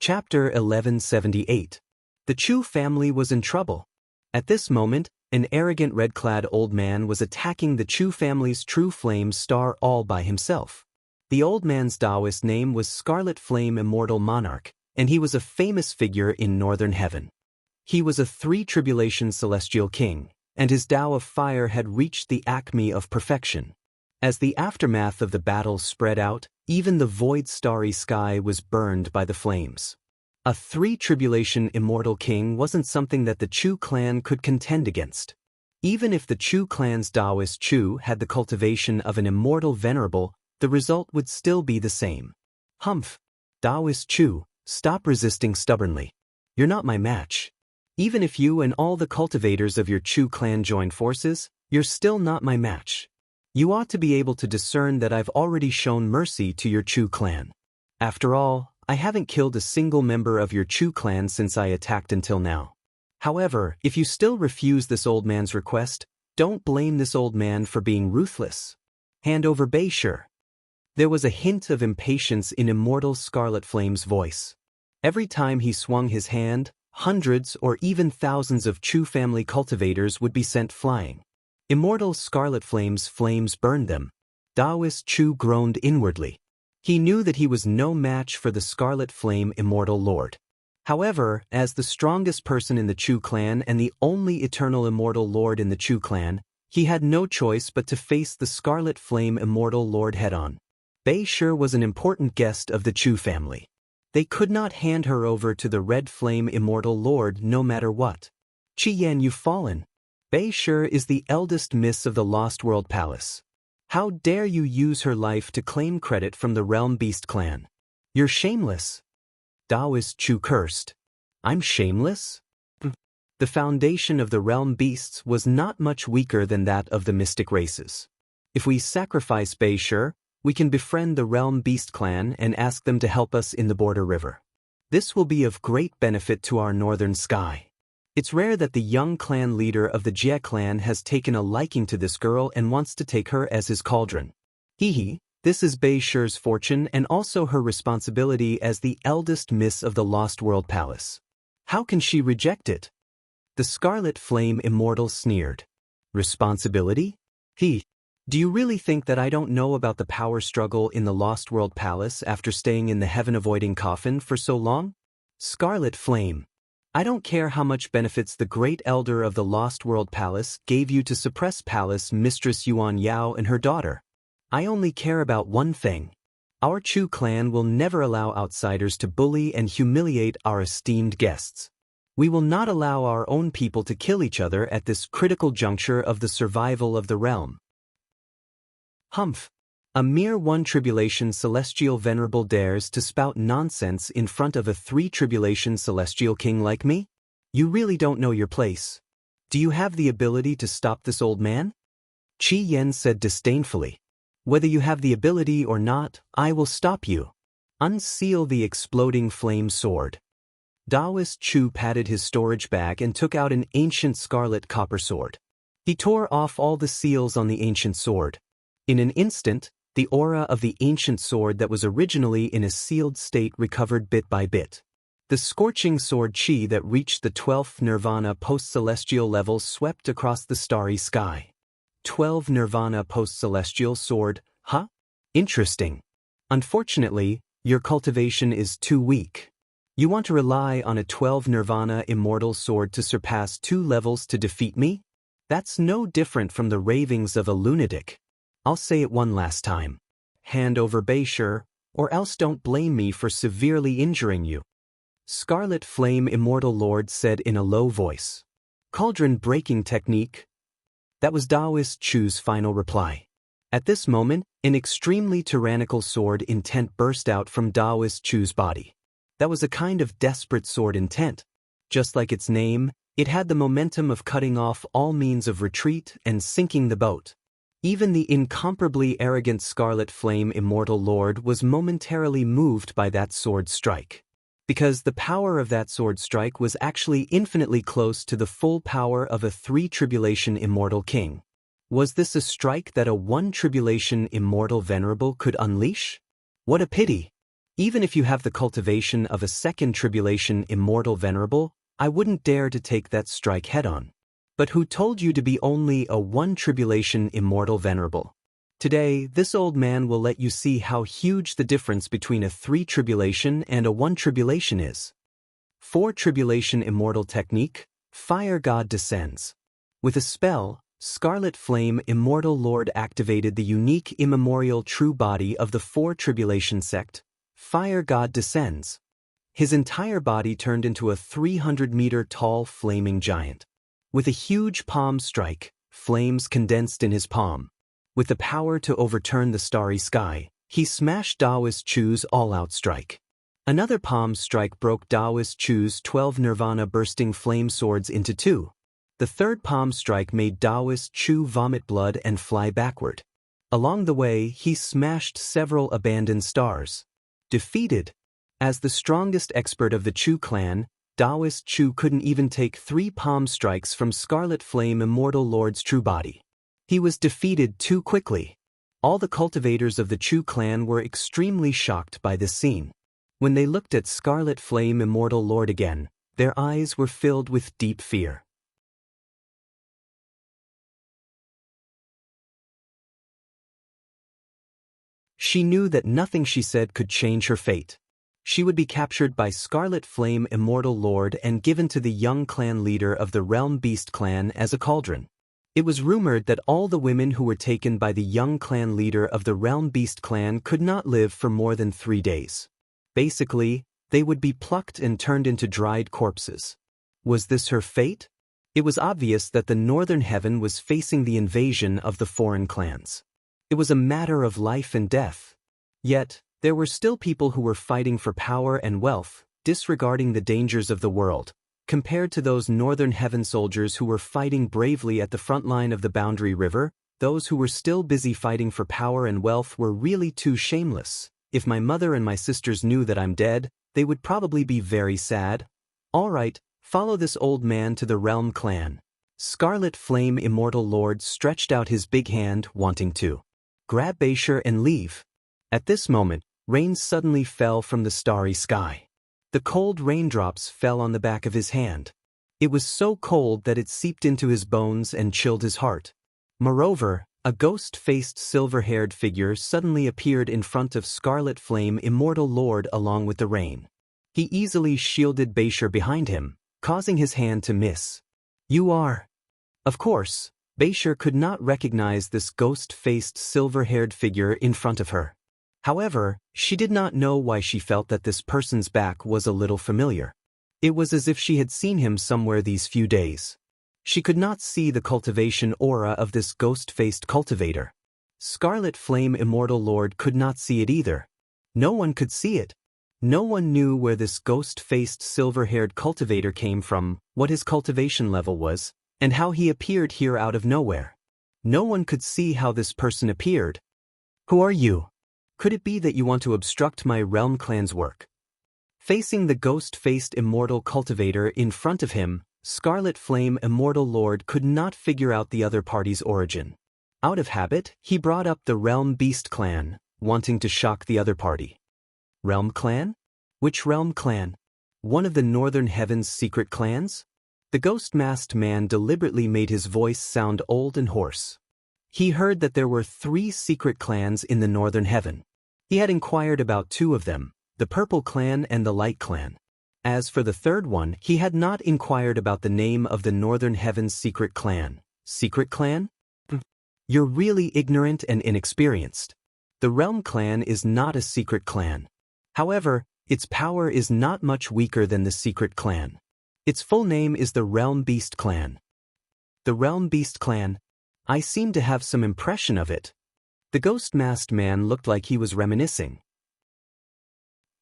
Chapter 1178. The Chu family was in trouble. At this moment, an arrogant red-clad old man was attacking the Chu family's true flame star all by himself. The old man's Taoist name was Scarlet Flame Immortal Monarch, and he was a famous figure in northern heaven. He was a three-tribulation celestial king, and his Tao of fire had reached the acme of perfection. As the aftermath of the battle spread out, even the void starry sky was burned by the flames. A three-tribulation immortal king wasn't something that the Chu clan could contend against. Even if the Chu clan's Taoist Chu had the cultivation of an immortal venerable, the result would still be the same. Humph! Taoist Chu, stop resisting stubbornly. You're not my match. Even if you and all the cultivators of your Chu clan join forces, you're still not my match. You ought to be able to discern that I've already shown mercy to your Chu clan. After all, I haven't killed a single member of your Chu clan since I attacked until now. However, if you still refuse this old man's request, don't blame this old man for being ruthless. Hand over Bei Shi. There was a hint of impatience in Immortal Scarlet Flame's voice. Every time he swung his hand, hundreds or even thousands of Chu family cultivators would be sent flying. Immortal Scarlet Flame's flames burned them. Taoist Chu groaned inwardly. He knew that he was no match for the Scarlet Flame Immortal Lord. However, as the strongest person in the Chu clan and the only eternal immortal lord in the Chu clan, he had no choice but to face the Scarlet Flame Immortal Lord head-on. Bei Shi was an important guest of the Chu family. They could not hand her over to the Red Flame Immortal Lord no matter what. Qi Yan, you've fallen. Bei Shi is the eldest miss of the Lost World Palace. How dare you use her life to claim credit from the Realm Beast clan? You're shameless. Taoist Chu cursed. I'm shameless? The foundation of the Realm Beasts was not much weaker than that of the mystic races. If we sacrifice Bei Shi, we can befriend the Realm Beast clan and ask them to help us in the Border River. This will be of great benefit to our northern sky. It's rare that the young clan leader of the Jie clan has taken a liking to this girl and wants to take her as his cauldron. This is Bei Shi's fortune and also her responsibility as the eldest miss of the Lost World Palace. How can she reject it? The Scarlet Flame Immortal sneered. Responsibility? Do you really think that I don't know about the power struggle in the Lost World Palace after staying in the heaven-avoiding coffin for so long? Scarlet Flame. I don't care how much benefits the great elder of the Lost World Palace gave you to suppress Palace Mistress Yuan Yao and her daughter. I only care about one thing. Our Chu clan will never allow outsiders to bully and humiliate our esteemed guests. We will not allow our own people to kill each other at this critical juncture of the survival of the realm. Humph! A mere one-tribulation celestial venerable dares to spout nonsense in front of a three-tribulation celestial king like me? You really don't know your place. Do you have the ability to stop this old man? Qi Yan said disdainfully. Whether you have the ability or not, I will stop you. Unseal the exploding flame sword. Taoist Chu patted his storage bag and took out an ancient scarlet copper sword. He tore off all the seals on the ancient sword. In an instant, the aura of the ancient sword that was originally in a sealed state recovered bit by bit. The scorching sword Qi that reached the 12th Nirvana post-celestial level swept across the starry sky. 12 Nirvana post-celestial sword, huh? Interesting. Unfortunately, your cultivation is too weak. You want to rely on a 12 Nirvana immortal sword to surpass 2 levels to defeat me? That's no different from the ravings of a lunatic. I'll say it one last time. Hand over Bei Shi, or else don't blame me for severely injuring you. Scarlet Flame Immortal Lord said in a low voice. Cauldron breaking technique. That was Taoist Chu's final reply. At this moment, an extremely tyrannical sword intent burst out from Taoist Chu's body. That was a kind of desperate sword intent. Just like its name, it had the momentum of cutting off all means of retreat and sinking the boat. Even the incomparably arrogant Scarlet Flame Immortal Lord was momentarily moved by that sword strike. Because the power of that sword strike was actually infinitely close to the full power of a three-tribulation immortal king. Was this a strike that a one-tribulation immortal venerable could unleash? What a pity! Even if you have the cultivation of a second tribulation immortal venerable, I wouldn't dare to take that strike head-on. But who told you to be only a one tribulation immortal venerable? Today, this old man will let you see how huge the difference between a 3 tribulation and a 1 tribulation is. 4 tribulation immortal technique, fire god descends. With a spell, Scarlet Flame Immortal Lord activated the unique immemorial true body of the 4 tribulation sect, fire god descends. His entire body turned into a 300-meter tall flaming giant. With a huge palm strike, flames condensed in his palm. With the power to overturn the starry sky, he smashed Taoist Chu's all-out strike. Another palm strike broke Taoist Chu's 12 nirvana bursting flame swords into 2. The third palm strike made Taoist Chu vomit blood and fly backward. Along the way, he smashed several abandoned stars. Defeated. As the strongest expert of the Chu clan, Taoist Chu couldn't even take 3 palm strikes from Scarlet Flame Immortal Lord's true body. He was defeated too quickly. All the cultivators of the Chu clan were extremely shocked by this scene. When they looked at Scarlet Flame Immortal Lord again, their eyes were filled with deep fear. She knew that nothing she said could change her fate. She would be captured by Scarlet Flame Immortal Lord and given to the young clan leader of the Realm Beast clan as a cauldron. It was rumored that all the women who were taken by the young clan leader of the Realm Beast clan could not live for more than 3 days. Basically, they would be plucked and turned into dried corpses. Was this her fate? It was obvious that the Northern Heaven was facing the invasion of the foreign clans. It was a matter of life and death. Yet, there were still people who were fighting for power and wealth, disregarding the dangers of the world, compared to those Northern Heaven soldiers who were fighting bravely at the front line of the Boundary River. Those who were still busy fighting for power and wealth were really too shameless. If my mother and my sisters knew that I'm dead, they would probably be very sad. All right, follow this old man to the Realm clan. Scarlet Flame Immortal Lord stretched out his big hand, wanting to grab Bashir and leave. At this moment, rain suddenly fell from the starry sky. The cold raindrops fell on the back of his hand. It was so cold that it seeped into his bones and chilled his heart. Moreover, a ghost-faced silver-haired figure suddenly appeared in front of Scarlet Flame Immortal Lord along with the rain. He easily shielded Bashir behind him, causing his hand to miss. You are... Of course, Bashir could not recognize this ghost-faced silver-haired figure in front of her. However, she did not know why she felt that this person's back was a little familiar. It was as if she had seen him somewhere these few days. She could not see the cultivation aura of this ghost-faced cultivator. Scarlet Flame Immortal Lord could not see it either. No one could see it. No one knew where this ghost-faced silver-haired cultivator came from, what his cultivation level was, and how he appeared here out of nowhere. No one could see how this person appeared. Who are you? Could it be that you want to obstruct my Realm clan's work? Facing the ghost-faced immortal cultivator in front of him, Scarlet Flame Immortal Lord could not figure out the other party's origin. Out of habit, he brought up the Realm Beast clan, wanting to shock the other party. Realm clan? Which Realm clan? One of the Northern Heaven's secret clans? The ghost-masked man deliberately made his voice sound old and hoarse. He heard that there were 3 secret clans in the Northern Heaven. He had inquired about 2 of them, the Purple Clan and the Light Clan. As for the third one, he had not inquired about the name of the Northern Heaven's secret clan. Secret clan? You're really ignorant and inexperienced. The Realm clan is not a secret clan. However, its power is not much weaker than the secret clan. Its full name is the Realm Beast clan. The Realm Beast clan? I seem to have some impression of it. The ghost-masked man looked like he was reminiscing.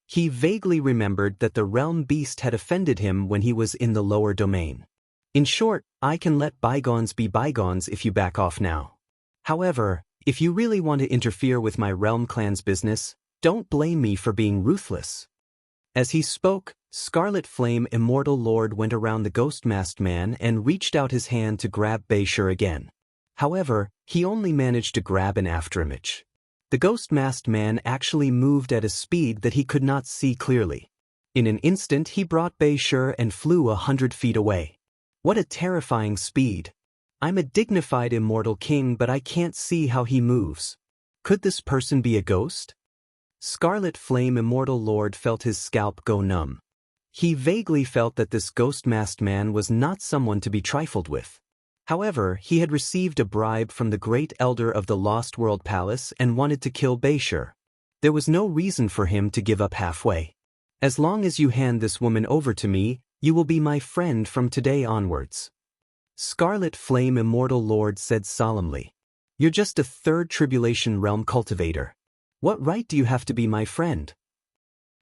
He vaguely remembered that the Realm Beast had offended him when he was in the lower domain. In short, I can let bygones be bygones if you back off now. However, if you really want to interfere with my Realm clan's business, don't blame me for being ruthless. As he spoke, Scarlet Flame Immortal Lord went around the ghost-masked man and reached out his hand to grab Bashir again. However, he only managed to grab an afterimage. The ghost-masked man actually moved at a speed that he could not see clearly. In an instant he brought Bei Shi and flew 100 feet away. What a terrifying speed! I'm a dignified immortal king, but I can't see how he moves. Could this person be a ghost? Scarlet Flame Immortal Lord felt his scalp go numb. He vaguely felt that this ghost-masked man was not someone to be trifled with. However, he had received a bribe from the great elder of the Lost World Palace and wanted to kill Bei Shi. There was no reason for him to give up halfway. As long as you hand this woman over to me, you will be my friend from today onwards. Scarlet Flame Immortal Lord said solemnly. You're just a third tribulation realm cultivator. What right do you have to be my friend?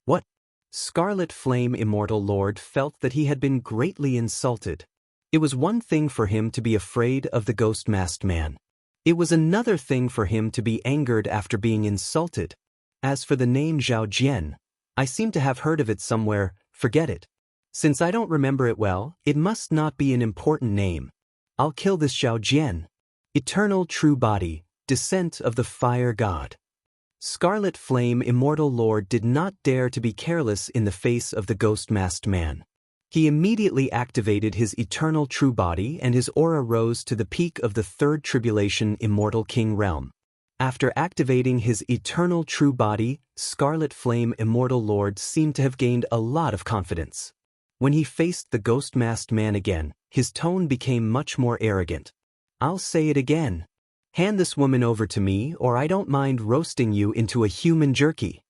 What? Scarlet Flame Immortal Lord felt that he had been greatly insulted. It was one thing for him to be afraid of the ghost-masked man. It was another thing for him to be angered after being insulted. As for the name Zhao Jian, I seem to have heard of it somewhere, forget it. Since I don't remember it well, it must not be an important name. I'll kill this Zhao Jian. Eternal True Body, Descent of the Fire God. Scarlet Flame Immortal Lord did not dare to be careless in the face of the ghost-masked man. He immediately activated his eternal true body and his aura rose to the peak of the third tribulation Immortal King realm. After activating his eternal true body, Scarlet Flame Immortal Lord seemed to have gained a lot of confidence. When he faced the ghost-masked man again, his tone became much more arrogant. I'll say it again. Hand this woman over to me or I don't mind roasting you into a human jerky.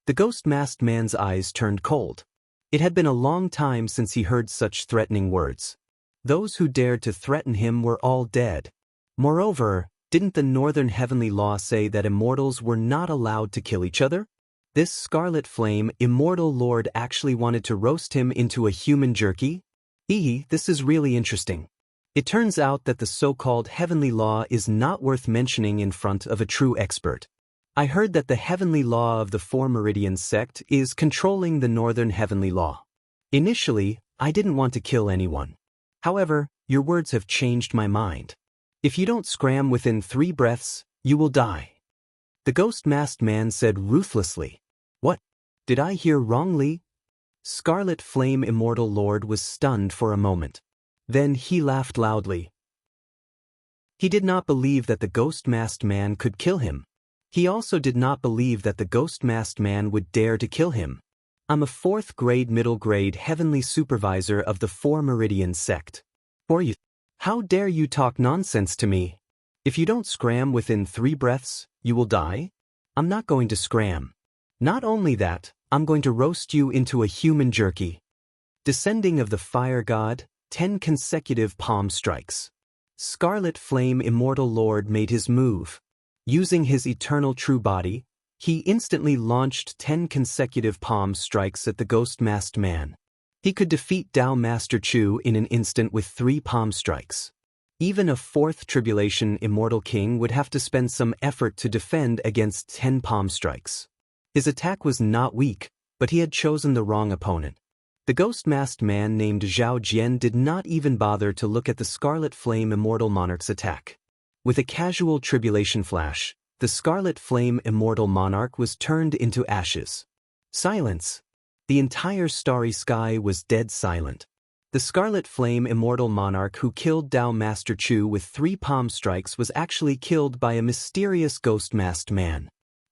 The ghost-masked man's eyes turned cold. It had been a long time since he heard such threatening words. Those who dared to threaten him were all dead. Moreover, didn't the Northern Heavenly Law say that immortals were not allowed to kill each other? This Scarlet Flame Immortal Lord actually wanted to roast him into a human jerky? This is really interesting. It turns out that the so-called Heavenly Law is not worth mentioning in front of a true expert. I heard that the Heavenly Law of the Four Meridians sect is controlling the Northern Heavenly Law. Initially, I didn't want to kill anyone. However, your words have changed my mind. If you don't scram within 3 breaths, you will die. The ghost-masked man said ruthlessly. What? Did I hear wrongly? Scarlet Flame Immortal Lord was stunned for a moment. Then he laughed loudly. He did not believe that the ghost-masked man could kill him. He also did not believe that the ghost-masked man would dare to kill him. I'm a 4th grade middle grade heavenly supervisor of the Four Meridians sect. Or you. How dare you talk nonsense to me? If you don't scram within 3 breaths, you will die? I'm not going to scram. Not only that, I'm going to roast you into a human jerky. Descending of the Fire God, 10 consecutive palm strikes. Scarlet Flame Immortal Lord made his move. Using his eternal true body, he instantly launched 10 consecutive palm strikes at the ghost-masked man. He could defeat Tao Master Chu in an instant with 3 palm strikes. Even a 4th tribulation Immortal King would have to spend some effort to defend against 10 palm strikes. His attack was not weak, but he had chosen the wrong opponent. The ghost-masked man named Zhao Jian did not even bother to look at the Scarlet Flame Immortal Monarch's attack. With a casual tribulation flash, the Scarlet Flame Immortal Monarch was turned into ashes. Silence. The entire starry sky was dead silent. The Scarlet Flame Immortal Monarch who killed Tao Master Chu with 3 palm strikes was actually killed by a mysterious ghost-masked man.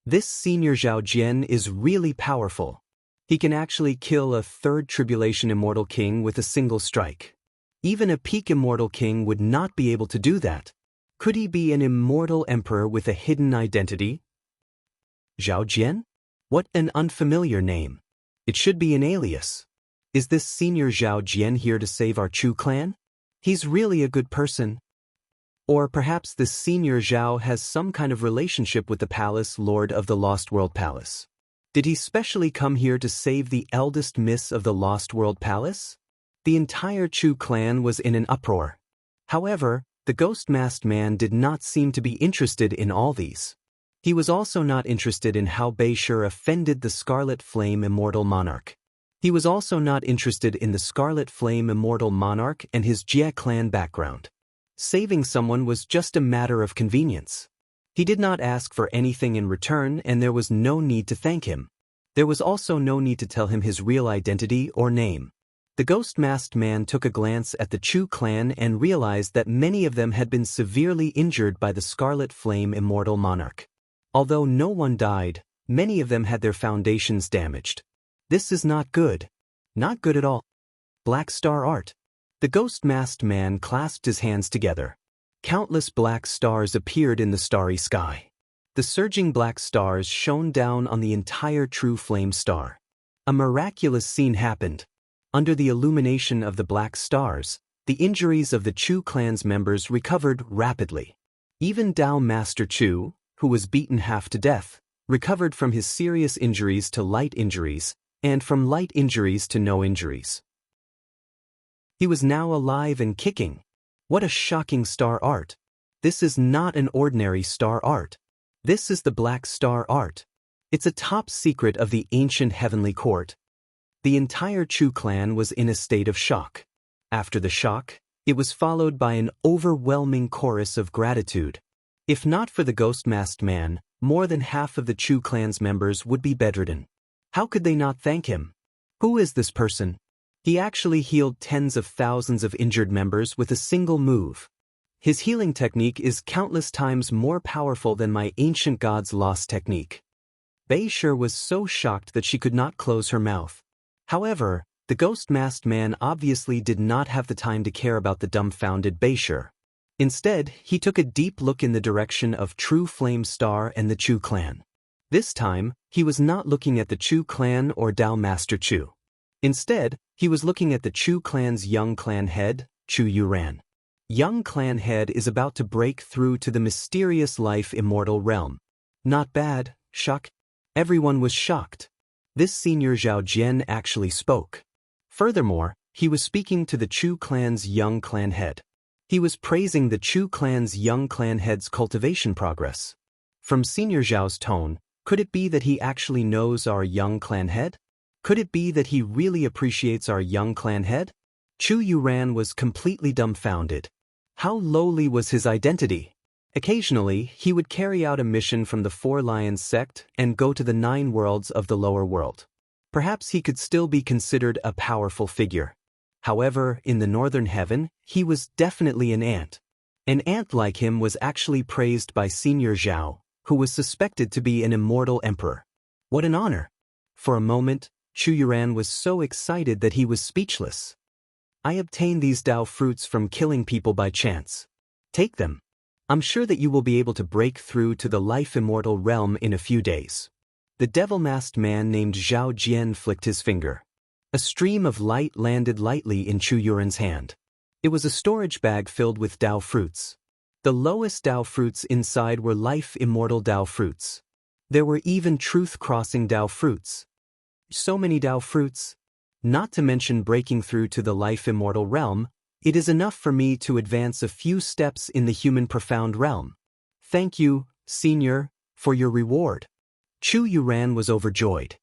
This senior Zhao Jian is really powerful. He can actually kill a 3rd tribulation Immortal King with a single strike. Even a peak Immortal King would not be able to do that. Could he be an immortal emperor with a hidden identity? Zhao Jian? What an unfamiliar name. It should be an alias. Is this senior Zhao Jian here to save our Chu clan? He's really a good person. Or perhaps this senior Zhao has some kind of relationship with the palace lord of the Lost World Palace. Did he specially come here to save the eldest miss of the Lost World Palace? The entire Chu clan was in an uproar. However, the ghost-masked man did not seem to be interested in all these. He was also not interested in how Bei Shi offended the Scarlet Flame Immortal Monarch. He was also not interested in the Scarlet Flame Immortal Monarch and his Jia clan background. Saving someone was just a matter of convenience. He did not ask for anything in return, and there was no need to thank him. There was also no need to tell him his real identity or name. The ghost-masked man took a glance at the Chu clan and realized that many of them had been severely injured by the Scarlet Flame Immortal Monarch. Although no one died, many of them had their foundations damaged. This is not good. Not good at all. Black Star Art. The ghost-masked man clasped his hands together. Countless black stars appeared in the starry sky. The surging black stars shone down on the entire True Flame Star. A miraculous scene happened. Under the illumination of the black stars, the injuries of the Chu clan's members recovered rapidly. Even Dao Master Chu, who was beaten half to death, recovered from his serious injuries to light injuries, and from light injuries to no injuries. He was now alive and kicking. What a shocking star art! This is not an ordinary star art. This is the Black Star Art. It's a top secret of the ancient heavenly court. The entire Chu clan was in a state of shock. After the shock, it was followed by an overwhelming chorus of gratitude. If not for the ghost-masked man, more than half of the Chu clan's members would be bedridden. How could they not thank him? Who is this person? He actually healed tens of thousands of injured members with a single move. His healing technique is countless times more powerful than my ancient god's lost technique. Bei Shi was so shocked that she could not close her mouth. However, the ghost-masked man obviously did not have the time to care about the dumbfounded Bei Shi. Instead, he took a deep look in the direction of True Flame Star and the Chu clan. This time, he was not looking at the Chu clan or Dao Master Chu. Instead, he was looking at the Chu clan's young clan head, Chu Yuran. Young clan head is about to break through to the mysterious life immortal realm. Not bad, shock. Everyone was shocked. This senior Zhao Jian actually spoke. Furthermore, he was speaking to the Chu clan's young clan head. He was praising the Chu clan's young clan head's cultivation progress. From senior Zhao's tone, could it be that he actually knows our young clan head? Could it be that he really appreciates our young clan head? Chu Yuran was completely dumbfounded. How lowly was his identity? Occasionally, he would carry out a mission from the Four Lions sect and go to the 9 worlds of the lower world. Perhaps he could still be considered a powerful figure. However, in the northern heaven, he was definitely an ant. An ant like him was actually praised by Senior Zhao, who was suspected to be an immortal emperor. What an honor! For a moment, Chu Yuran was so excited that he was speechless. I obtained these Dao fruits from killing people by chance. Take them. I'm sure that you will be able to break through to the life immortal realm in a few days. The devil-masked man named Zhao Jian flicked his finger. A stream of light landed lightly in Chu Yuran's hand. It was a storage bag filled with Dao fruits. The lowest Dao fruits inside were life immortal Dao fruits. There were even truth-crossing Dao fruits. So many Dao fruits. Not to mention breaking through to the life immortal realm, it is enough for me to advance a few steps in the human profound realm. Thank you, Senior, for your reward. Chu Yuran was overjoyed.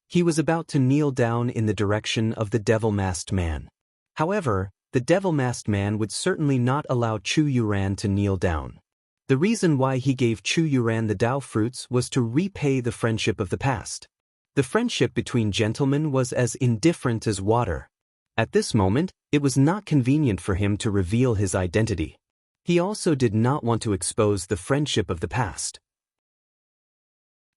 He was about to kneel down in the direction of the devil-masked man. However, the devil-masked man would certainly not allow Chu Yuran to kneel down. The reason why he gave Chu Yuran the Dao fruits was to repay the friendship of the past. The friendship between gentlemen was as indifferent as water. At this moment, it was not convenient for him to reveal his identity. He also did not want to expose the friendship of the past.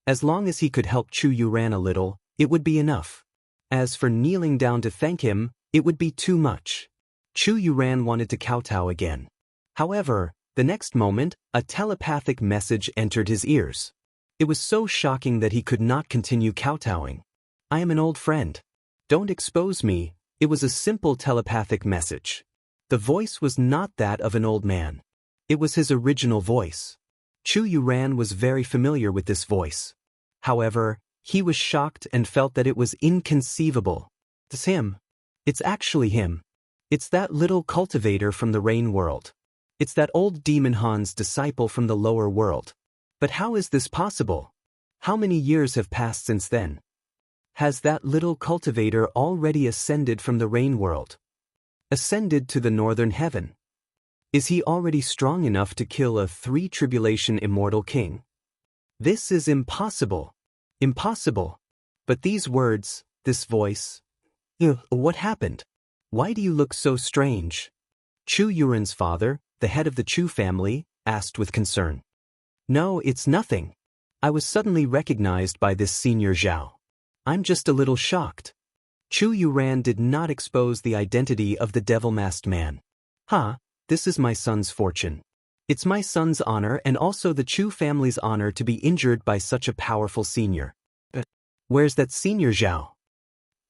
As long as he could help Chu Yuran a little, it would be enough. As for kneeling down to thank him, it would be too much. Chu Yuran wanted to kowtow again. However, the next moment, a telepathic message entered his ears. It was so shocking that he could not continue kowtowing. I am an old friend. Don't expose me. It was a simple telepathic message. The voice was not that of an old man. It was his original voice. Chu Yuran was very familiar with this voice. However, he was shocked and felt that it was inconceivable. It's him. It's actually him. It's that little cultivator from the rain world. It's that old demon Han's disciple from the lower world. But how is this possible? How many years have passed since then? Has that little cultivator already ascended from the rain world? Ascended to the northern heaven? Is he already strong enough to kill a three-tribulation immortal king? This is impossible. Impossible. But these words, this voice. What happened? Why do you look so strange? Chu Yuren's father, the head of the Chu family, asked with concern. No, it's nothing. I was suddenly recognized by this senior Zhao. I'm just a little shocked. Chu Yuran did not expose the identity of the devil-masked man. This is my son's fortune. It's my son's honor and also the Chu family's honor to be injured by such a powerful senior. Where's that senior Zhao?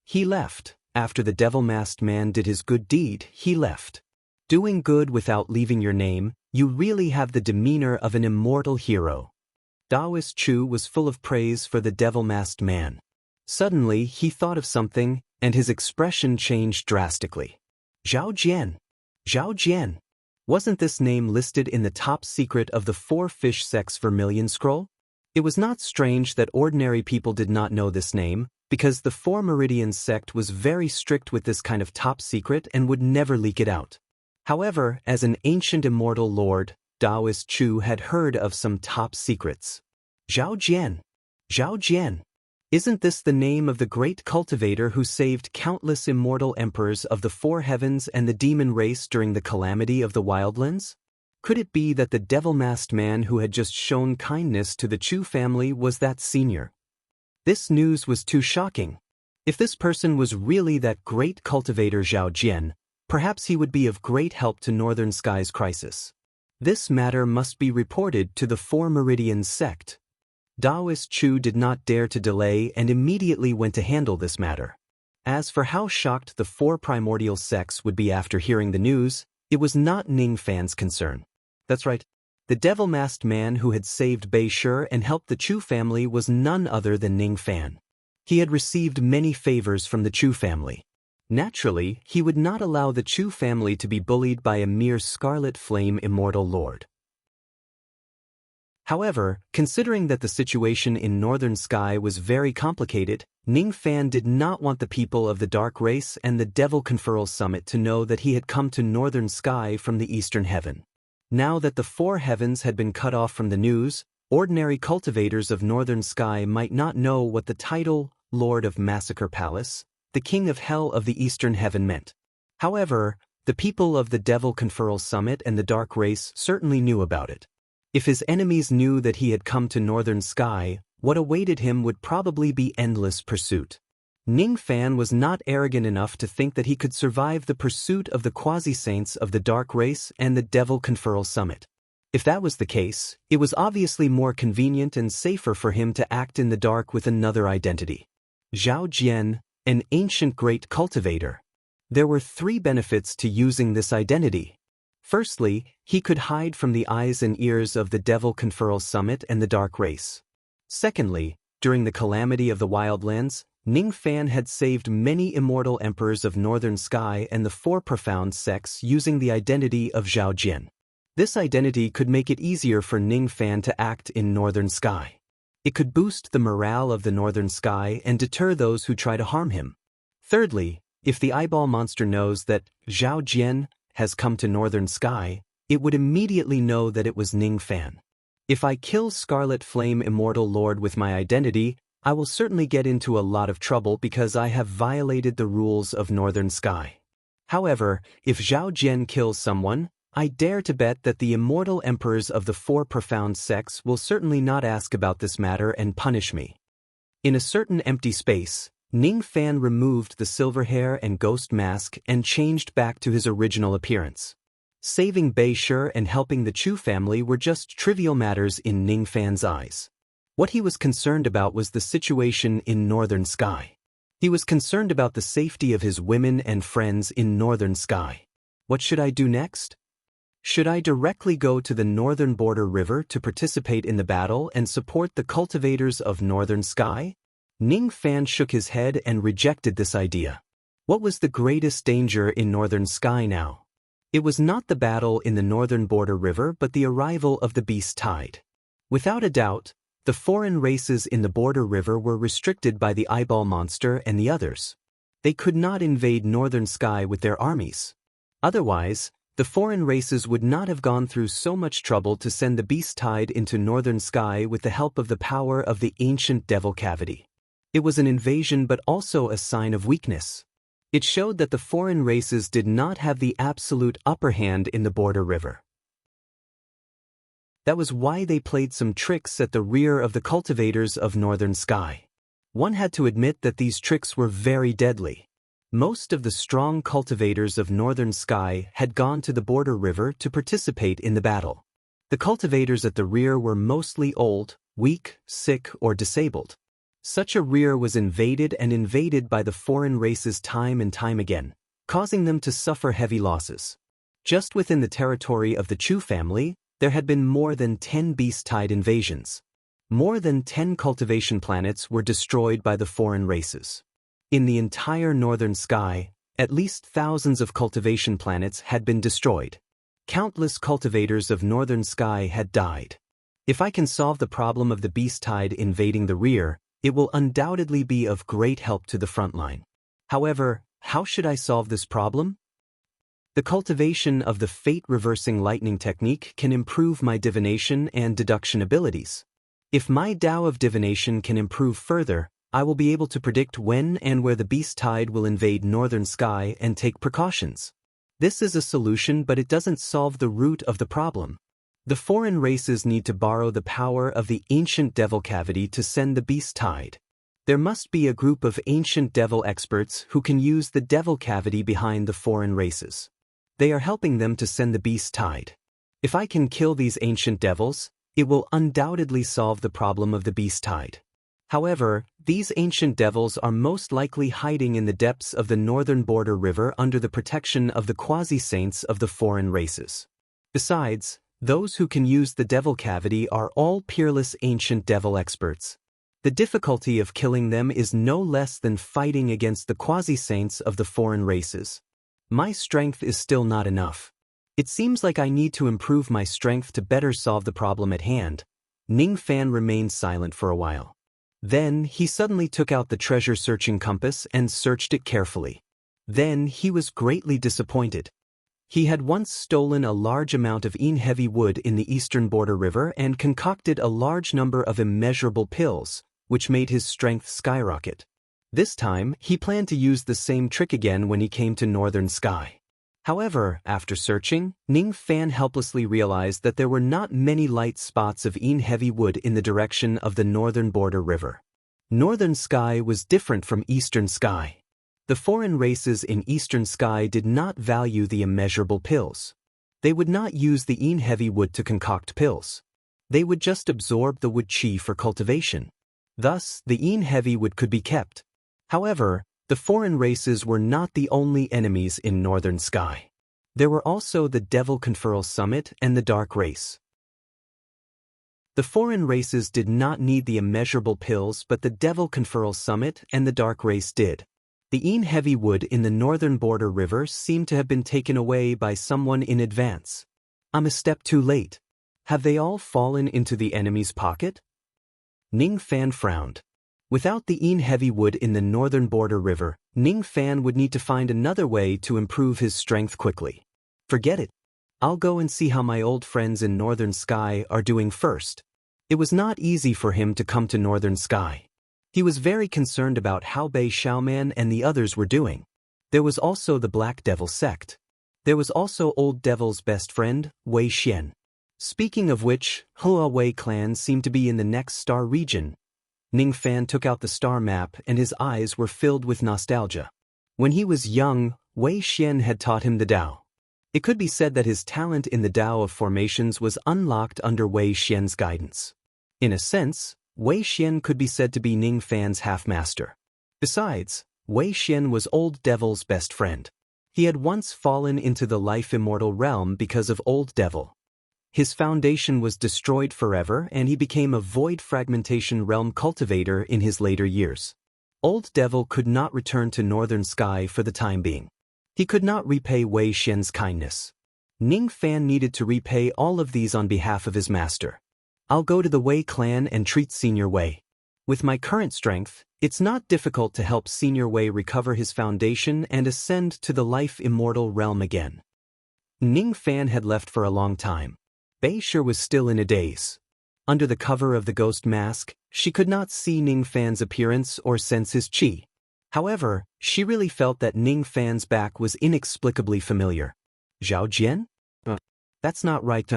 He left. After the devil-masked man did his good deed, he left. Doing good without leaving your name, you really have the demeanor of an immortal hero. Daoist Chu was full of praise for the devil-masked man. Suddenly, he thought of something, and his expression changed drastically. Zhao Jian. Zhao Jian. Wasn't this name listed in the top secret of the 4-fish sect's Vermilion Scroll? It was not strange that ordinary people did not know this name, because the 4 Meridians sect was very strict with this kind of top secret and would never leak it out. However, as an ancient immortal lord, Daoist Chu had heard of some top secrets. Zhao Jian. Zhao Jian. Isn't this the name of the great cultivator who saved countless immortal emperors of the 4 heavens and the demon race during the calamity of the wildlands? Could it be that the devil-masked man who had just shown kindness to the Chu family was that senior? This news was too shocking. If this person was really that great cultivator Zhao Jian, perhaps he would be of great help to Northern Sky's crisis. This matter must be reported to the 4 Meridians sect. Daoist Chu did not dare to delay and immediately went to handle this matter. As for how shocked the 4 primordial sects would be after hearing the news, it was not Ning Fan's concern. That's right. The devil-masked man who had saved Bei Shi and helped the Chu family was none other than Ning Fan. He had received many favors from the Chu family. Naturally, he would not allow the Chu family to be bullied by a mere scarlet flame immortal lord. However, considering that the situation in Northern Sky was very complicated, Ning Fan did not want the people of the Dark Race and the Devil Conferral Summit to know that he had come to Northern Sky from the Eastern Heaven. Now that the 4 heavens had been cut off from the news, ordinary cultivators of Northern Sky might not know what the title, Lord of Massacre Palace, the King of Hell of the Eastern Heaven meant. However, the people of the Devil Conferral Summit and the Dark Race certainly knew about it. If his enemies knew that he had come to Northern Sky, what awaited him would probably be endless pursuit. Ning Fan was not arrogant enough to think that he could survive the pursuit of the quasi-saints of the Dark Race and the Devil Conferral Summit. If that was the case, it was obviously more convenient and safer for him to act in the dark with another identity. Zhao Jian, an ancient great cultivator. There were 3 benefits to using this identity. Firstly, he could hide from the eyes and ears of the Devil Conferral Summit and the Dark Race. Secondly, during the calamity of the Wildlands, Ning Fan had saved many immortal emperors of Northern Sky and the 4 profound sects using the identity of Zhao Jian. This identity could make it easier for Ning Fan to act in Northern Sky. It could boost the morale of the Northern Sky and deter those who try to harm him. Thirdly, if the eyeball monster knows that Zhao Jian has come to Northern Sky, it would immediately know that it was Ning Fan. If I kill Scarlet Flame Immortal Lord with my identity, I will certainly get into a lot of trouble because I have violated the rules of Northern Sky. However, if Zhao Jian kills someone, I dare to bet that the immortal emperors of the 4 profound sects will certainly not ask about this matter and punish me. In a certain empty space, Ning Fan removed the silver hair and ghost mask and changed back to his original appearance. Saving Bei Shi and helping the Chu family were just trivial matters in Ning Fan's eyes. What he was concerned about was the situation in Northern Sky. He was concerned about the safety of his women and friends in Northern Sky. What should I do next? Should I directly go to the Northern Border River to participate in the battle and support the cultivators of Northern Sky? Ning Fan shook his head and rejected this idea. What was the greatest danger in Northern Sky now? It was not the battle in the Northern Border River but the arrival of the Beast Tide. Without a doubt, the foreign races in the Border River were restricted by the Eyeball Monster and the others. They could not invade Northern Sky with their armies. Otherwise, The foreign races would not have gone through so much trouble to send the beast tide into northern sky with the help of the power of the ancient devil cavity. It was an invasion but also a sign of weakness. It showed that the foreign races did not have the absolute upper hand in the border river. That was why they played some tricks at the rear of the cultivators of northern sky. One had to admit that these tricks were very deadly. Most of the strong cultivators of northern sky had gone to the border river to participate in the battle. The cultivators at the rear were mostly old, weak, sick, or disabled. Such a rear was invaded by the foreign races time and time again, causing them to suffer heavy losses. Just within the territory of the Chu family, there had been more than 10 beast tide invasions. More than 10 cultivation planets were destroyed by the foreign races. In the entire northern sky, at least thousands of cultivation planets had been destroyed. Countless cultivators of northern sky had died. If I can solve the problem of the beast tide invading the rear, it will undoubtedly be of great help to the front line. However, how should I solve this problem? The cultivation of the fate-reversing lightning technique can improve my divination and deduction abilities. If my Tao of divination can improve further, I will be able to predict when and where the beast tide will invade northern sky and take precautions. This is a solution, but it doesn't solve the root of the problem. The foreign races need to borrow the power of the ancient devil cavity to send the beast tide. There must be a group of ancient devil experts who can use the devil cavity behind the foreign races. They are helping them to send the beast tide. If I can kill these ancient devils, it will undoubtedly solve the problem of the beast tide. However, these ancient devils are most likely hiding in the depths of the northern border river under the protection of the quasi-saints of the foreign races. Besides, those who can use the devil cavity are all peerless ancient devil experts. The difficulty of killing them is no less than fighting against the quasi-saints of the foreign races. My strength is still not enough. It seems like I need to improve my strength to better solve the problem at hand. Ning Fan remained silent for a while. Then, he suddenly took out the treasure-searching compass and searched it carefully. Then, he was greatly disappointed. He had once stolen a large amount of heavy wood in the eastern border river and concocted a large number of immeasurable pills, which made his strength skyrocket. This time, he planned to use the same trick again when he came to northern sky. However, after searching, Ning Fan helplessly realized that there were not many light spots of heavy wood in the direction of the northern border river. Northern sky was different from eastern sky. The foreign races in eastern sky did not value the immeasurable pills. They would not use the heavy wood to concoct pills. They would just absorb the wood chi for cultivation. Thus, the heavy wood could be kept. However, the foreign races were not the only enemies in northern sky. There were also the Devil Conferral Summit and the Dark Race. The foreign races did not need the immeasurable pills, but the Devil Conferral Summit and the Dark Race did. The heavy wood in the northern border river seemed to have been taken away by someone in advance. I'm a step too late. Have they all fallen into the enemy's pocket? Ning Fan frowned. Without the heavy wood in the northern border river, Ning Fan would need to find another way to improve his strength quickly. Forget it. I'll go and see how my old friends in northern sky are doing first. It was not easy for him to come to northern sky. He was very concerned about how Bei Xiaoman and the others were doing. There was also the Black Devil sect. There was also Old Devil's best friend, Wei Xian. Speaking of which, Hua Wei clan seemed to be in the next star region. Ning Fan took out the star map and his eyes were filled with nostalgia. When he was young, Wei Xian had taught him the Tao. It could be said that his talent in the Tao of formations was unlocked under Wei Xian's guidance. In a sense, Wei Xian could be said to be Ning Fan's half-master. Besides, Wei Xian was Old Devil's best friend. He had once fallen into the life-immortal realm because of Old Devil. His foundation was destroyed forever and he became a void fragmentation realm cultivator in his later years. Old Devil could not return to northern sky for the time being. He could not repay Wei Xian's kindness. Ning Fan needed to repay all of these on behalf of his master. I'll go to the Wei clan and treat Senior Wei. With my current strength, it's not difficult to help Senior Wei recover his foundation and ascend to the life-immortal realm again. Ning Fan had left for a long time. Bei Shi was still in a daze. Under the cover of the ghost mask, she could not see Ning Fan's appearance or sense his qi. However, she really felt that Ning Fan's back was inexplicably familiar. Zhao Jian? That's not right.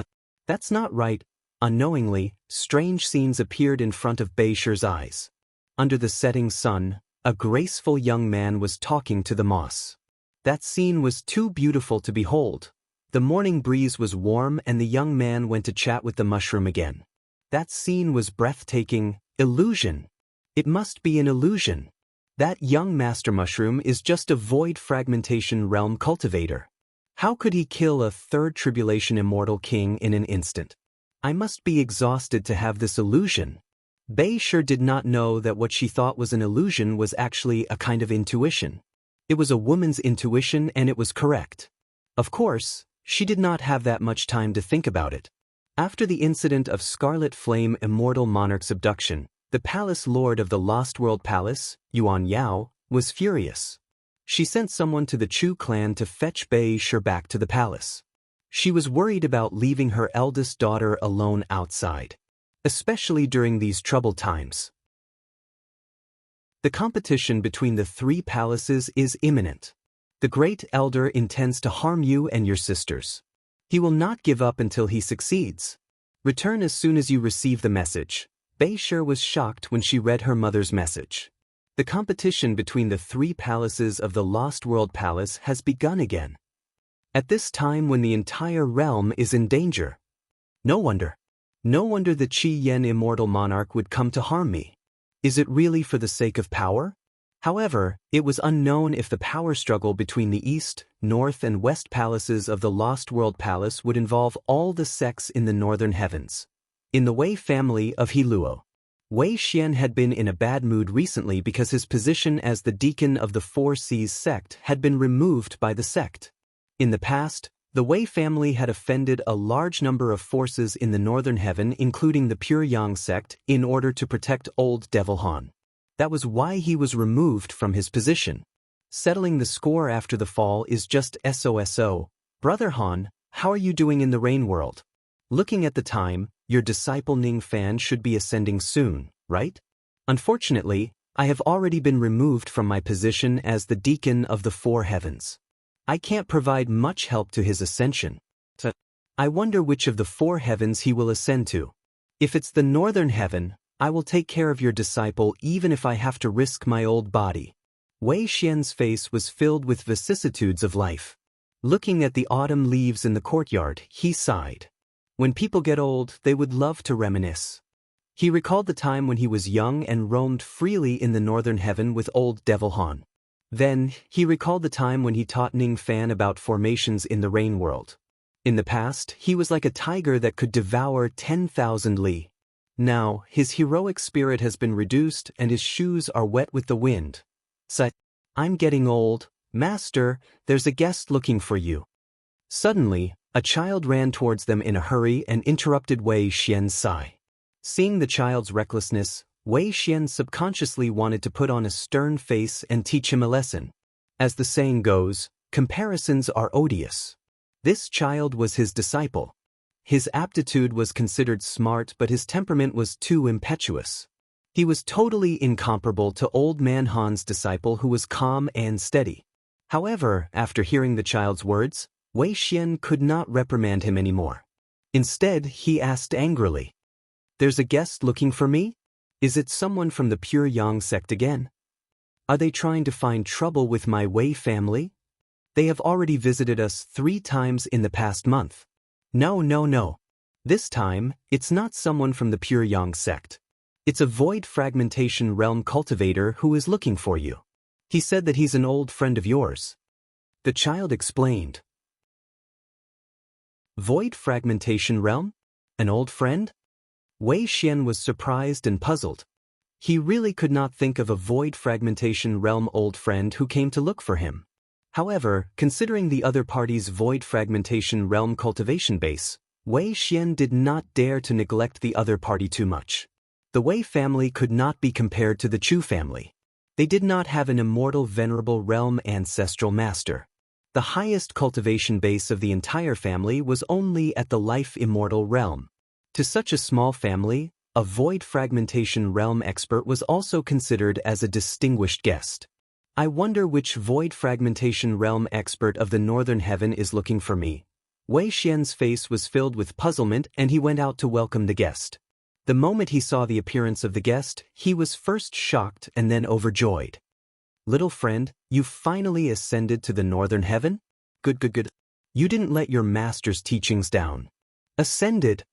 That's not right. Unknowingly, strange scenes appeared in front of Bei Shi's eyes. Under the setting sun, a graceful young man was talking to the moss. That scene was too beautiful to behold. The morning breeze was warm and the young man went to chat with the mushroom again. That scene was breathtaking. Illusion. It must be an illusion. That young master mushroom is just a void fragmentation realm cultivator. How could he kill a third tribulation immortal king in an instant? I must be exhausted to have this illusion. Bei Shi did not know that what she thought was an illusion was actually a kind of intuition. It was a woman's intuition and it was correct. Of course, she did not have that much time to think about it. After the incident of Scarlet Flame Immortal Monarch's abduction, the palace lord of the Lost World Palace, Yuan Yao, was furious. She sent someone to the Chu clan to fetch Bei Shi back to the palace. She was worried about leaving her eldest daughter alone outside, especially during these troubled times. The competition between the three palaces is imminent. The Great Elder intends to harm you and your sisters. He will not give up until he succeeds. Return as soon as you receive the message. Bei Shi was shocked when she read her mother's message. The competition between the three palaces of the Lost World Palace has begun again. At this time when the entire realm is in danger. No wonder the Qi Yen Immortal Monarch would come to harm me. Is it really for the sake of power? However, it was unknown if the power struggle between the East, North and West palaces of the Lost World Palace would involve all the sects in the northern heavens. In the Wei family of Heluo, Wei Xian had been in a bad mood recently because his position as the deacon of the Four Seas sect had been removed by the sect. In the past, the Wei family had offended a large number of forces in the northern heaven including the Pure Yang sect in order to protect old Devil Han. That was why he was removed from his position. Settling the score after the fall is just SOSO. Brother Han, how are you doing in the rain world? Looking at the time, your disciple Ning Fan should be ascending soon, right? Unfortunately, I have already been removed from my position as the deacon of the four heavens. I can't provide much help to his ascension. I wonder which of the four heavens he will ascend to. If it's the northern heaven, I will take care of your disciple even if I have to risk my old body. Wei Xian's face was filled with vicissitudes of life. Looking at the autumn leaves in the courtyard, he sighed. When people get old, they would love to reminisce. He recalled the time when he was young and roamed freely in the northern heaven with old Devil Han. Then, he recalled the time when he taught Ning Fan about formations in the rain world. In the past, he was like a tiger that could devour 10,000 li. Now, his heroic spirit has been reduced and his shoes are wet with the wind. I'm getting old. Master, there's a guest looking for you. Suddenly, a child ran towards them in a hurry and interrupted Wei Xian's sigh. Seeing the child's recklessness, Wei Xian subconsciously wanted to put on a stern face and teach him a lesson. As the saying goes, comparisons are odious. This child was his disciple. His aptitude was considered smart, but his temperament was too impetuous. He was totally incomparable to Old Man Han's disciple who was calm and steady. However, after hearing the child's words, Wei Xian could not reprimand him anymore. Instead, he asked angrily, "There's a guest looking for me? Is it someone from the Pure Yang sect again? Are they trying to find trouble with my Wei family? They have already visited us 3 times in the past month. No. This time, it's not someone from the Pure Yang sect. It's a void fragmentation realm cultivator who is looking for you. He said that he's an old friend of yours." The child explained. Void fragmentation realm? An old friend? Wei Xian was surprised and puzzled. He really could not think of a void fragmentation realm old friend who came to look for him. However, considering the other party's void fragmentation realm cultivation base, Wei Xian did not dare to neglect the other party too much. The Wei family could not be compared to the Chu family. They did not have an immortal venerable realm ancestral master. The highest cultivation base of the entire family was only at the life-immortal realm. To such a small family, a void fragmentation realm expert was also considered as a distinguished guest. I wonder which void fragmentation realm expert of the northern heaven is looking for me. Wei Xian's face was filled with puzzlement and he went out to welcome the guest. The moment he saw the appearance of the guest, he was first shocked and then overjoyed. Little friend, you finally ascended to the northern heaven? Good. You didn't let your master's teachings down. Ascended?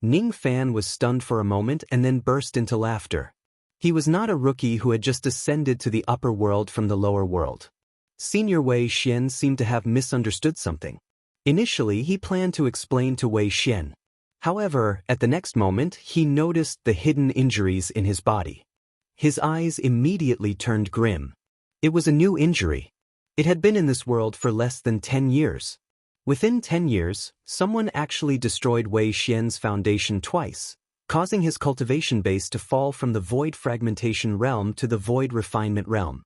Ning Fan was stunned for a moment and then burst into laughter. He was not a rookie who had just ascended to the upper world from the lower world. Senior Wei Xian seemed to have misunderstood something. Initially, he planned to explain to Wei Xian. However, at the next moment, he noticed the hidden injuries in his body. His eyes immediately turned grim. It was a new injury. It had been in this world for less than 10 years. Within 10 years, someone actually destroyed Wei Xian's foundation twice, causing his cultivation base to fall from the void fragmentation realm to the void refinement realm.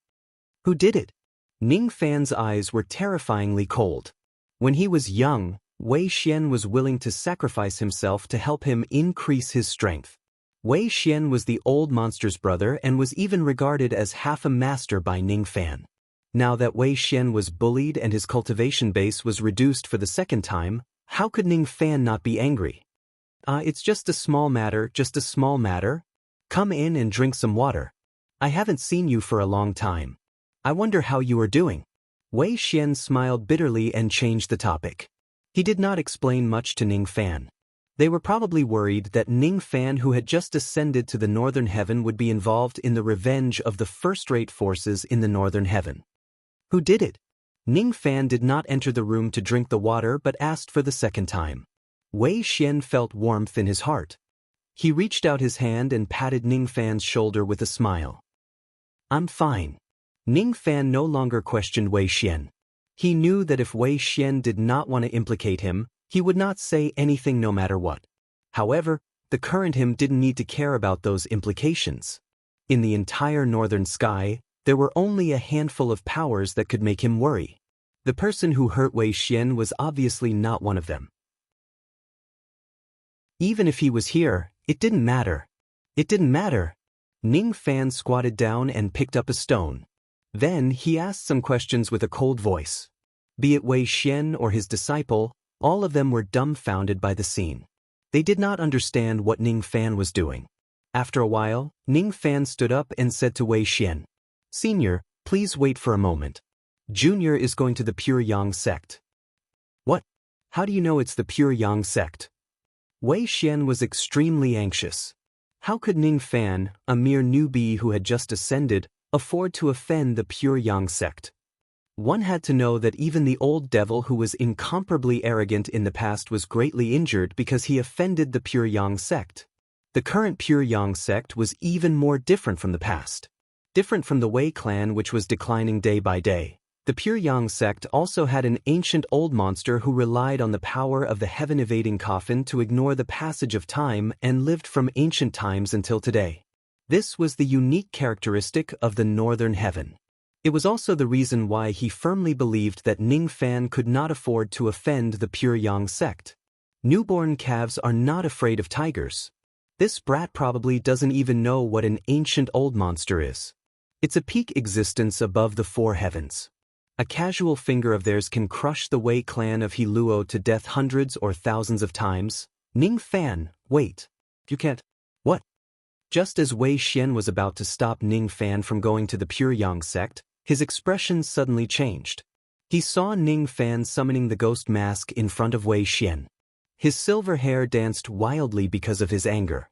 Who did it? Ning Fan's eyes were terrifyingly cold. When he was young, Wei Xian was willing to sacrifice himself to help him increase his strength. Wei Xian was the old monster's brother and was even regarded as half a master by Ning Fan. Now that Wei Xian was bullied and his cultivation base was reduced for the second time, how could Ning Fan not be angry? It's just a small matter. Come in and drink some water. I haven't seen you for a long time. I wonder how you are doing. Wei Xian smiled bitterly and changed the topic. He did not explain much to Ning Fan. They were probably worried that Ning Fan, who had just ascended to the northern heaven, would be involved in the revenge of the first-rate forces in the northern heaven. Who did it? Ning Fan did not enter the room to drink the water but asked for the second time. Wei Xian felt warmth in his heart. He reached out his hand and patted Ning Fan's shoulder with a smile. I'm fine. Ning Fan no longer questioned Wei Xian. He knew that if Wei Xian did not want to implicate him, he would not say anything no matter what. However, the current him didn't need to care about those implications. In the entire northern sky, there were only a handful of powers that could make him worry. The person who hurt Wei Xian was obviously not one of them. Even if he was here, it didn't matter. Ning Fan squatted down and picked up a stone. Then he asked some questions with a cold voice. Be it Wei Xian or his disciple, all of them were dumbfounded by the scene. They did not understand what Ning Fan was doing. After a while, Ning Fan stood up and said to Wei Xian, Senior, please wait for a moment. Junior is going to the Pure Yang sect. What? How do you know it's the Pure Yang sect? Wei Xian was extremely anxious. How could Ning Fan, a mere newbie who had just ascended, afford to offend the Pure Yang sect? One had to know that even the old devil who was incomparably arrogant in the past was greatly injured because he offended the Pure Yang sect. The current Pure Yang sect was even more different from the past. Different from the Wei clan, which was declining day by day. The Pure Yang sect also had an ancient old monster who relied on the power of the heaven-evading coffin to ignore the passage of time and lived from ancient times until today. This was the unique characteristic of the northern heaven. It was also the reason why he firmly believed that Ning Fan could not afford to offend the Pure Yang sect. Newborn calves are not afraid of tigers. This brat probably doesn't even know what an ancient old monster is. It's a peak existence above the four heavens. A casual finger of theirs can crush the Wei clan of Heluo to death hundreds or thousands of times. Ning Fan, wait. You can't. What? Just as Wei Xian was about to stop Ning Fan from going to the Pure Yang sect, his expression suddenly changed. He saw Ning Fan summoning the ghost mask in front of Wei Xian. His silver hair danced wildly because of his anger.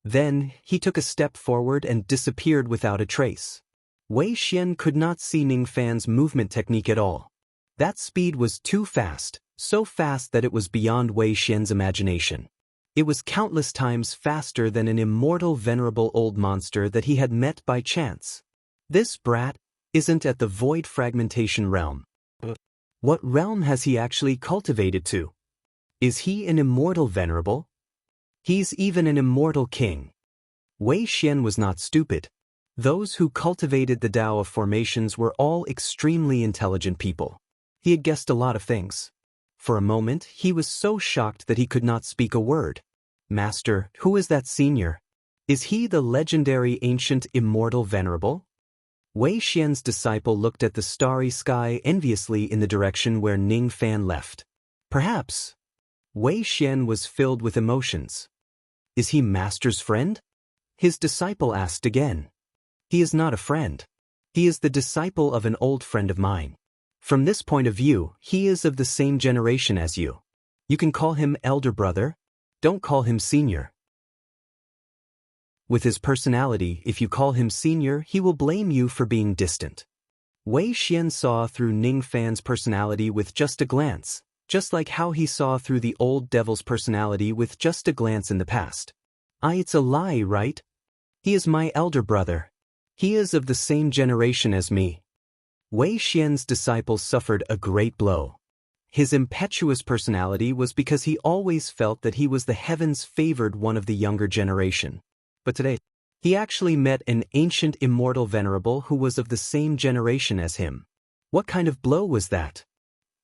Then, he took a step forward and disappeared without a trace. Wei Xian could not see Ning Fan's movement technique at all. That speed was too fast, so fast that it was beyond Wei Xian's imagination. It was countless times faster than an immortal venerable old monster that he had met by chance. This brat isn't at the void fragmentation realm. What realm has he actually cultivated to? Is he an immortal venerable? He's even an immortal king. Wei Xian was not stupid. Those who cultivated the Tao of formations were all extremely intelligent people. He had guessed a lot of things. For a moment, he was so shocked that he could not speak a word. Master, who is that senior? Is he the legendary ancient immortal venerable? Wei Xian's disciple looked at the starry sky enviously in the direction where Ning Fan left. Perhaps. Wei Xian was filled with emotions. Is he Master's friend? His disciple asked again. He is not a friend. He is the disciple of an old friend of mine. From this point of view, he is of the same generation as you. You can call him elder brother. Don't call him senior. With his personality, if you call him senior, he will blame you for being distant. Wei Xian saw through Ning Fan's personality with just a glance, just like how he saw through the old devil's personality with just a glance in the past. It's a lie, right? He is my elder brother. He is of the same generation as me. Wei Xian's disciple suffered a great blow. His impetuous personality was because he always felt that he was the heavens favored one of the younger generation. But today, he actually met an ancient immortal venerable who was of the same generation as him. What kind of blow was that?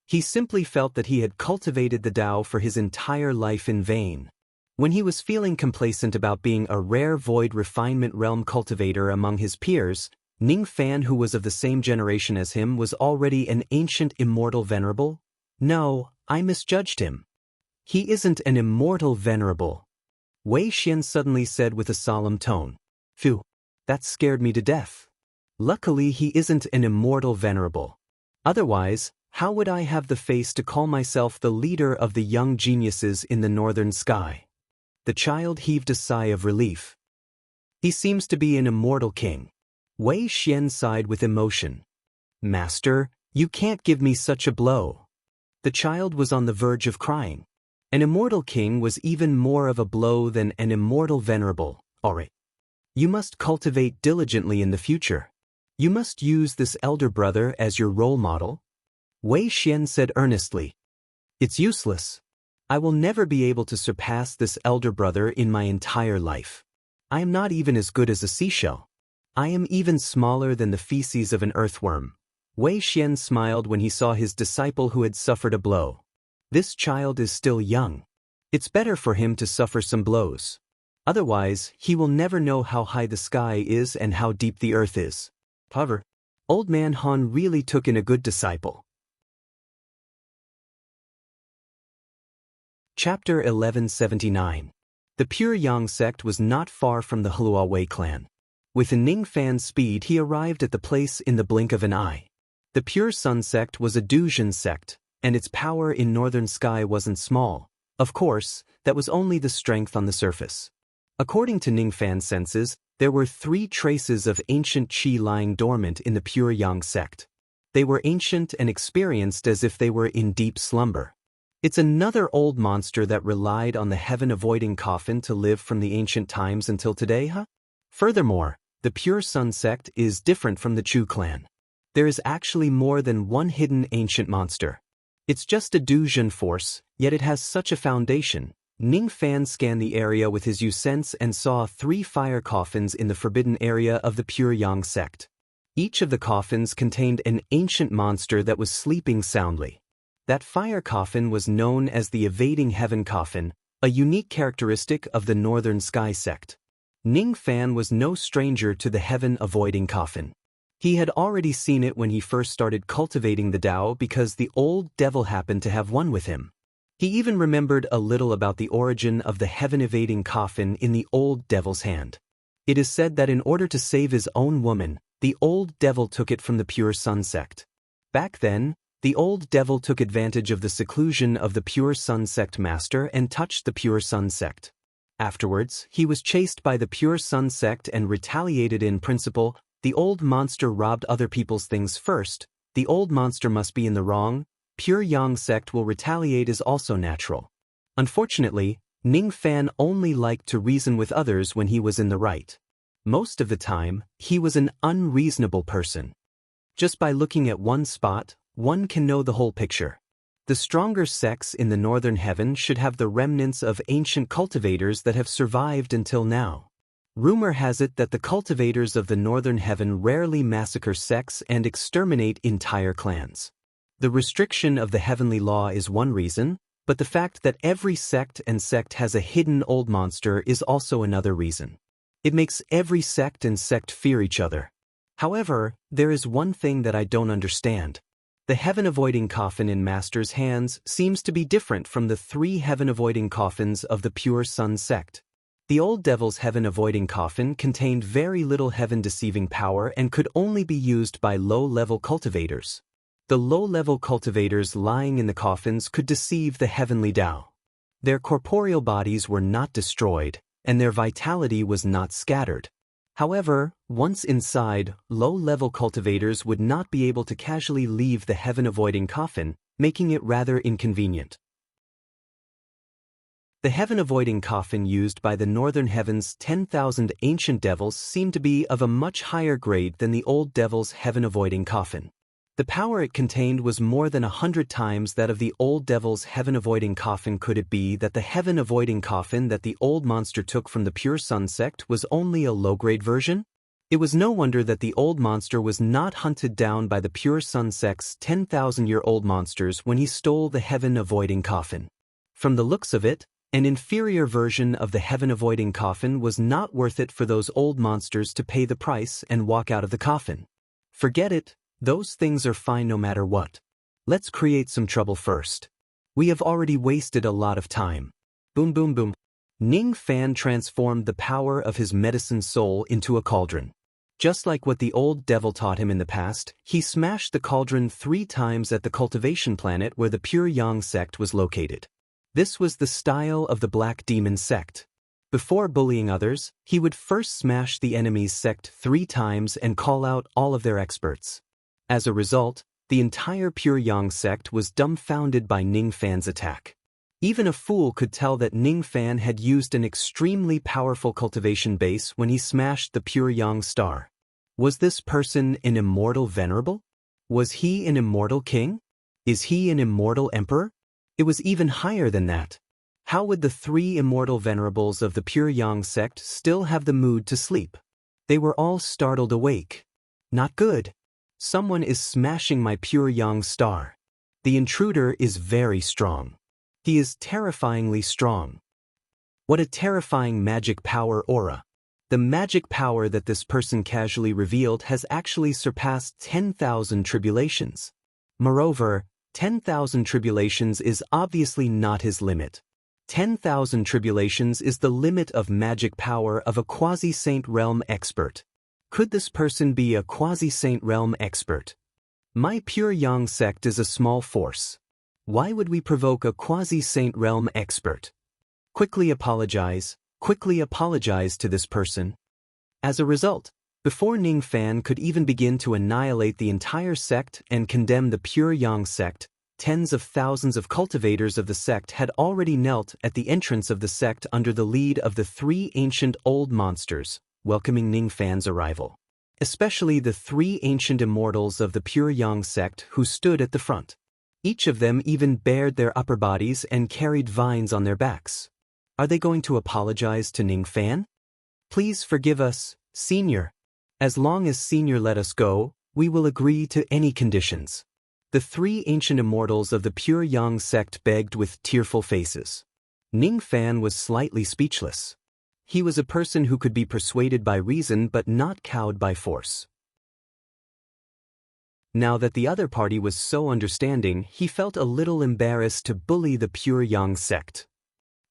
He simply felt that he had cultivated the Tao for his entire life in vain. When he was feeling complacent about being a rare void refinement realm cultivator among his peers, Ning Fan, who was of the same generation as him, was already an ancient immortal venerable? No, I misjudged him. He isn't an immortal venerable. Wei Xian suddenly said with a solemn tone. Phew, that scared me to death. Luckily he isn't an immortal venerable. Otherwise, how would I have the face to call myself the leader of the young geniuses in the northern sky? The child heaved a sigh of relief. He seems to be an immortal king. Wei Xian sighed with emotion. Master, you can't give me such a blow. The child was on the verge of crying. An immortal king was even more of a blow than an immortal venerable. Alright. You must cultivate diligently in the future. You must use this elder brother as your role model. Wei Xian said earnestly. It's useless. I will never be able to surpass this elder brother in my entire life. I am not even as good as a seashell. I am even smaller than the feces of an earthworm. Wei Xian smiled when he saw his disciple who had suffered a blow. This child is still young. It's better for him to suffer some blows. Otherwise, he will never know how high the sky is and how deep the earth is. However, Old Man Han really took in a good disciple. Chapter 1179. The Pure Yang sect was not far from the Huawei clan. With Ning Fan's speed he arrived at the place in the blink of an eye. The Pure Sun sect was a Duzhen sect, and its power in northern sky wasn't small. Of course, that was only the strength on the surface. According to Ning Fan's senses, there were 3 traces of ancient qi lying dormant in the Pure Yang sect. They were ancient and experienced as if they were in deep slumber. It's another old monster that relied on the heaven-avoiding coffin to live from the ancient times until today, huh? Furthermore, the Pure Sun sect is different from the Chu clan. There is actually more than one hidden ancient monster. It's just a Duzhen force, yet it has such a foundation. Ning Fan scanned the area with his sense and saw 3 fire coffins in the forbidden area of the Pure Yang sect. Each of the coffins contained an ancient monster that was sleeping soundly. That fire coffin was known as the Evading Heaven coffin, a unique characteristic of the Northern Sky sect. Ning Fan was no stranger to the heaven-avoiding coffin. He had already seen it when he first started cultivating the Tao because the old devil happened to have one with him. He even remembered a little about the origin of the heaven-evading coffin in the old devil's hand. It is said that in order to save his own woman, the old devil took it from the Pure Sun sect. Back then, the old devil took advantage of the seclusion of the Pure Sun sect master and touched the Pure Sun sect. Afterwards, he was chased by the Pure Sun sect and retaliated in principle. The old monster robbed other people's things first. The old monster must be in the wrong. Pure Yang sect will retaliate is also natural. Unfortunately, Ning Fan only liked to reason with others when he was in the right. Most of the time, he was an unreasonable person. Just by looking at one spot, one can know the whole picture. The stronger sects in the northern heaven should have the remnants of ancient cultivators that have survived until now. Rumor has it that the cultivators of the northern heaven rarely massacre sects and exterminate entire clans. The restriction of the heavenly law is one reason, but the fact that every sect has a hidden old monster is also another reason. It makes every sect fear each other. However, there is one thing that I don't understand. The heaven-avoiding coffin in Master's hands seems to be different from the 3 heaven-avoiding coffins of the Pure Sun sect. The old devil's heaven-avoiding coffin contained very little heaven-deceiving power and could only be used by low-level cultivators. The low-level cultivators lying in the coffins could deceive the heavenly Tao. Their corporeal bodies were not destroyed, and their vitality was not scattered. However, once inside, low-level cultivators would not be able to casually leave the heaven-avoiding coffin, making it rather inconvenient. The heaven-avoiding coffin used by the Northern Heaven's 10,000 ancient devils seemed to be of a much higher grade than the old devil's heaven-avoiding coffin. The power it contained was more than 100 times that of the old devil's heaven-avoiding coffin. Could it be that the heaven-avoiding coffin that the old monster took from the Pure Sun sect was only a low-grade version? It was no wonder that the old monster was not hunted down by the Pure Sun sect's 10,000-year-old monsters when he stole the heaven-avoiding coffin. From the looks of it, an inferior version of the heaven-avoiding coffin was not worth it for those old monsters to pay the price and walk out of the coffin. Forget it. Those things are fine no matter what. Let's create some trouble first. We have already wasted a lot of time. Boom boom boom. Ning Fan transformed the power of his medicine soul into a cauldron. Just like what the old devil taught him in the past, he smashed the cauldron 3 times at the cultivation planet where the Pure Yang sect was located. This was the style of the Black Demon sect. Before bullying others, he would first smash the enemy's sect 3 times and call out all of their experts. As a result, the entire Pure Yang sect was dumbfounded by Ning Fan's attack. Even a fool could tell that Ning Fan had used an extremely powerful cultivation base when he smashed the Pure Yang star. Was this person an immortal venerable? Was he an immortal king? Is he an immortal emperor? It was even higher than that. How would the 3 immortal venerables of the Pure Yang sect still have the mood to sleep? They were all startled awake. Not good. Someone is smashing my Pure Yang star. The intruder is very strong. He is terrifyingly strong. What a terrifying magic power aura. The magic power that this person casually revealed has actually surpassed 10,000 tribulations. Moreover, 10,000 tribulations is obviously not his limit. 10,000 tribulations is the limit of magic power of a quasi-saint realm expert. Could this person be a quasi-saint realm expert? My Pure Yang sect is a small force. Why would we provoke a quasi-saint realm expert? Quickly apologize to this person. As a result, before Ning Fan could even begin to annihilate the entire sect and condemn the Pure Yang sect, tens of thousands of cultivators of the sect had already knelt at the entrance of the sect under the lead of the 3 ancient old monsters, welcoming Ning Fan's arrival. Especially the 3 ancient immortals of the Pure Yang sect who stood at the front. Each of them even bared their upper bodies and carried vines on their backs. Are they going to apologize to Ning Fan? Please forgive us, Senior. As long as Senior let us go, we will agree to any conditions. The 3 ancient immortals of the Pure Yang sect begged with tearful faces. Ning Fan was slightly speechless. He was a person who could be persuaded by reason but not cowed by force. Now that the other party was so understanding, he felt a little embarrassed to bully the Pure Yang sect.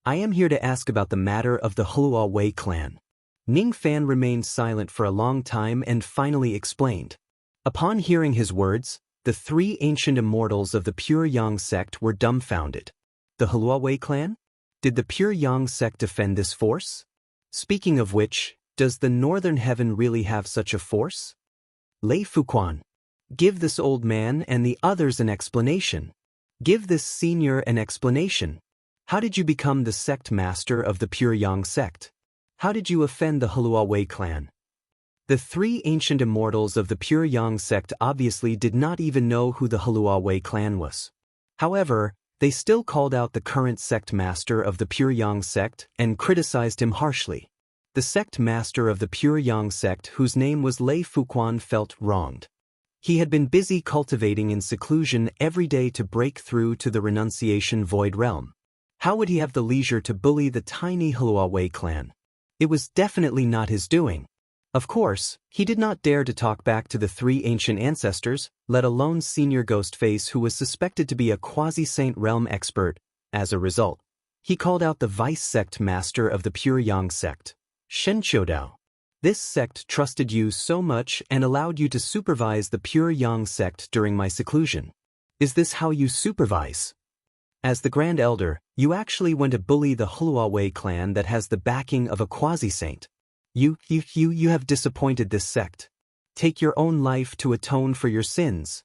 I am here to ask about the matter of the Hulua Wei clan. Ning Fan remained silent for a long time and finally explained. Upon hearing his words, the 3 ancient immortals of the Pure Yang sect were dumbfounded. The Hulua Wei clan? Did the Pure Yang sect defend this force? Speaking of which, does the Northern Heaven really have such a force? Lei Fuquan. Give this old man and the others an explanation. Give this senior an explanation. How did you become the sect master of the Pure Yang sect? How did you offend the Hulua Wei clan? The 3 ancient immortals of the Pure Yang sect obviously did not even know who the Hulua Wei clan was. However, they still called out the current sect master of the Pure Yang sect and criticized him harshly. The sect master of the Pure Yang sect, whose name was Lei Fuquan, felt wronged. He had been busy cultivating in seclusion every day to break through to the renunciation void realm. How would he have the leisure to bully the tiny Hluawei clan? It was definitely not his doing. Of course, he did not dare to talk back to the three ancient ancestors, let alone Senior Ghostface, who was suspected to be a quasi-saint realm expert. As a result, he called out the vice sect master of the Pure Yang sect, Shenqiudao. This sect trusted you so much and allowed you to supervise the Pure Yang sect during my seclusion. Is this how you supervise? As the Grand Elder, you actually went to bully the Hluawei clan that has the backing of a quasi-saint. You have disappointed this sect. Take your own life to atone for your sins.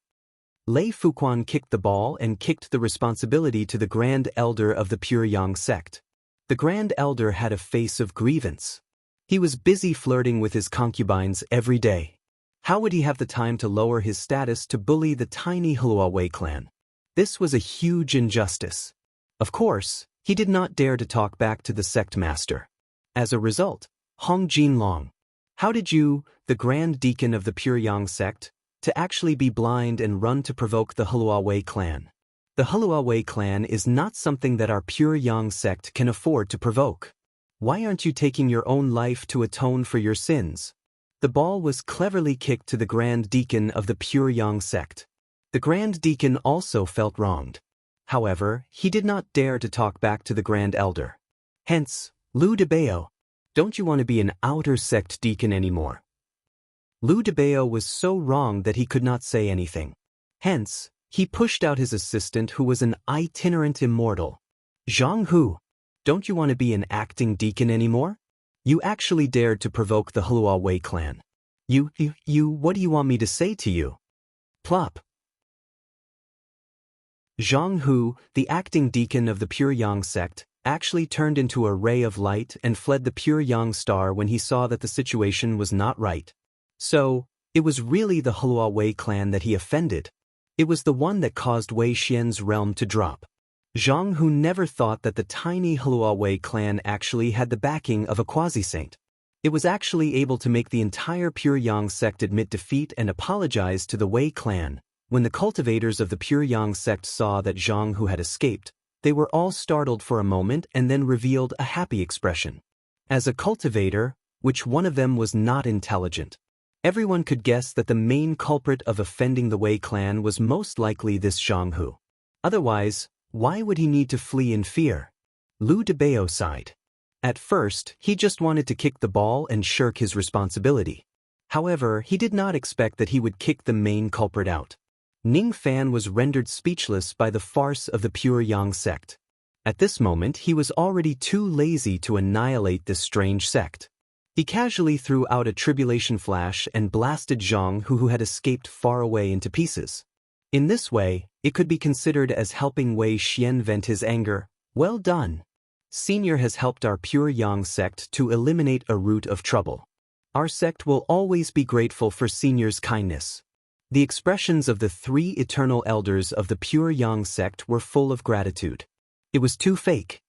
Lei Fuquan kicked the ball and kicked the responsibility to the Grand Elder of the Pure Yang sect. The Grand Elder had a face of grievance. He was busy flirting with his concubines every day. How would he have the time to lower his status to bully the tiny Hluawei clan? This was a huge injustice. Of course, he did not dare to talk back to the sect master. As a result, Hong Jinlong, how did you, the Grand Deacon of the Pure Yang sect, to actually be blind and run to provoke the Hluawei clan? The Hluawei clan is not something that our Pure Yang sect can afford to provoke. Why aren't you taking your own life to atone for your sins? The ball was cleverly kicked to the Grand Deacon of the Pure Yang sect. The Grand Deacon also felt wronged. However, he did not dare to talk back to the Grand Elder. Hence, Lu Debao, don't you want to be an outer sect deacon anymore? Lu Debao was so wrong that he could not say anything. Hence, he pushed out his assistant, who was an itinerant immortal. Zhang Hu, don't you want to be an acting deacon anymore? You actually dared to provoke the Hluawei clan. What do you want me to say to you? Plop. Zhang Hu, the acting deacon of the Pure Yang sect, actually turned into a ray of light and fled the Pure Yang star when he saw that the situation was not right. So, it was really the Hluawei clan that he offended. It was the one that caused Wei Xian's realm to drop. Zhang Hu never thought that the tiny Hluawei clan actually had the backing of a quasi-saint. It was actually able to make the entire Pure Yang sect admit defeat and apologize to the Wei clan. When the cultivators of the Pure Yang sect saw that Zhang Hu had escaped, they were all startled for a moment and then revealed a happy expression. As a cultivator, which one of them was not intelligent? Everyone could guess that the main culprit of offending the Wei clan was most likely this Zhang Hu. Otherwise, why would he need to flee in fear? Lu Debao sighed. At first, he just wanted to kick the ball and shirk his responsibility. However, he did not expect that he would kick the main culprit out. Ning Fan was rendered speechless by the farce of the Pure Yang sect. At this moment, he was already too lazy to annihilate this strange sect. He casually threw out a tribulation flash and blasted Zhang Hu, who had escaped far away, into pieces. In this way, it could be considered as helping Wei Xian vent his anger. Well done. Senior has helped our Pure Yang sect to eliminate a root of trouble. Our sect will always be grateful for Senior's kindness. The expressions of the three eternal elders of the Pure Yang sect were full of gratitude. It was too fake.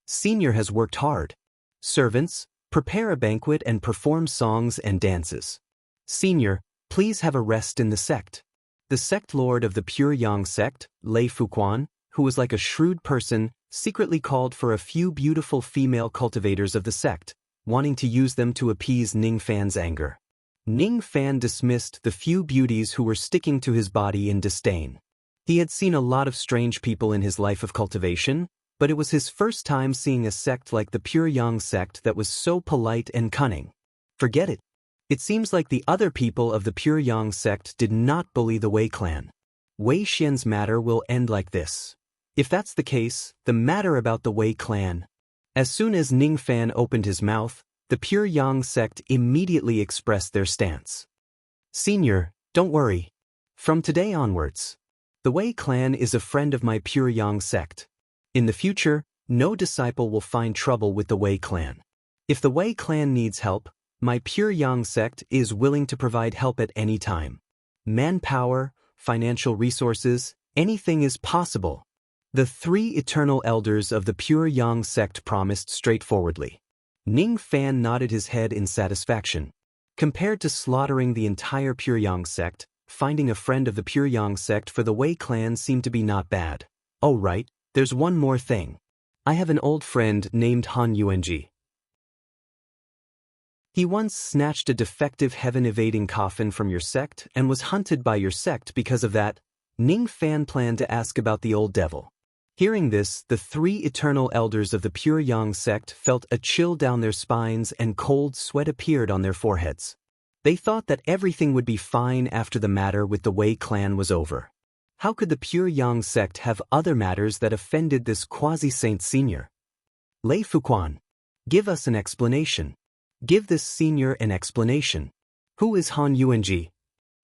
Senior has worked hard. Servants, prepare a banquet and perform songs and dances. Senior, please have a rest in the sect. The sect lord of the Pure Yang sect, Lei Fuquan, who was like a shrewd person, secretly called for a few beautiful female cultivators of the sect, wanting to use them to appease Ning Fan's anger. Ning Fan dismissed the few beauties who were sticking to his body in disdain. He had seen a lot of strange people in his life of cultivation, but it was his first time seeing a sect like the Pure Yang sect that was so polite and cunning. Forget it. It seems like the other people of the Pure Yang sect did not bully the Wei clan. Wei Xian's matter will end like this. If that's the case, the matter about the Wei clan. As soon as Ning Fan opened his mouth, the Pure Yang sect immediately expressed their stance. Senior, don't worry. From today onwards, the Wei clan is a friend of my Pure Yang sect. In the future, no disciple will find trouble with the Wei clan. If the Wei clan needs help, my Pure Yang sect is willing to provide help at any time. Manpower, financial resources, anything is possible. The three eternal elders of the Pure Yang sect promised straightforwardly. Ning Fan nodded his head in satisfaction. Compared to slaughtering the entire Pure Yang sect, finding a friend of the Pure Yang sect for the Wei clan seemed to be not bad. Oh right, there's one more thing. I have an old friend named Han Yuanji. He once snatched a defective heaven-evading coffin from your sect and was hunted by your sect because of that. Ning Fan planned to ask about the old devil. Hearing this, the three eternal elders of the Pure Yang sect felt a chill down their spines and cold sweat appeared on their foreheads. They thought that everything would be fine after the matter with the Wei clan was over. How could the Pure Yang sect have other matters that offended this quasi-saint senior? Lei Fuquan, give us an explanation. Give this senior an explanation. Who is Han Yuanji?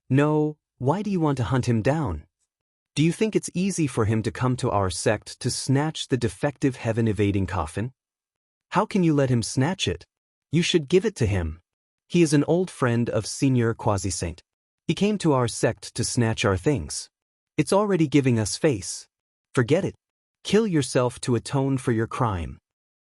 No, why do you want to hunt him down? Do you think it's easy for him to come to our sect to snatch the defective heaven-evading coffin? How can you let him snatch it? You should give it to him. He is an old friend of Senior Quasi-Saint. He came to our sect to snatch our things. It's already giving us face. Forget it. Kill yourself to atone for your crime.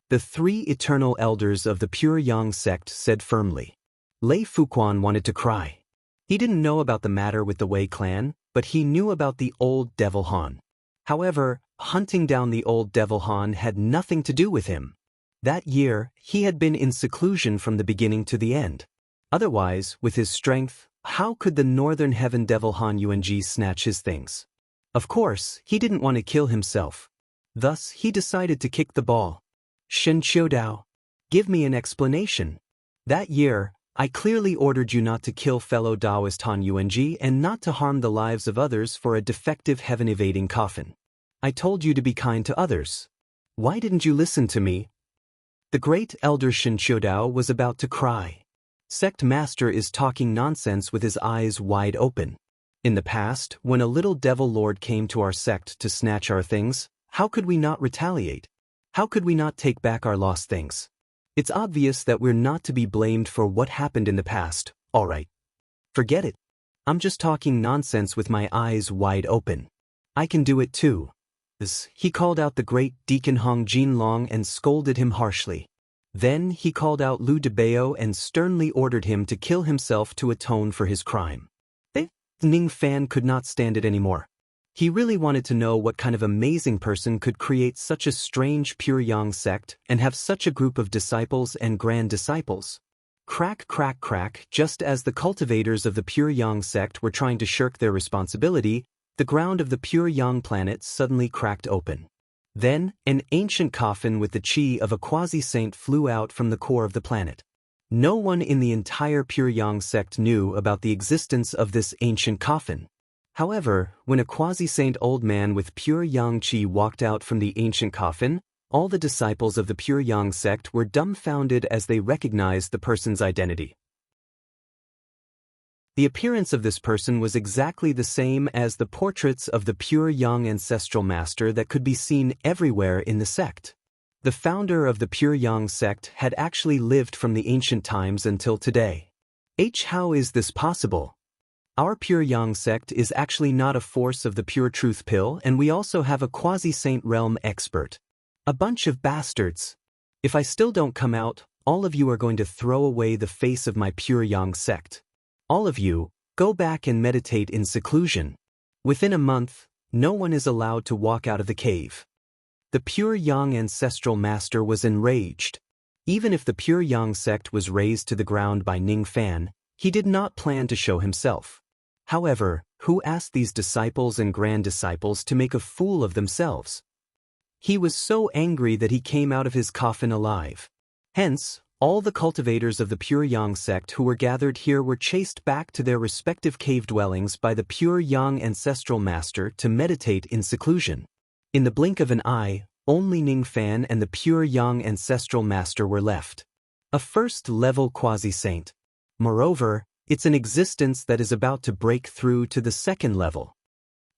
The three eternal elders of the Pure Yang sect said firmly. Lei Fuquan wanted to cry. He didn't know about the matter with the Wei clan, but he knew about the old devil Han. However, hunting down the old devil Han had nothing to do with him. That year, he had been in seclusion from the beginning to the end. Otherwise, with his strength, how could the Northern Heaven Devil Han Yuanji snatch his things? Of course, he didn't want to kill himself. Thus, he decided to kick the ball. Shen Qiudao, give me an explanation. That year, I clearly ordered you not to kill fellow Taoist Han Yuanji and not to harm the lives of others for a defective heaven-evading coffin. I told you to be kind to others. Why didn't you listen to me? The great elder Shen Qiudao was about to cry. Sect master is talking nonsense with his eyes wide open. In the past, when a little devil lord came to our sect to snatch our things, how could we not retaliate? How could we not take back our lost things? It's obvious that we're not to be blamed for what happened in the past, all right. Forget it. I'm just talking nonsense with my eyes wide open. I can do it too. He called out the great Deacon Hong Jinlong and scolded him harshly. Then he called out Lu Debao and sternly ordered him to kill himself to atone for his crime. Ning Fan could not stand it anymore. He really wanted to know what kind of amazing person could create such a strange Pure Yang sect and have such a group of disciples and grand disciples. Crack, crack, crack, just as the cultivators of the Pure Yang sect were trying to shirk their responsibility, the ground of the Pure Yang planet suddenly cracked open. Then, an ancient coffin with the chi of a quasi-saint flew out from the core of the planet. No one in the entire Pure Yang sect knew about the existence of this ancient coffin. However, when a quasi-saint old man with pure Yang Qi walked out from the ancient coffin, all the disciples of the Pure Yang sect were dumbfounded as they recognized the person's identity. The appearance of this person was exactly the same as the portraits of the Pure Yang ancestral master that could be seen everywhere in the sect. The founder of the Pure Yang sect had actually lived from the ancient times until today. How is this possible? Our Pure Yang sect is actually not a force of the pure truth pill, and we also have a quasi-saint realm expert. A bunch of bastards. If I still don't come out, all of you are going to throw away the face of my Pure Yang sect. All of you, go back and meditate in seclusion. Within a month, no one is allowed to walk out of the cave. The Pure Yang ancestral master was enraged. Even if the Pure Yang sect was razed to the ground by Ning Fan, he did not plan to show himself. However, who asked these disciples and grand disciples to make a fool of themselves? He was so angry that he came out of his coffin alive. Hence, all the cultivators of the Pure Yang sect who were gathered here were chased back to their respective cave dwellings by the Pure Yang ancestral master to meditate in seclusion. In the blink of an eye, only Ning Fan and the Pure Yang ancestral master were left. A first-level quasi-saint. Moreover, it's an existence that is about to break through to the second level.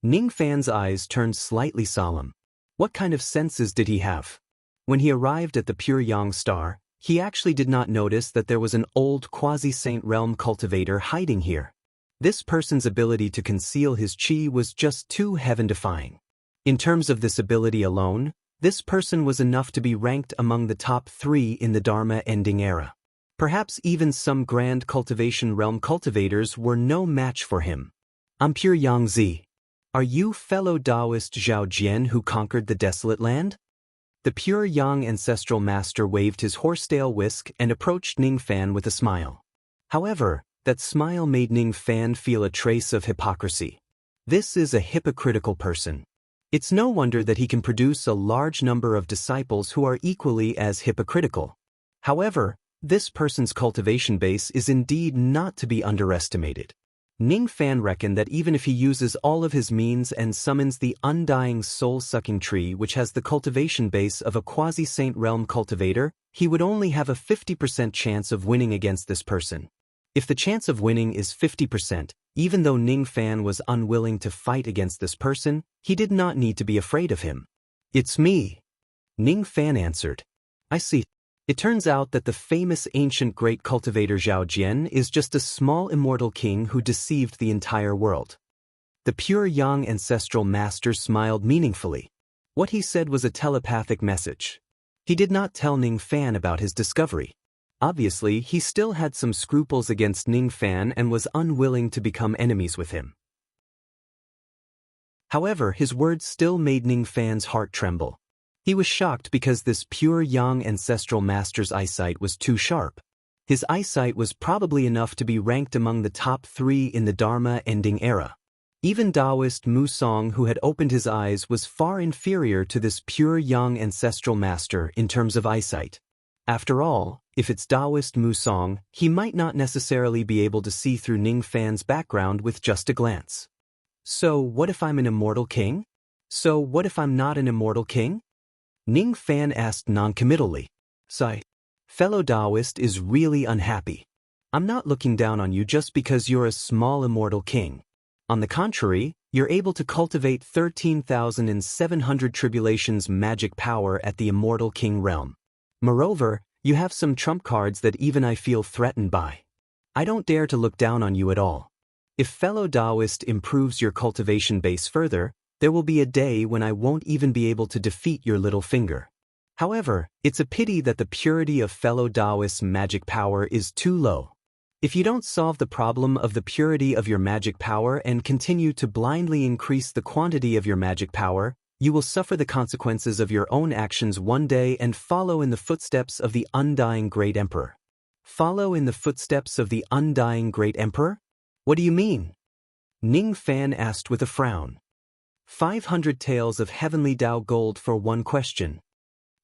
Ning Fan's eyes turned slightly solemn. What kind of senses did he have? When he arrived at the Pure Yang star, he actually did not notice that there was an old quasi-saint realm cultivator hiding here. This person's ability to conceal his chi was just too heaven-defying. In terms of this ability alone, this person was enough to be ranked among the top 3 in the Dharma ending era. Perhaps even some grand cultivation realm cultivators were no match for him. I'm pure Yang Zi. Are you fellow Taoist Zhao Jian who conquered the desolate land? The pure Yang ancestral master waved his horsetail whisk and approached Ning Fan with a smile. However, that smile made Ning Fan feel a trace of hypocrisy. This is a hypocritical person. It's no wonder that he can produce a large number of disciples who are equally as hypocritical. However, this person's cultivation base is indeed not to be underestimated. Ning Fan reckoned that even if he uses all of his means and summons the undying soul-sucking tree which has the cultivation base of a quasi-saint realm cultivator, he would only have a 50% chance of winning against this person. If the chance of winning is 50%, even though Ning Fan was unwilling to fight against this person, he did not need to be afraid of him. It's me. Ning Fan answered. I see. It turns out that the famous ancient great cultivator Zhao Jian is just a small immortal king who deceived the entire world. The pure Yang ancestral master smiled meaningfully. What he said was a telepathic message. He did not tell Ning Fan about his discovery. Obviously, he still had some scruples against Ning Fan and was unwilling to become enemies with him. However, his words still made Ning Fan's heart tremble. He was shocked because this pure Yang ancestral master's eyesight was too sharp. His eyesight was probably enough to be ranked among the top 3 in the Dharma-ending era. Even Taoist Musong, who had opened his eyes, was far inferior to this pure Yang ancestral master in terms of eyesight. After all, if it's Taoist Musong, he might not necessarily be able to see through Ning Fan's background with just a glance. So what if I'm an immortal king? So what if I'm not an immortal king? Ning Fan asked noncommittally. Sigh. Fellow Taoist is really unhappy. I'm not looking down on you just because you're a small immortal king. On the contrary, you're able to cultivate 13,700 tribulations magic power at the immortal king realm. Moreover, you have some trump cards that even I feel threatened by. I don't dare to look down on you at all. If fellow Taoist improves your cultivation base further, there will be a day when I won't even be able to defeat your little finger. However, it's a pity that the purity of fellow Taoist's magic power is too low. If you don't solve the problem of the purity of your magic power and continue to blindly increase the quantity of your magic power, you will suffer the consequences of your own actions one day and follow in the footsteps of the undying great emperor. Follow in the footsteps of the undying great emperor? What do you mean? Ning Fan asked with a frown. 500 taels of heavenly Tao gold for one question.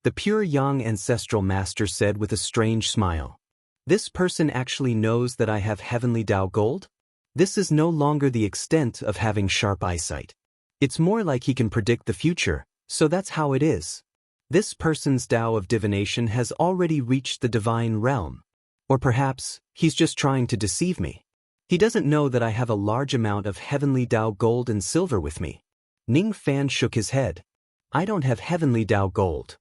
The pure Yang ancestral master said with a strange smile. This person actually knows that I have heavenly Tao gold? This is no longer the extent of having sharp eyesight. It's more like he can predict the future, so that's how it is. This person's Tao of divination has already reached the divine realm. Or perhaps, he's just trying to deceive me. He doesn't know that I have a large amount of heavenly Tao gold and silver with me. Ning Fan shook his head. I don't have heavenly Tao gold.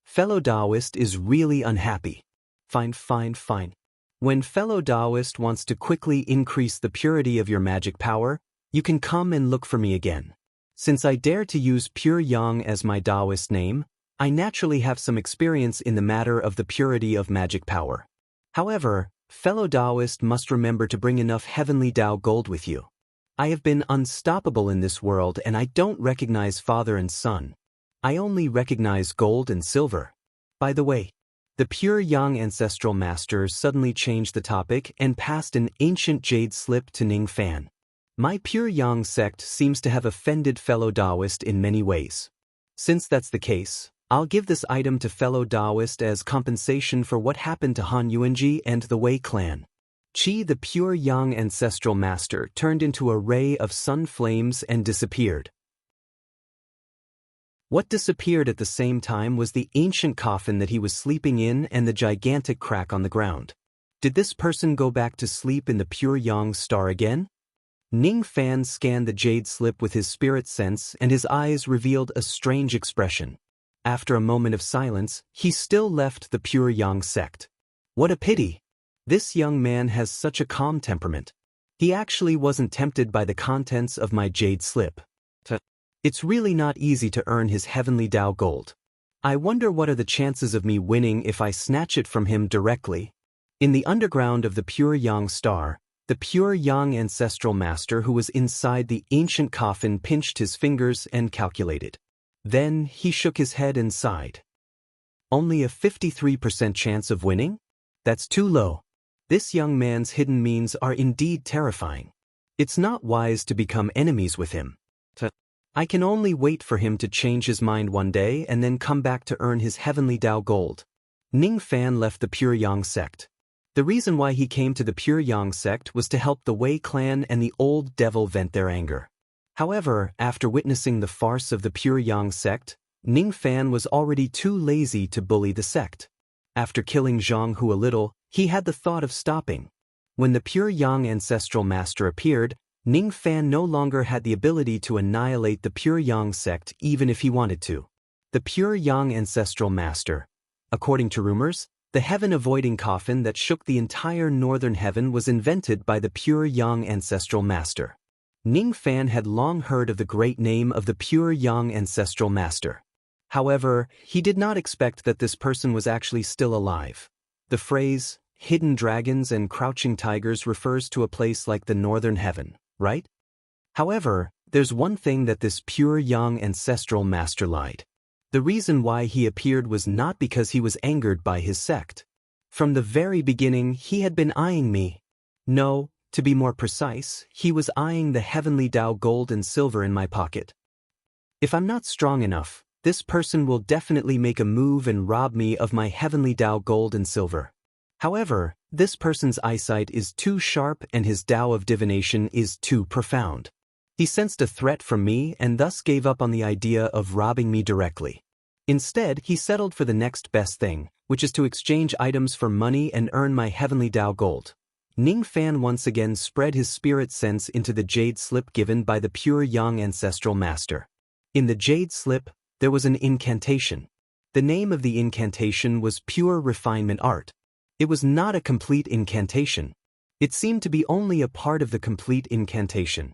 Fellow Taoist is really unhappy. Fine. When fellow Taoist wants to quickly increase the purity of your magic power, you can come and look for me again. Since I dare to use pure Yang as my Taoist name, I naturally have some experience in the matter of the purity of magic power. However, fellow Taoist must remember to bring enough heavenly Tao gold with you. I have been unstoppable in this world and I don't recognize father and son. I only recognize gold and silver. By the way, the pure Yang ancestral master suddenly changed the topic and passed an ancient jade slip to Ning Fan. My pure Yang sect seems to have offended fellow Taoist in many ways. Since that's the case, I'll give this item to fellow Taoist as compensation for what happened to Han Yuanji and the Wei clan. Qi, the pure Yang ancestral master, turned into a ray of sun flames and disappeared. What disappeared at the same time was the ancient coffin that he was sleeping in and the gigantic crack on the ground. Did this person go back to sleep in the pure Yang star again? Ning Fan scanned the jade slip with his spirit sense and his eyes revealed a strange expression. After a moment of silence, he still left the pure Yang sect. What a pity! This young man has such a calm temperament. He actually wasn't tempted by the contents of my jade slip. It's really not easy to earn his heavenly Tao gold. I wonder what are the chances of me winning if I snatch it from him directly. In the underground of the pure Yang star, The pure young ancestral master who was inside the ancient coffin pinched his fingers and calculated. Then he shook his head and sighed. Only a 53% chance of winning? That's too low. This young man's hidden means are indeed terrifying. It's not wise to become enemies with him. I can only wait for him to change his mind one day and then come back to earn his heavenly Tao gold. Ning Fan left the Pure Yang sect. The reason why he came to the Pure Yang sect was to help the Wei clan and the old devil vent their anger. However, after witnessing the farce of the Pure Yang sect, Ning Fan was already too lazy to bully the sect. After killing Zhang Hu a little, he had the thought of stopping. When the Pure Yang ancestral master appeared, Ning Fan no longer had the ability to annihilate the Pure Yang sect even if he wanted to. The Pure Yang ancestral master. According to rumors, the heaven-avoiding coffin that shook the entire northern heaven was invented by the Pure Yang ancestral master. Ning Fan had long heard of the great name of the Pure Yang ancestral master. However, he did not expect that this person was actually still alive. The phrase, hidden dragons and crouching tigers refers to a place like the northern heaven, right? However, there's one thing that this Pure Yang ancestral master lied. The reason why he appeared was not because he was angered by his sect. From the very beginning, he had been eyeing me. No, to be more precise, he was eyeing the heavenly Tao gold and silver in my pocket. If I'm not strong enough, this person will definitely make a move and rob me of my heavenly Tao gold and silver. However, this person's eyesight is too sharp and his Tao of divination is too profound. He sensed a threat from me and thus gave up on the idea of robbing me directly. Instead, he settled for the next best thing, which is to exchange items for money and earn my heavenly Tao gold. Ning Fan once again spread his spirit sense into the jade slip given by the Pure Yang ancestral master. In the jade slip, there was an incantation. The name of the incantation was Pure Refinement Art. It was not a complete incantation. It seemed to be only a part of the complete incantation.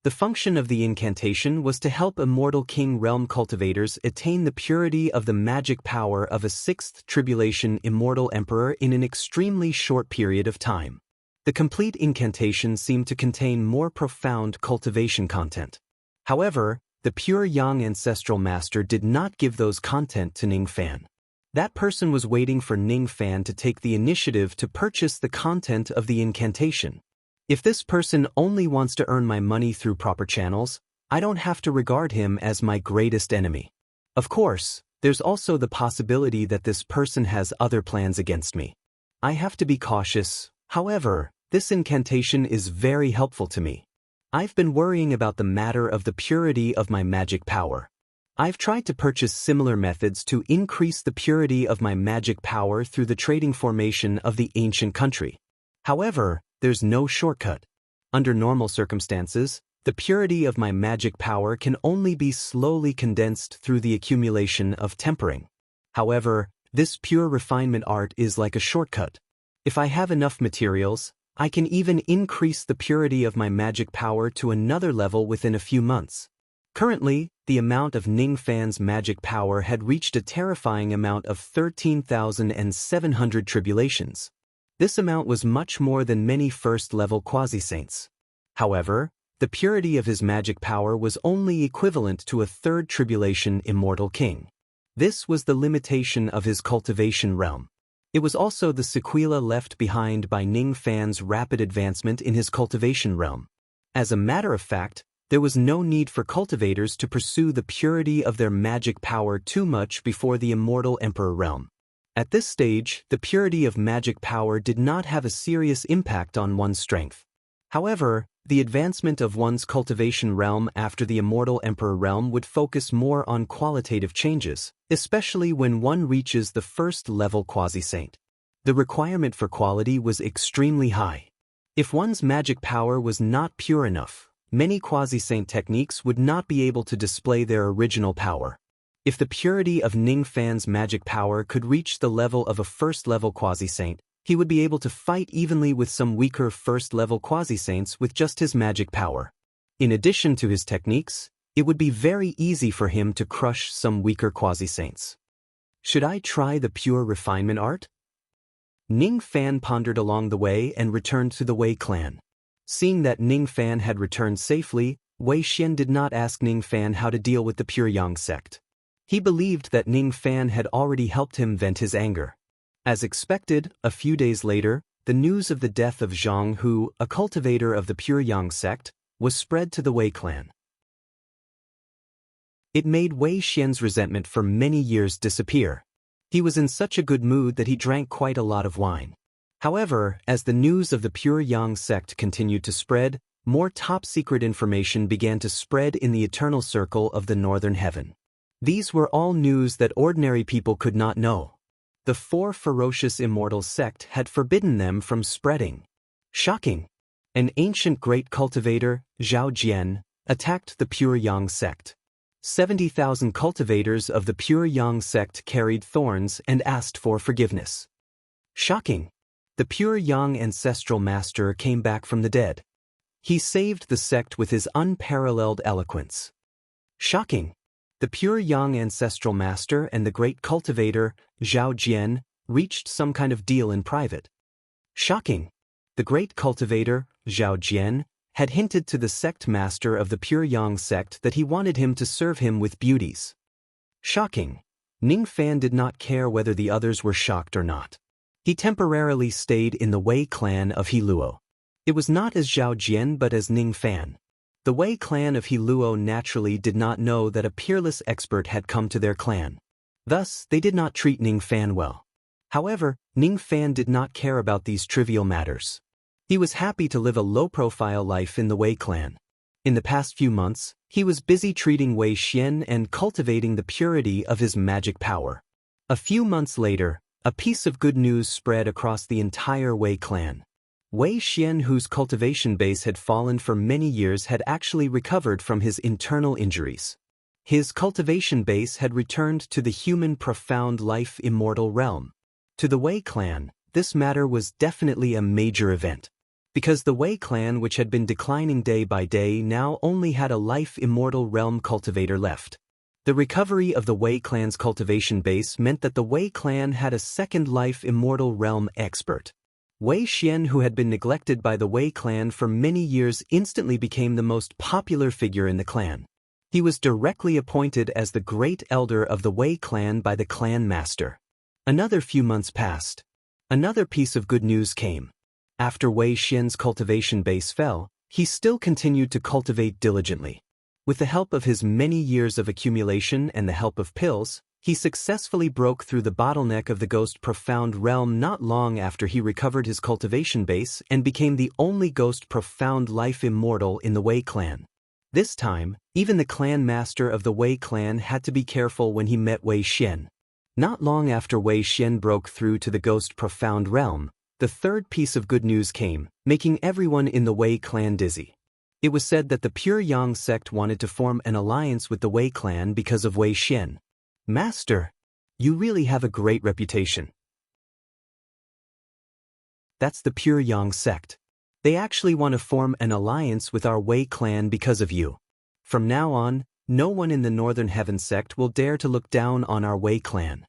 The function of the incantation was to help immortal king realm cultivators attain the purity of the magic power of a sixth tribulation immortal emperor in an extremely short period of time. The complete incantation seemed to contain more profound cultivation content. However, the Pure Yang ancestral master did not give those content to Ning Fan. That person was waiting for Ning Fan to take the initiative to purchase the content of the incantation. If this person only wants to earn my money through proper channels, I don't have to regard him as my greatest enemy. Of course, there's also the possibility that this person has other plans against me. I have to be cautious. However, this incantation is very helpful to me. I've been worrying about the matter of the purity of my magic power. I've tried to purchase similar methods to increase the purity of my magic power through the trading formation of the ancient country. However, there's no shortcut. Under normal circumstances, the purity of my magic power can only be slowly condensed through the accumulation of tempering. However, this pure refinement art is like a shortcut. If I have enough materials, I can even increase the purity of my magic power to another level within a few months. Currently, the amount of Ning Fan's magic power had reached a terrifying amount of 13,700 tribulations. This amount was much more than many first-level quasi-saints. However, the purity of his magic power was only equivalent to a third tribulation immortal king. This was the limitation of his cultivation realm. It was also the sequela left behind by Ning Fan's rapid advancement in his cultivation realm. As a matter of fact, there was no need for cultivators to pursue the purity of their magic power too much before the immortal emperor realm. At this stage, the purity of magic power did not have a serious impact on one's strength. However, the advancement of one's cultivation realm after the immortal emperor realm would focus more on qualitative changes, especially when one reaches the first-level quasi-saint. The requirement for quality was extremely high. If one's magic power was not pure enough, many quasi-saint techniques would not be able to display their original power. If the purity of Ning Fan's magic power could reach the level of a first-level quasi-saint, he would be able to fight evenly with some weaker first-level quasi-saints with just his magic power. In addition to his techniques, it would be very easy for him to crush some weaker quasi-saints. Should I try the pure refinement art? Ning Fan pondered along the way and returned to the Wei clan. Seeing that Ning Fan had returned safely, Wei Xian did not ask Ning Fan how to deal with the Pure Yang sect. He believed that Ning Fan had already helped him vent his anger. As expected, a few days later, the news of the death of Zhang Hu, a cultivator of the Pure Yang sect, was spread to the Wei clan. It made Wei Xian's resentment for many years disappear. He was in such a good mood that he drank quite a lot of wine. However, as the news of the Pure Yang sect continued to spread, more top-secret information began to spread in the eternal circle of the northern heaven. These were all news that ordinary people could not know. The four ferocious immortal sect had forbidden them from spreading. Shocking! An ancient great cultivator, Zhao Jian, attacked the Pure Yang sect. 70,000 cultivators of the Pure Yang sect carried thorns and asked for forgiveness. Shocking! The Pure Yang ancestral master came back from the dead. He saved the sect with his unparalleled eloquence. Shocking! The Pure Yang ancestral master and the great cultivator, Zhao Jian, reached some kind of deal in private. Shocking! The great cultivator, Zhao Jian, had hinted to the sect master of the Pure Yang sect that he wanted him to serve him with beauties. Shocking! Ning Fan did not care whether the others were shocked or not. He temporarily stayed in the Wei clan of Heluo. It was not as Zhao Jian but as Ning Fan. The Wei clan of Heluo naturally did not know that a peerless expert had come to their clan. Thus, they did not treat Ning Fan well. However, Ning Fan did not care about these trivial matters. He was happy to live a low-profile life in the Wei clan. In the past few months, he was busy treating Wei Xian and cultivating the purity of his magic power. A few months later, a piece of good news spread across the entire Wei clan. Wei Xian, whose cultivation base had fallen for many years, had actually recovered from his internal injuries. His cultivation base had returned to the human profound life immortal realm. To the Wei clan, this matter was definitely a major event. Because the Wei clan, which had been declining day by day, now only had a life immortal realm cultivator left. The recovery of the Wei clan's cultivation base meant that the Wei clan had a second life immortal realm expert. Wei Xian, who had been neglected by the Wei clan for many years, instantly became the most popular figure in the clan. He was directly appointed as the great elder of the Wei clan by the clan master. Another few months passed. Another piece of good news came. After Wei Xian's cultivation base fell, he still continued to cultivate diligently. With the help of his many years of accumulation and the help of pills, he successfully broke through the bottleneck of the Ghost Profound realm not long after he recovered his cultivation base and became the only Ghost Profound life immortal in the Wei clan. This time, even the clan master of the Wei clan had to be careful when he met Wei Xian. Not long after Wei Xian broke through to the Ghost Profound realm, the third piece of good news came, making everyone in the Wei clan dizzy. It was said that the Pure Yang sect wanted to form an alliance with the Wei clan because of Wei Xian. Master, you really have a great reputation. That's the Pure Yang sect. They actually want to form an alliance with our Wei clan because of you. From now on, no one in the Northern Heaven sect will dare to look down on our Wei clan.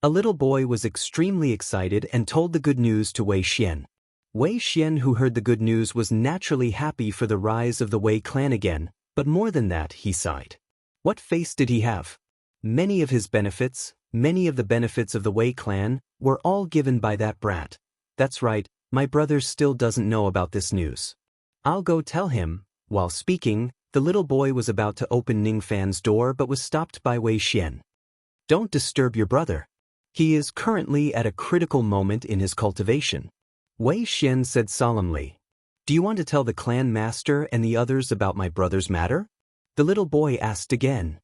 A little boy was extremely excited and told the good news to Wei Xian. Wei Xian, who heard the good news, was naturally happy for the rise of the Wei clan again, but more than that, he sighed. What face did he have? Many of the benefits of the Wei clan, were all given by that brat. That's right, my brother still doesn't know about this news. I'll go tell him. While speaking, the little boy was about to open Ning Fan's door but was stopped by Wei Xian. Don't disturb your brother. He is currently at a critical moment in his cultivation. Wei Xian said solemnly. Do you want to tell the clan master and the others about my brother's matter? The little boy asked again.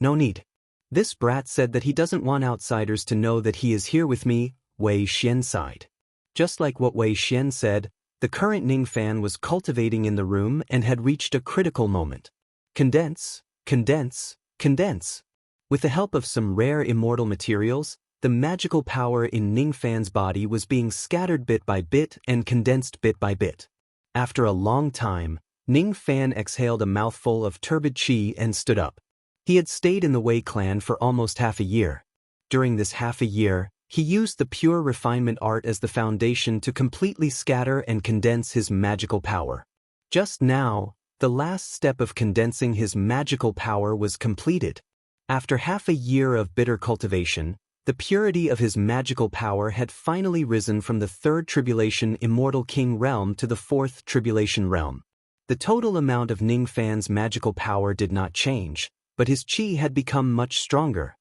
No need. This brat said that he doesn't want outsiders to know that he is here with me, Wei Xian sighed. Just like what Wei Xian said, the current Ning Fan was cultivating in the room and had reached a critical moment. Condense, condense, condense. With the help of some rare immortal materials, the magical power in Ning Fan's body was being scattered bit by bit and condensed bit by bit. After a long time, Ning Fan exhaled a mouthful of turbid qi and stood up. He had stayed in the Wei clan for almost half a year. During this half a year, He used the pure refinement art as the foundation to completely scatter and condense his magical power. Just now, the last step of condensing his magical power was completed. After half a year of bitter cultivation, the purity of his magical power had finally risen from the third tribulation immortal king realm to the fourth tribulation realm. The total amount of Ningfan's magical power did not change, but his chi had become much stronger.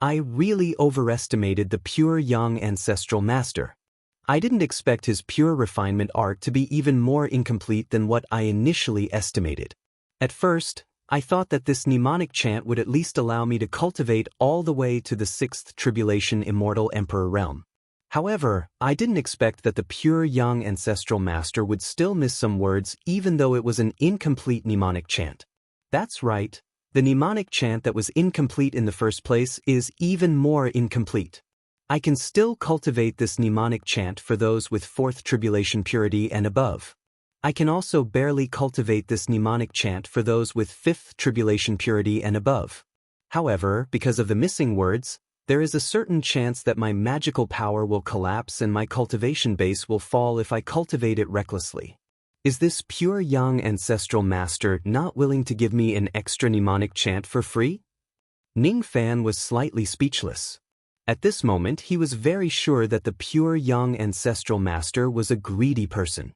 I really overestimated the pure young ancestral master. I didn't expect his pure refinement art to be even more incomplete than what I initially estimated. At first, I thought that this mnemonic chant would at least allow me to cultivate all the way to the sixth tribulation immortal emperor realm. However, I didn't expect that the pure young ancestral master would still miss some words even though it was an incomplete mnemonic chant. That's right. The mnemonic chant that was incomplete in the first place is even more incomplete. I can still cultivate this mnemonic chant for those with fourth tribulation purity and above. I can also barely cultivate this mnemonic chant for those with fifth tribulation purity and above. However, because of the missing words, there is a certain chance that my magical power will collapse and my cultivation base will fall if I cultivate it recklessly. Is this pure young ancestral master not willing to give me an extra mnemonic chant for free? Ningfan was slightly speechless. At this moment, he was very sure that the pure young ancestral master was a greedy person.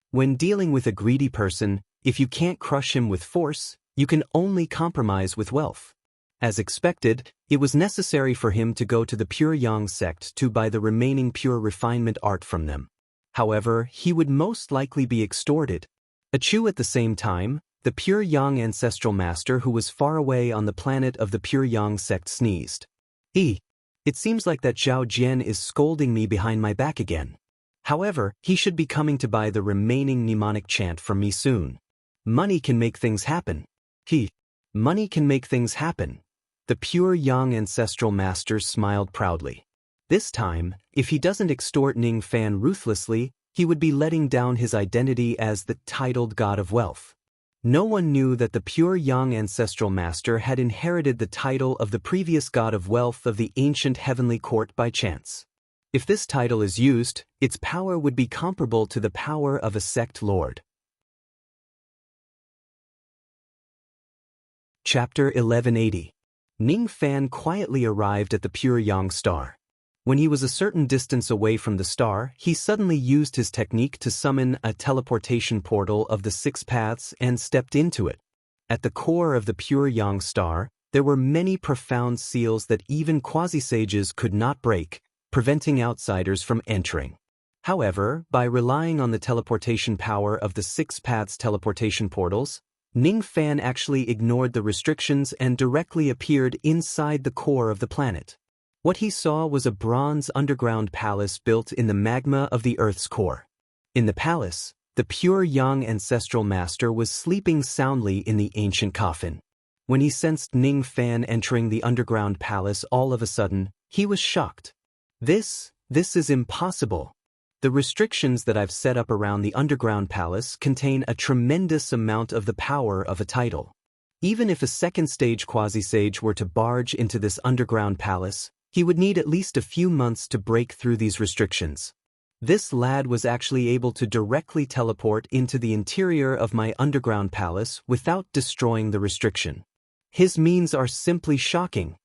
When dealing with a greedy person, if you can't crush him with force, you can only compromise with wealth. As expected, it was necessary for him to go to the pure yang sect to buy the remaining pure refinement art from them. However, he would most likely be extorted. Achu at the same time, the pure yang ancestral master who was far away on the planet of the pure yang sect sneezed. It seems like that Zhao Jian is scolding me behind my back again. However, he should be coming to buy the remaining mnemonic chant from me soon. Money can make things happen. Money can make things happen. The pure young ancestral master smiled proudly. This time, if he doesn't extort Ningfan ruthlessly, he would be letting down his identity as the titled god of wealth. No one knew that the pure young ancestral master had inherited the title of the previous god of wealth of the ancient heavenly court by chance. If this title is used, its power would be comparable to the power of a sect lord. Chapter 1180. Ningfan quietly arrived at the pure yang star. When he was a certain distance away from the star, he suddenly used his technique to summon a teleportation portal of the 6 paths and stepped into it. At the core of the pure yang star, there were many profound seals that even quasi-sages could not break, preventing outsiders from entering. However, by relying on the teleportation power of the 6 paths teleportation portals, Ningfan actually ignored the restrictions and directly appeared inside the core of the planet. What he saw was a bronze underground palace built in the magma of the Earth's core. In the palace, the pure young ancestral master was sleeping soundly in the ancient coffin. When he sensed Ningfan entering the underground palace all of a sudden, he was shocked. This is impossible. The restrictions that I've set up around the underground palace contain a tremendous amount of the power of a title. Even if a second-stage quasi-sage were to barge into this underground palace, he would need at least a few months to break through these restrictions. This lad was actually able to directly teleport into the interior of my underground palace without destroying the restriction. His means are simply shocking.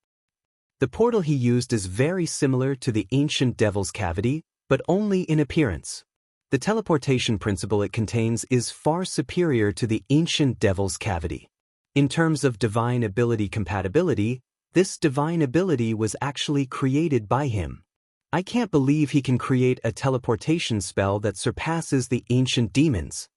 The portal he used is very similar to the ancient devil's cavity, but only in appearance. The teleportation principle it contains is far superior to the ancient devil's cavity. In terms of divine ability compatibility, this divine ability was actually created by him. I can't believe he can create a teleportation spell that surpasses the ancient demons.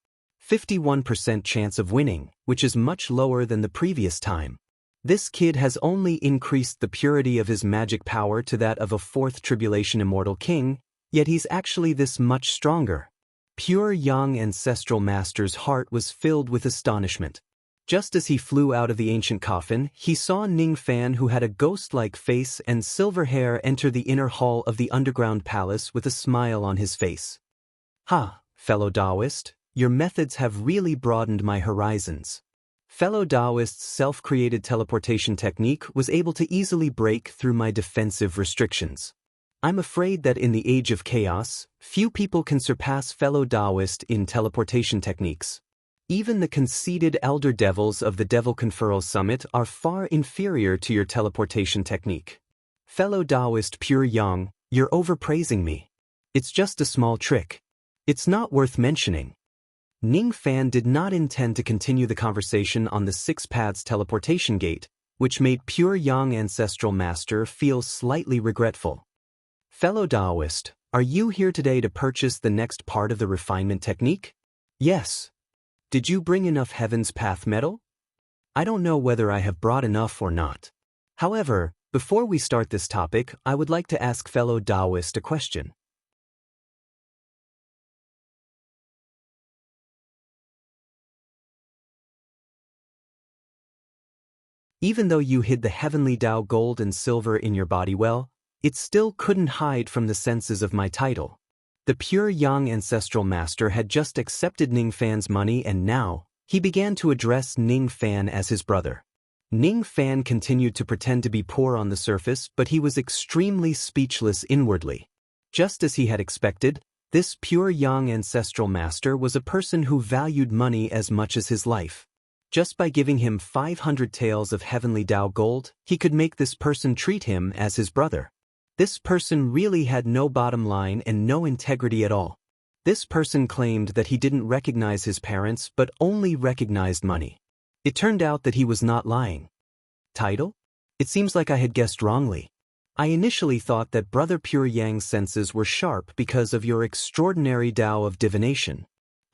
51% chance of winning, which is much lower than the previous time. This kid has only increased the purity of his magic power to that of a fourth tribulation immortal king, yet he's actually this much stronger. Pure young ancestral master's heart was filled with astonishment. Just as he flew out of the ancient coffin, he saw Ningfan, who had a ghost-like face and silver hair, enter the inner hall of the underground palace with a smile on his face. Fellow Taoist, your methods have really broadened my horizons. Fellow Taoist's self-created teleportation technique was able to easily break through my defensive restrictions. I'm afraid that in the age of chaos, few people can surpass fellow Taoist in teleportation techniques. Even the conceited elder devils of the Devil Conferral Summit are far inferior to your teleportation technique. Fellow Taoist Pure Yang, you're overpraising me. It's just a small trick. It's not worth mentioning. Ning Fan did not intend to continue the conversation on the Six Paths teleportation gate, which made Pure Yang Ancestral Master feel slightly regretful. Fellow Taoist, are you here today to purchase the next part of the refinement technique? Yes. Did you bring enough Heaven's Path metal? I don't know whether I have brought enough or not. However, before we start this topic, I would like to ask fellow Taoist a question. Even though you hid the heavenly Tao gold and silver in your body well, it still couldn't hide from the senses of my title. The Pure Yang Ancestral Master had just accepted Ning Fan's money and now, he began to address Ning Fan as his brother. Ning Fan continued to pretend to be poor on the surface, but he was extremely speechless inwardly. Just as he had expected, this Pure Yang Ancestral Master was a person who valued money as much as his life. Just by giving him 500 taels of heavenly Tao gold, he could make this person treat him as his brother. This person really had no bottom line and no integrity at all. This person claimed that he didn't recognize his parents but only recognized money. It turned out that he was not lying. Title? It seems like I had guessed wrongly. I initially thought that Brother Pure Yang's senses were sharp because of your extraordinary Tao of divination.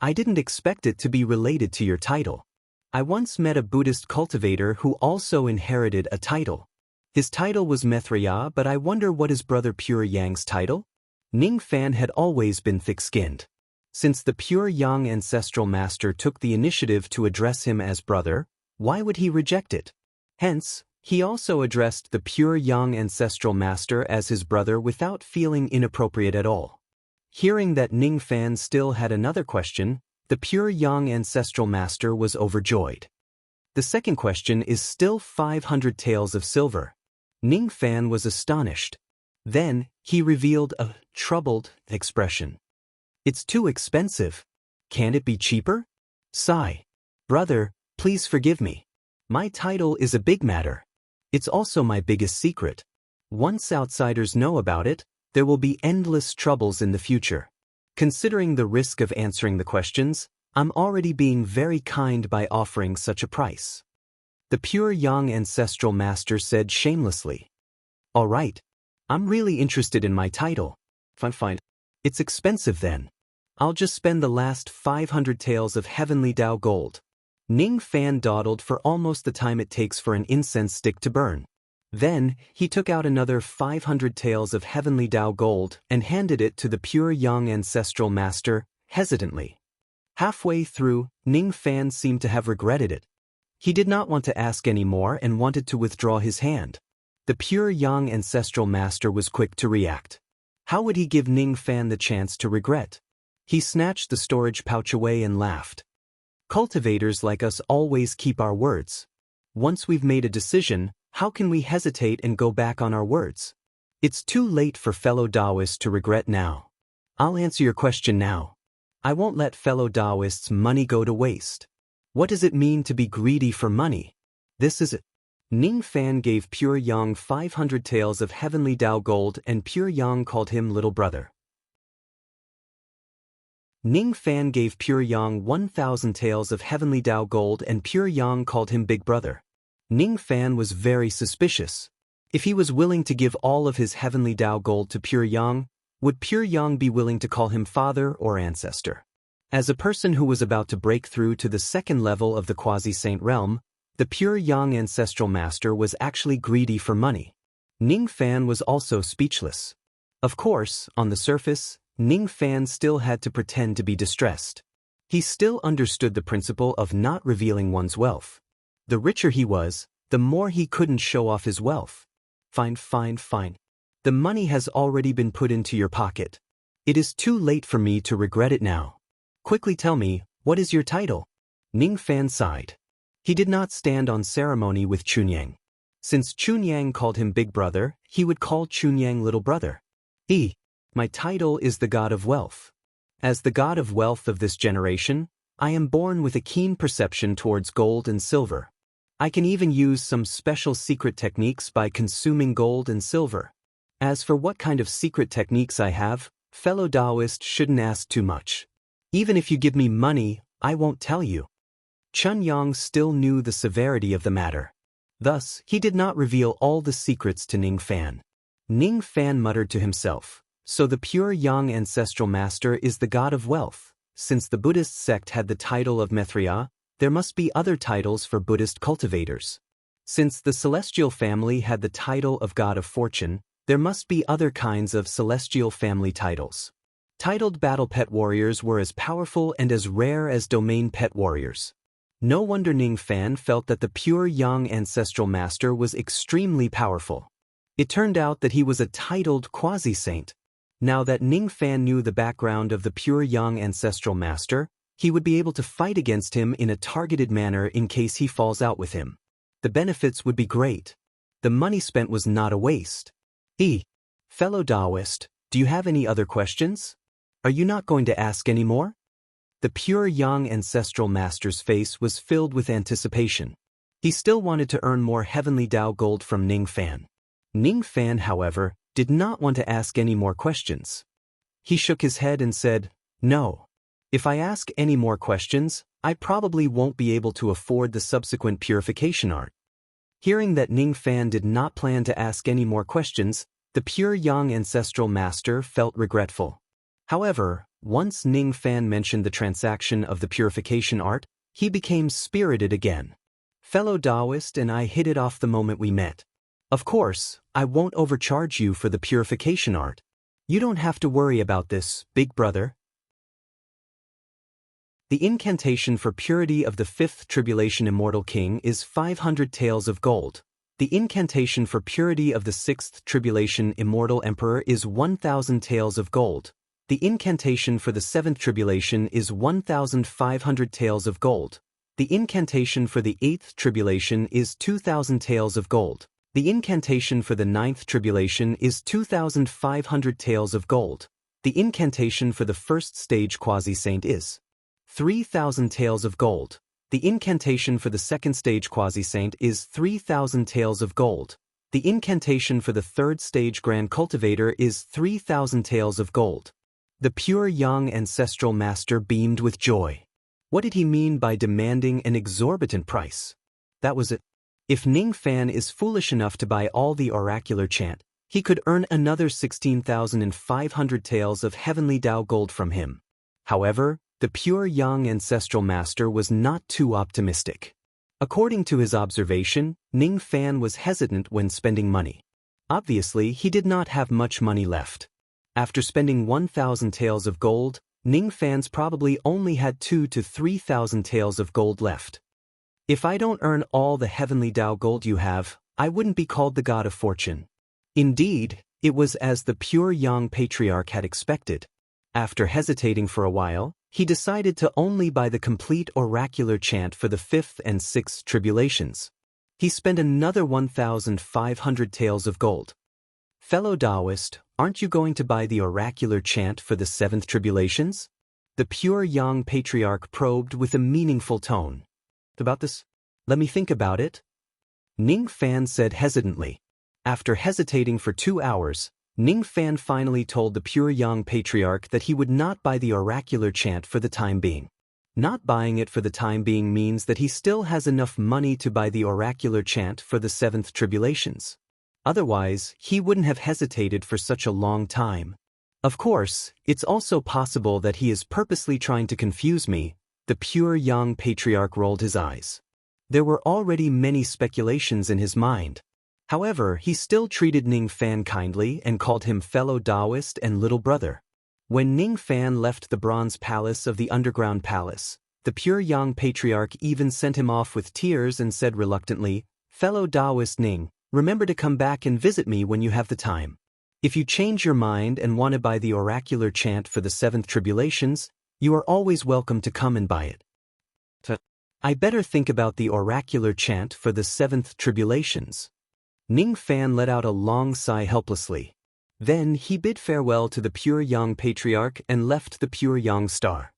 I didn't expect it to be related to your title. I once met a Buddhist cultivator who also inherited a title. His title was Maitreya, but I wonder what is Brother Pure Yang's title? Ning Fan had always been thick-skinned. Since the Pure Yang Ancestral Master took the initiative to address him as brother, why would he reject it? Hence, he also addressed the Pure Yang Ancestral Master as his brother without feeling inappropriate at all. Hearing that Ning Fan still had another question, the Pure Yang Ancestral Master was overjoyed. The second question is still 500 taels of silver. Ning Fan was astonished. Then, he revealed a troubled expression. It's too expensive. Can't it be cheaper? Sigh. Brother, please forgive me. My title is a big matter. It's also my biggest secret. Once outsiders know about it, there will be endless troubles in the future. Considering the risk of answering the questions, I'm already being very kind by offering such a price. The Pure Yang Ancestral Master said shamelessly. All right. I'm really interested in my title. Fine. It's expensive then. I'll just spend the last 500 taels of heavenly Tao gold. Ning Fan dawdled for almost the time it takes for an incense stick to burn. Then, he took out another 500 taels of heavenly Tao gold and handed it to the Pure Yang Ancestral Master, hesitantly. Halfway through, Ning Fan seemed to have regretted it. He did not want to ask any more and wanted to withdraw his hand. The Pure Yang Ancestral Master was quick to react. How would he give Ning Fan the chance to regret? He snatched the storage pouch away and laughed. Cultivators like us always keep our words. Once we've made a decision, how can we hesitate and go back on our words? It's too late for fellow Taoists to regret now. I'll answer your question now. I won't let fellow Taoists' money go to waste. What does it mean to be greedy for money? This is it. Ning Fan gave Pure Yang 500 taels of heavenly Tao gold and Pure Yang called him little brother. Ning Fan gave Pure Yang 1,000 taels of heavenly Tao gold and Pure Yang called him big brother. Ning Fan was very suspicious. If he was willing to give all of his heavenly Tao gold to Pure Yang, would Pure Yang be willing to call him father or ancestor? As a person who was about to break through to the second level of the quasi-saint realm, the Pure Yang Ancestral Master was actually greedy for money. Ning Fan was also speechless. Of course, on the surface, Ning Fan still had to pretend to be distressed. He still understood the principle of not revealing one's wealth. The richer he was, the more he couldn't show off his wealth. Fine. The money has already been put into your pocket. It is too late for me to regret it now. Quickly tell me, what is your title? Ning Fan sighed. He did not stand on ceremony with Chunyang. Since Chunyang called him big brother, he would call Chunyang little brother. My title is the God of Wealth. As the God of Wealth of this generation, I am born with a keen perception towards gold and silver. I can even use some special secret techniques by consuming gold and silver. As for what kind of secret techniques I have, fellow Taoist shouldn't ask too much. Even if you give me money, I won't tell you. Chunyang still knew the severity of the matter. Thus, he did not reveal all the secrets to Ning Fan. Ning Fan muttered to himself, so the pure Yang ancestral master is the God of wealth. Since the Buddhist sect had the title of Maitreya, there must be other titles for Buddhist cultivators. Since the celestial family had the title of God of fortune, there must be other kinds of celestial family titles. Titled battle pet warriors were as powerful and as rare as domain pet warriors. No wonder Ning Fan felt that the pure Yang ancestral master was extremely powerful. It turned out that he was a titled quasi-saint. Now that Ning Fan knew the background of the pure Yang ancestral master, he would be able to fight against him in a targeted manner in case he falls out with him. The benefits would be great. The money spent was not a waste. Fellow Taoist, do you have any other questions? Are you not going to ask any more? The pure Yang ancestral master's face was filled with anticipation. He still wanted to earn more heavenly Tao gold from Ning Fan. Ning Fan, however, did not want to ask any more questions. He shook his head and said, "No. If I ask any more questions, I probably won't be able to afford the subsequent purification art." Hearing that Ning Fan did not plan to ask any more questions, the pure Yang ancestral master felt regretful. However, once Ning Fan mentioned the transaction of the purification art, he became spirited again. Fellow Taoist and I hit it off the moment we met. Of course, I won't overcharge you for the purification art. You don't have to worry about this, big brother. The incantation for purity of the fifth tribulation immortal king is 500 taels of gold. The incantation for purity of the sixth tribulation immortal emperor is 1,000 taels of gold. The incantation for the seventh tribulation is 1,500 taels of gold. The incantation for the eighth tribulation is 2,000 taels of gold. The incantation for the ninth tribulation is 2,500 taels of gold. The incantation for the first stage quasi-saint is 3,000 taels of gold. The incantation for the second stage quasi-saint is 3,000 taels of gold. The incantation for the third stage grand cultivator is 3,000 taels of gold. The pure Yang ancestral master beamed with joy. What did he mean by demanding an exorbitant price? That was it. If Ning Fan is foolish enough to buy all the oracular chant, he could earn another 16,500 taels of heavenly Tao gold from him. However, the pure Yang ancestral master was not too optimistic. According to his observation, Ning Fan was hesitant when spending money. Obviously, he did not have much money left. After spending 1,000 taels of gold, Ning Fan's probably only had 2,000 to 3,000 taels of gold left. If I don't earn all the heavenly Tao gold you have, I wouldn't be called the God of fortune. Indeed, it was as the pure Yang patriarch had expected. After hesitating for a while, he decided to only buy the complete oracular chant for the fifth and sixth tribulations. He spent another 1,500 taels of gold. Fellow Taoist, aren't you going to buy the oracular chant for the seventh tribulations? The pure Yang patriarch probed with a meaningful tone. About this? Let me think about it. Ning Fan said hesitantly. After hesitating for 2 hours, Ning Fan finally told the pure Yang patriarch that he would not buy the oracular chant for the time being. Not buying it for the time being means that he still has enough money to buy the oracular chant for the seventh tribulations. Otherwise, he wouldn't have hesitated for such a long time. Of course, it's also possible that he is purposely trying to confuse me. The pure Yang patriarch rolled his eyes. There were already many speculations in his mind. However, he still treated Ning Fan kindly and called him fellow Taoist and little brother. When Ning Fan left the bronze palace of the underground palace, the pure Yang patriarch even sent him off with tears and said reluctantly, "Fellow Taoist Ning, remember to come back and visit me when you have the time. If you change your mind and want to buy the oracular chant for the seventh tribulations, you are always welcome to come and buy it." I better think about the oracular chant for the 7th tribulations. Ning Fan let out a long sigh helplessly. Then he bid farewell to the Pure Yang Patriarch and left the Pure Yang Star.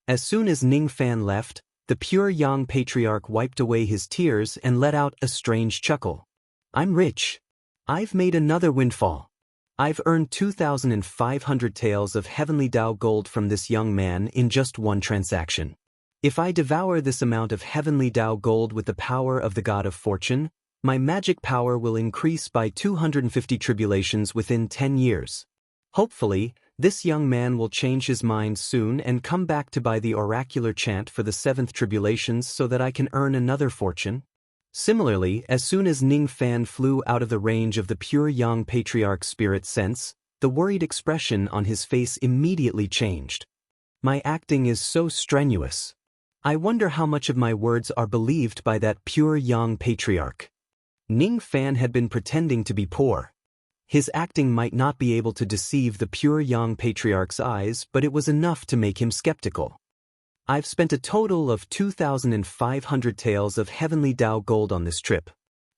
As soon as Ning Fan left, the Pure Yang Patriarch wiped away his tears and let out a strange chuckle. I'm rich. I've made another windfall. I've earned 2,500 taels of heavenly Tao gold from this young man in just one transaction. If I devour this amount of heavenly Tao gold with the power of the God of Fortune, my magic power will increase by 250 tribulations within 10 years. Hopefully, this young man will change his mind soon and come back to buy the oracular chant for the 7th tribulations so that I can earn another fortune. Similarly, as soon as Ning Fan flew out of the range of the Pure Yang Patriarch's spirit sense, the worried expression on his face immediately changed. My acting is so strenuous. I wonder how much of my words are believed by that Pure Yang Patriarch. Ning Fan had been pretending to be poor. His acting might not be able to deceive the Pure Yang Patriarch's eyes, but it was enough to make him skeptical. I've spent a total of 2,500 taels of heavenly Tao gold on this trip.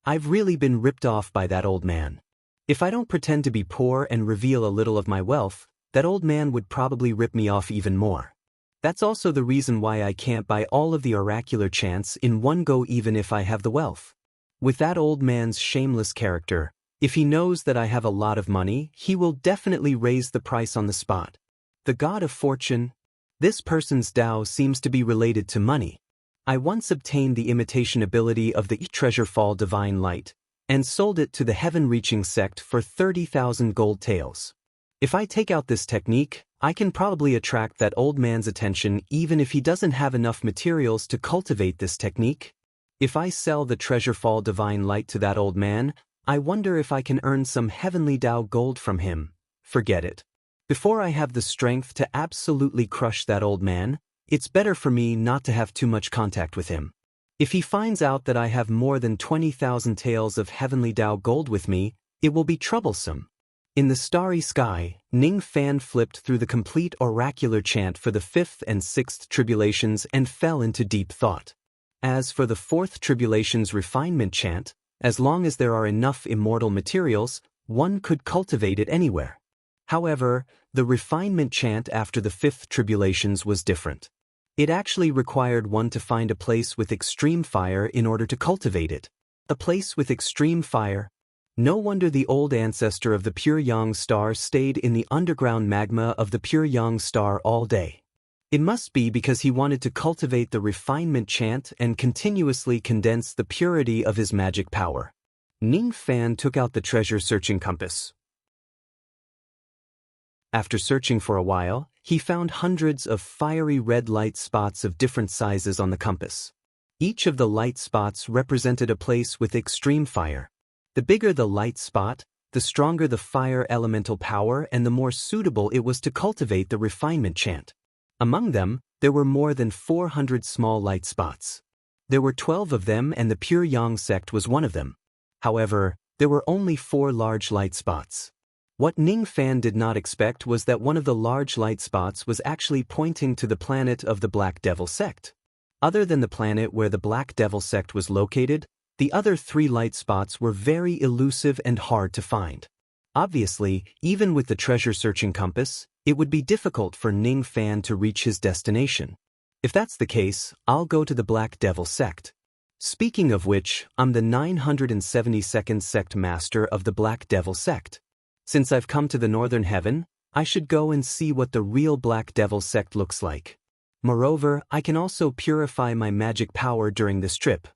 I've really been ripped off by that old man. If I don't pretend to be poor and reveal a little of my wealth, that old man would probably rip me off even more. That's also the reason why I can't buy all of the oracular chants in one go even if I have the wealth. With that old man's shameless character, if he knows that I have a lot of money, he will definitely raise the price on the spot. The God of Fortune. This person's Tao seems to be related to money. I once obtained the imitation ability of the Treasure Fall Divine Light, and sold it to the Heaven-Reaching sect for 30,000 gold taels. If I take out this technique, I can probably attract that old man's attention even if he doesn't have enough materials to cultivate this technique. If I sell the Treasure Fall Divine Light to that old man, I wonder if I can earn some heavenly Tao gold from him. Forget it. Before I have the strength to absolutely crush that old man, it's better for me not to have too much contact with him. If he finds out that I have more than 20,000 taels of heavenly Tao gold with me, it will be troublesome. In the starry sky, Ning Fan flipped through the complete oracular chant for the 5th and 6th tribulations and fell into deep thought. As for the 4th tribulation's refinement chant, as long as there are enough immortal materials, one could cultivate it anywhere. However, the refinement chant after the 5th tribulations was different. It actually required one to find a place with extreme fire in order to cultivate it. A place with extreme fire? No wonder the old ancestor of the Pure Yang Star stayed in the underground magma of the Pure Yang Star all day. It must be because he wanted to cultivate the refinement chant and continuously condense the purity of his magic power. Ning Fan took out the treasure-searching compass. After searching for a while, he found hundreds of fiery red light spots of different sizes on the compass. Each of the light spots represented a place with extreme fire. The bigger the light spot, the stronger the fire elemental power and the more suitable it was to cultivate the refinement chant. Among them, there were more than 400 small light spots. There were 12 of them and the Pure Yang sect was one of them. However, there were only 4 large light spots. What Ning Fan did not expect was that one of the large light spots was actually pointing to the planet of the Black Devil sect. Other than the planet where the Black Devil sect was located, the other 3 light spots were very elusive and hard to find. Obviously, even with the treasure-searching compass, it would be difficult for Ning Fan to reach his destination. If that's the case, I'll go to the Black Devil sect. Speaking of which, I'm the 972nd sect master of the Black Devil sect. Since I've come to the Northern Heaven, I should go and see what the real Black Devil sect looks like. Moreover, I can also purify my magic power during this trip.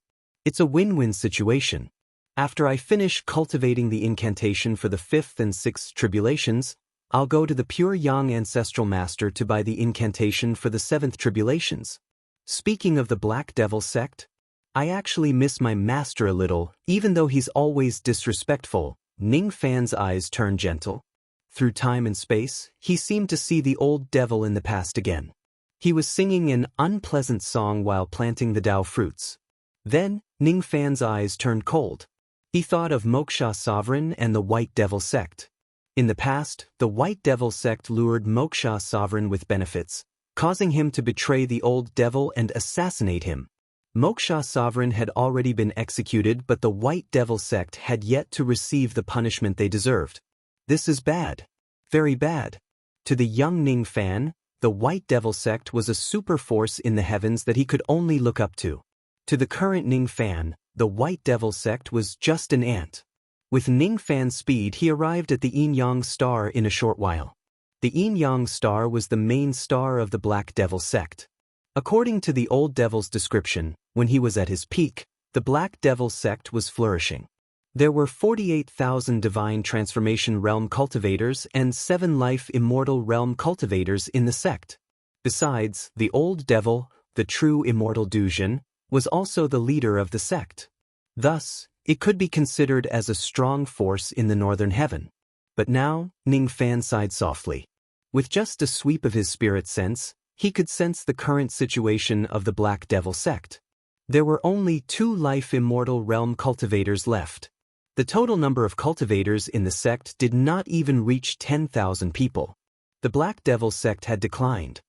It's a win-win situation. After I finish cultivating the incantation for the 5th and 6th tribulations, I'll go to the Pure Yang Ancestral Master to buy the incantation for the 7th tribulations. Speaking of the Black Devil sect, I actually miss my master a little, even though he's always disrespectful. Ning Fan's eyes turned gentle. Through time and space, he seemed to see the old devil in the past again. He was singing an unpleasant song while planting the Tao fruits. Then, Ning Fan's eyes turned cold. He thought of Moksha Sovereign and the White Devil sect. In the past, the White Devil sect lured Moksha Sovereign with benefits, causing him to betray the old devil and assassinate him. Moksha sovereign had already been executed, but the White Devil sect had yet to receive the punishment they deserved. This is bad. Very bad. To the young Ning Fan, the White Devil sect was a super force in the heavens that he could only look up to. To the current Ning Fan, the White Devil sect was just an ant. With Ning Fan's speed, he arrived at the Yin-Yang star in a short while. The Yin-Yang star was the main star of the Black Devil sect. According to the old devil's description, when he was at his peak, the Black Devil sect was flourishing. There were 48,000 divine transformation realm cultivators and 7 life immortal realm cultivators in the sect. Besides, the old devil, the true immortal Dujin, was also the leader of the sect. Thus, it could be considered as a strong force in the northern heaven. But now, Ning Fan sighed softly. With just a sweep of his spirit sense, he could sense the current situation of the Black Devil sect. There were only 2 life immortal realm cultivators left. The total number of cultivators in the sect did not even reach 10,000 people. The Black Devil sect had declined.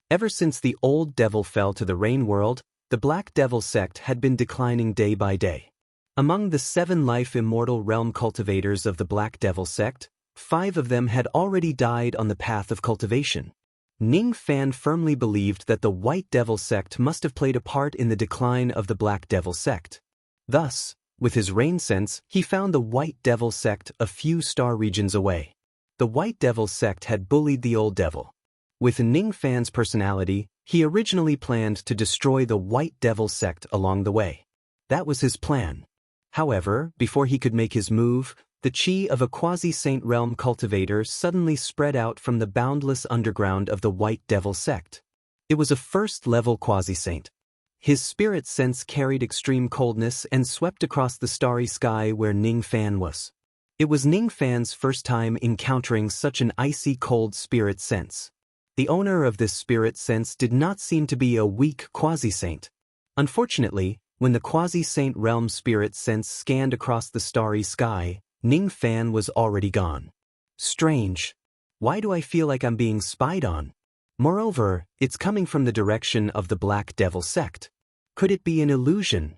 Ever since the old devil fell to the rain world, the Black Devil sect had been declining day by day. Among the 7 life immortal realm cultivators of the Black Devil sect, 5 of them had already died on the path of cultivation. Ning Fan firmly believed that the White Devil sect must have played a part in the decline of the Black Devil sect. Thus, with his rain sense, he found the White Devil sect a few star regions away. The White Devil sect had bullied the old devil. With Ning Fan's personality, he originally planned to destroy the White Devil sect along the way. That was his plan. However, before he could make his move, the chi of a quasi-saint realm cultivator suddenly spread out from the boundless underground of the White Devil sect. It was a first-level quasi-saint. His spirit sense carried extreme coldness and swept across the starry sky where Ning Fan was. It was Ning Fan's first time encountering such an icy cold spirit sense. The owner of this spirit sense did not seem to be a weak quasi-saint. Unfortunately, when the quasi-saint realm spirit sense scanned across the starry sky, Ning Fan was already gone. Strange. Why do I feel like I'm being spied on? Moreover, it's coming from the direction of the Black Devil sect. Could it be an illusion?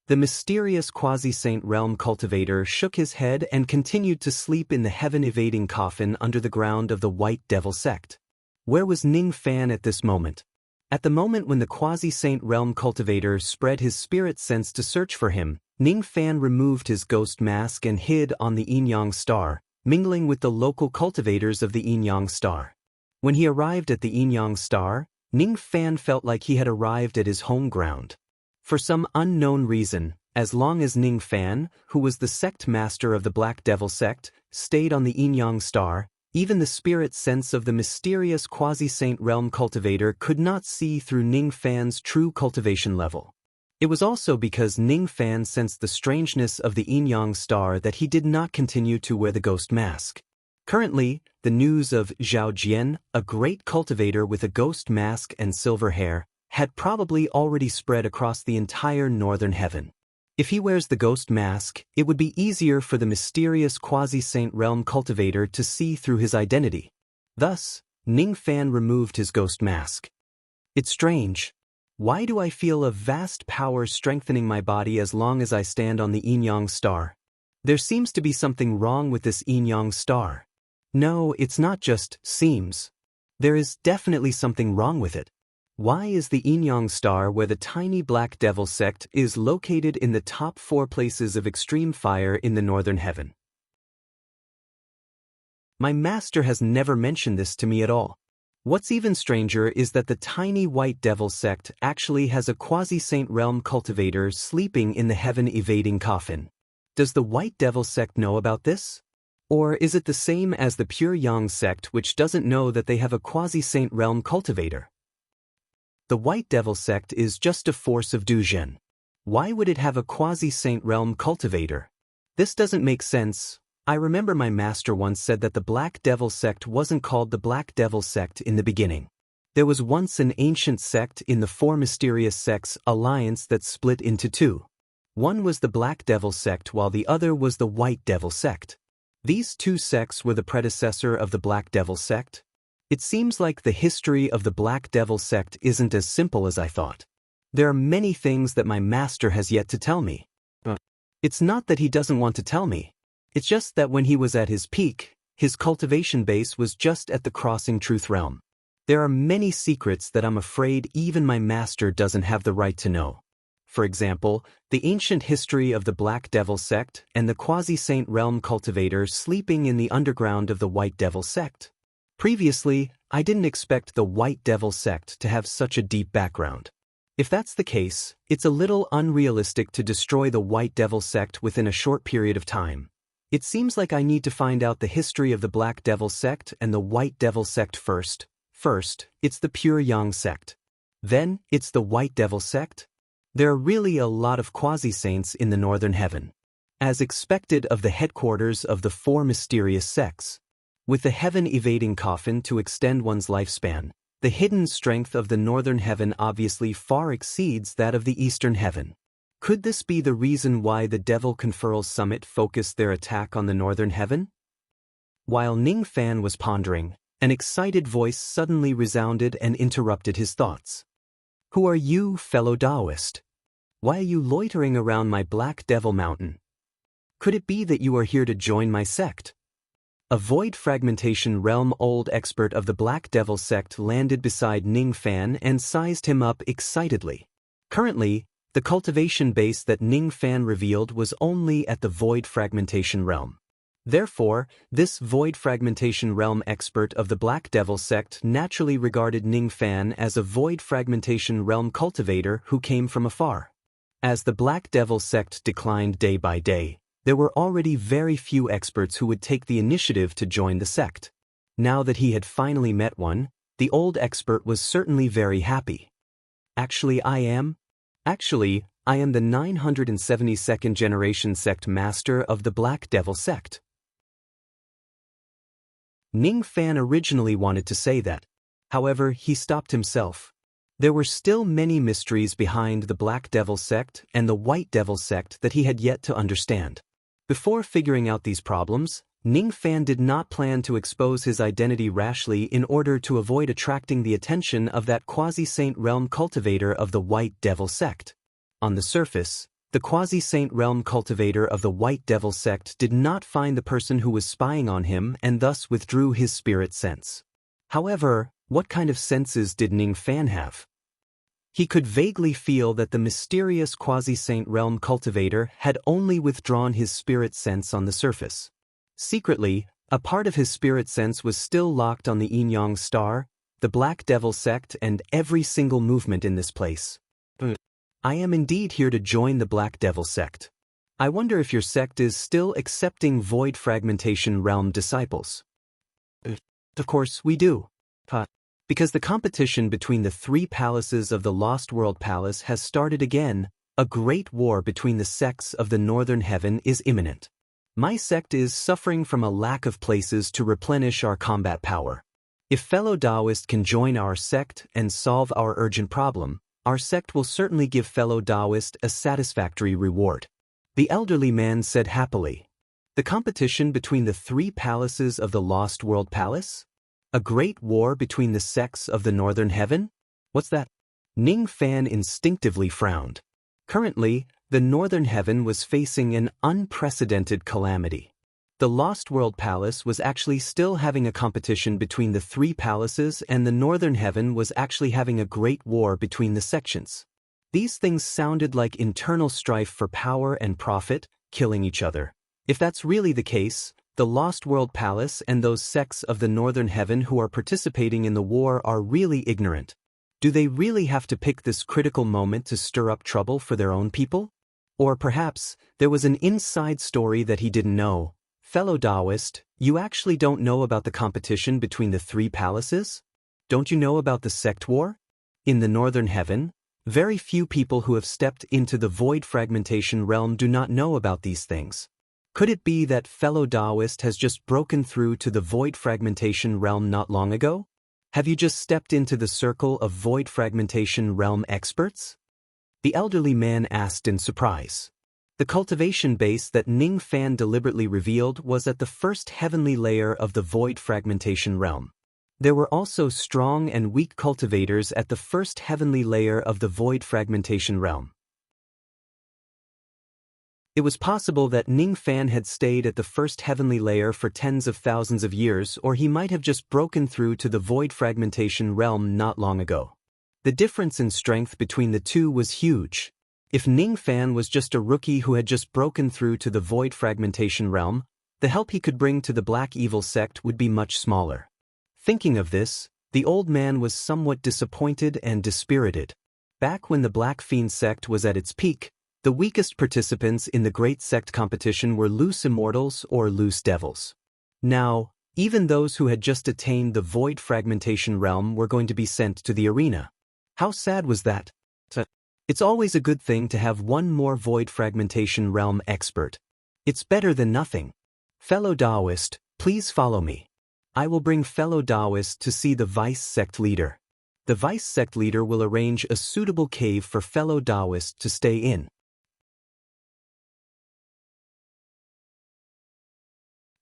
The mysterious quasi-saint realm cultivator shook his head and continued to sleep in the heaven-evading coffin under the ground of the White Devil sect. Where was Ning Fan at this moment? At the moment when the quasi-saint realm cultivator spread his spirit sense to search for him, Ning Fan removed his ghost mask and hid on the Yin-Yang star, mingling with the local cultivators of the Yin-Yang star. When he arrived at the Yin-Yang star, Ning Fan felt like he had arrived at his home ground. For some unknown reason, as long as Ning Fan, who was the sect master of the Black Devil sect, stayed on the Yin-Yang star, even the spirit sense of the mysterious quasi-saint realm cultivator could not see through Ning Fan's true cultivation level. It was also because Ning Fan sensed the strangeness of the Yin-Yang star that he did not continue to wear the ghost mask. Currently, the news of Zhao Jian, a great cultivator with a ghost mask and silver hair, had probably already spread across the entire northern heaven. If he wears the ghost mask, it would be easier for the mysterious quasi-saint realm cultivator to see through his identity. Thus, Ning Fan removed his ghost mask. It's strange. Why do I feel a vast power strengthening my body as long as I stand on the Yin-Yang star? There seems to be something wrong with this Yin-Yang star. No, it's not just seems. There is definitely something wrong with it. Why is the Yin-Yang star where the tiny Black Devil sect is located in the top 4 places of extreme fire in the northern heaven? My master has never mentioned this to me at all. What's even stranger is that the tiny White Devil sect actually has a quasi-saint realm cultivator sleeping in the heaven-evading coffin. Does the White Devil sect know about this? Or is it the same as the Pure Yang sect which doesn't know that they have a quasi-saint realm cultivator? The White Devil sect is just a force of Duzhen. Why would it have a quasi-saint realm cultivator? This doesn't make sense. I remember my master once said that the Black Devil sect wasn't called the Black Devil sect in the beginning. There was once an ancient sect in the 4 mysterious sects alliance that split into 2. One was the Black Devil sect while the other was the White Devil sect. These 2 sects were the predecessor of the Black Devil sect. It seems like the history of the Black Devil sect isn't as simple as I thought. There are many things that my master has yet to tell me. It's not that he doesn't want to tell me. It's just that when he was at his peak, his cultivation base was just at the crossing truth realm. There are many secrets that I'm afraid even my master doesn't have the right to know. For example, the ancient history of the Black Devil sect and the quasi-saint realm cultivator sleeping in the underground of the White Devil sect. Previously, I didn't expect the White Devil sect to have such a deep background. If that's the case, it's a little unrealistic to destroy the White Devil sect within a short period of time. It seems like I need to find out the history of the Black Devil sect and the White Devil sect first. First, it's the Pure Yang sect. Then, it's the White Devil sect. There are really a lot of quasi-saints in the Northern Heaven. As expected of the headquarters of the four mysterious sects. With the heaven-evading coffin to extend one's lifespan, the hidden strength of the Northern Heaven obviously far exceeds that of the Eastern Heaven. Could this be the reason why the Devil Conferral Summit focused their attack on the Northern Heaven? While Ning Fan was pondering, an excited voice suddenly resounded and interrupted his thoughts. "Who are you, fellow Taoist? Why are you loitering around my Black Devil Mountain? Could it be that you are here to join my sect?" A void fragmentation realm old expert of the Black Devil sect landed beside Ning Fan and sized him up excitedly. Currently, the cultivation base that Ning Fan revealed was only at the void fragmentation realm. Therefore, this void fragmentation realm expert of the Black Devil sect naturally regarded Ning Fan as a void fragmentation realm cultivator who came from afar. As the Black Devil sect declined day by day, there were already very few experts who would take the initiative to join the sect. Now that he had finally met one, the old expert was certainly very happy. Actually, I am the 972nd generation sect master of the Black Devil sect. Ning Fan originally wanted to say that. However, he stopped himself. There were still many mysteries behind the Black Devil sect and the White Devil sect that he had yet to understand. Before figuring out these problems, Ning Fan did not plan to expose his identity rashly in order to avoid attracting the attention of that quasi-saint realm cultivator of the White Devil sect. On the surface, the quasi-saint realm cultivator of the White Devil sect did not find the person who was spying on him and thus withdrew his spirit sense. However, what kind of senses did Ning Fan have? He could vaguely feel that the mysterious quasi-saint realm cultivator had only withdrawn his spirit sense on the surface. Secretly, a part of his spirit sense was still locked on the Yin-Yang star, the Black Devil sect and every single movement in this place. I am indeed here to join the Black Devil sect. I wonder if your sect is still accepting void fragmentation realm disciples. Of course we do. Because the competition between the three palaces of the Lost World Palace has started again, a great war between the sects of the Northern Heaven is imminent. My sect is suffering from a lack of places to replenish our combat power. If fellow Taoists can join our sect and solve our urgent problem, our sect will certainly give fellow Taoists a satisfactory reward. The elderly man said happily. The competition between the three palaces of the Lost World Palace? A great war between the sects of the Northern Heaven? What's that? Ning Fan instinctively frowned. Currently, the Northern Heaven was facing an unprecedented calamity. The Lost World Palace was actually still having a competition between the three palaces and the Northern Heaven was actually having a great war between the sections. These things sounded like internal strife for power and profit, killing each other. If that's really the case, the Lost World Palace and those sects of the Northern Heaven who are participating in the war are really ignorant. Do they really have to pick this critical moment to stir up trouble for their own people? Or perhaps, there was an inside story that he didn't know. Fellow Taoist, you actually don't know about the competition between the three palaces? Don't you know about the sect war? In the Northern Heaven, very few people who have stepped into the void fragmentation realm do not know about these things. Could it be that fellow Taoist has just broken through to the void fragmentation realm not long ago? Have you just stepped into the circle of void fragmentation realm experts? The elderly man asked in surprise. The cultivation base that Ning Fan deliberately revealed was at the first heavenly layer of the void fragmentation realm. There were also strong and weak cultivators at the first heavenly layer of the void fragmentation realm. It was possible that Ning Fan had stayed at the first heavenly layer for tens of thousands of years, or he might have just broken through to the void fragmentation realm not long ago. The difference in strength between the two was huge. If Ning Fan was just a rookie who had just broken through to the void fragmentation realm, the help he could bring to the Black Evil sect would be much smaller. Thinking of this, the old man was somewhat disappointed and dispirited. Back when the Black Fiend sect was at its peak, the weakest participants in the Great Sect competition were loose immortals or loose devils. Now, even those who had just attained the void fragmentation realm were going to be sent to the arena. How sad was that? It's always a good thing to have one more void fragmentation realm expert. It's better than nothing. Fellow Taoist, please follow me. I will bring fellow Taoist to see the vice sect leader. The vice sect leader will arrange a suitable cave for fellow Taoist to stay in.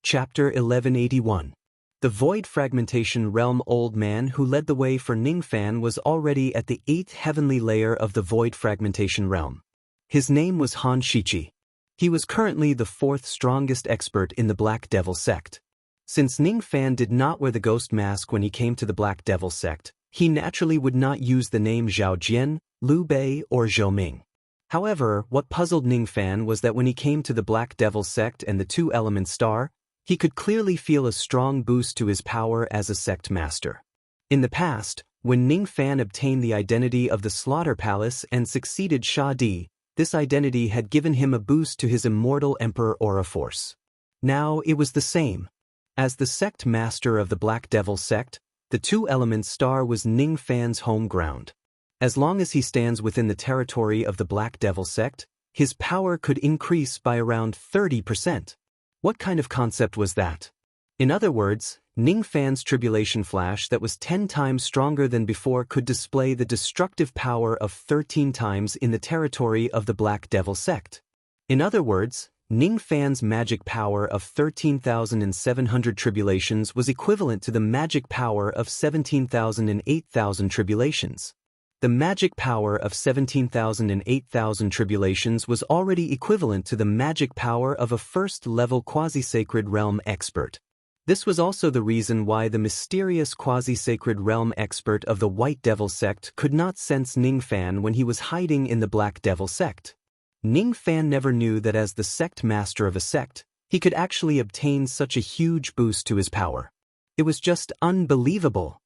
Chapter 1181. The Void Fragmentation Realm. Old man who led the way for Ning Fan was already at the 8th heavenly layer of the Void Fragmentation Realm. His name was Han Shichi. He was currently the 4th strongest expert in the Black Devil sect. Since Ning Fan did not wear the ghost mask when he came to the Black Devil sect, he naturally would not use the name Zhao Jian, Liu Bei, or Zhou Ming. However, what puzzled Ning Fan was that when he came to the Black Devil sect and the Two-Element Star, he could clearly feel a strong boost to his power as a sect master. In the past, when Ning Fan obtained the identity of the Slaughter Palace and succeeded Sha Di, this identity had given him a boost to his immortal Emperor Aura Force. Now it was the same. As the sect master of the Black Devil sect, the Two-Element Star was Ning Fan's home ground. As long as he stands within the territory of the Black Devil sect, his power could increase by around 30%. What kind of concept was that? In other words, Ning Fan's tribulation flash that was 10 times stronger than before could display the destructive power of 13 times in the territory of the Black Devil sect. In other words, Ning Fan's magic power of 13,700 tribulations was equivalent to the magic power of 17,000 and 8,000 tribulations. The magic power of 17,000 and 8,000 tribulations was already equivalent to the magic power of a first-level quasi-sacred realm expert. This was also the reason why the mysterious quasi-sacred realm expert of the White Devil sect could not sense Ning Fan when he was hiding in the Black Devil sect. Ning Fan never knew that as the sect master of a sect, he could actually obtain such a huge boost to his power. It was just unbelievable.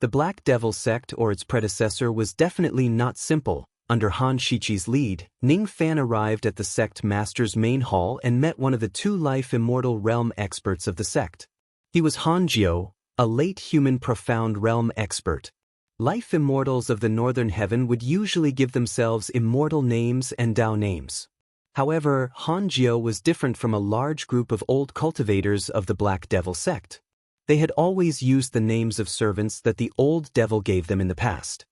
The Black Devil sect or its predecessor was definitely not simple. Under Han Shichi's lead, Ning Fan arrived at the sect master's main hall and met one of the 2 life immortal realm experts of the sect. He was Han Jiu, a late human profound realm expert. Life immortals of the Northern Heaven would usually give themselves immortal names and Dao names. However, Han Jiu was different from a large group of old cultivators of the Black Devil sect. They had always used the names of servants that the old devil gave them in the past.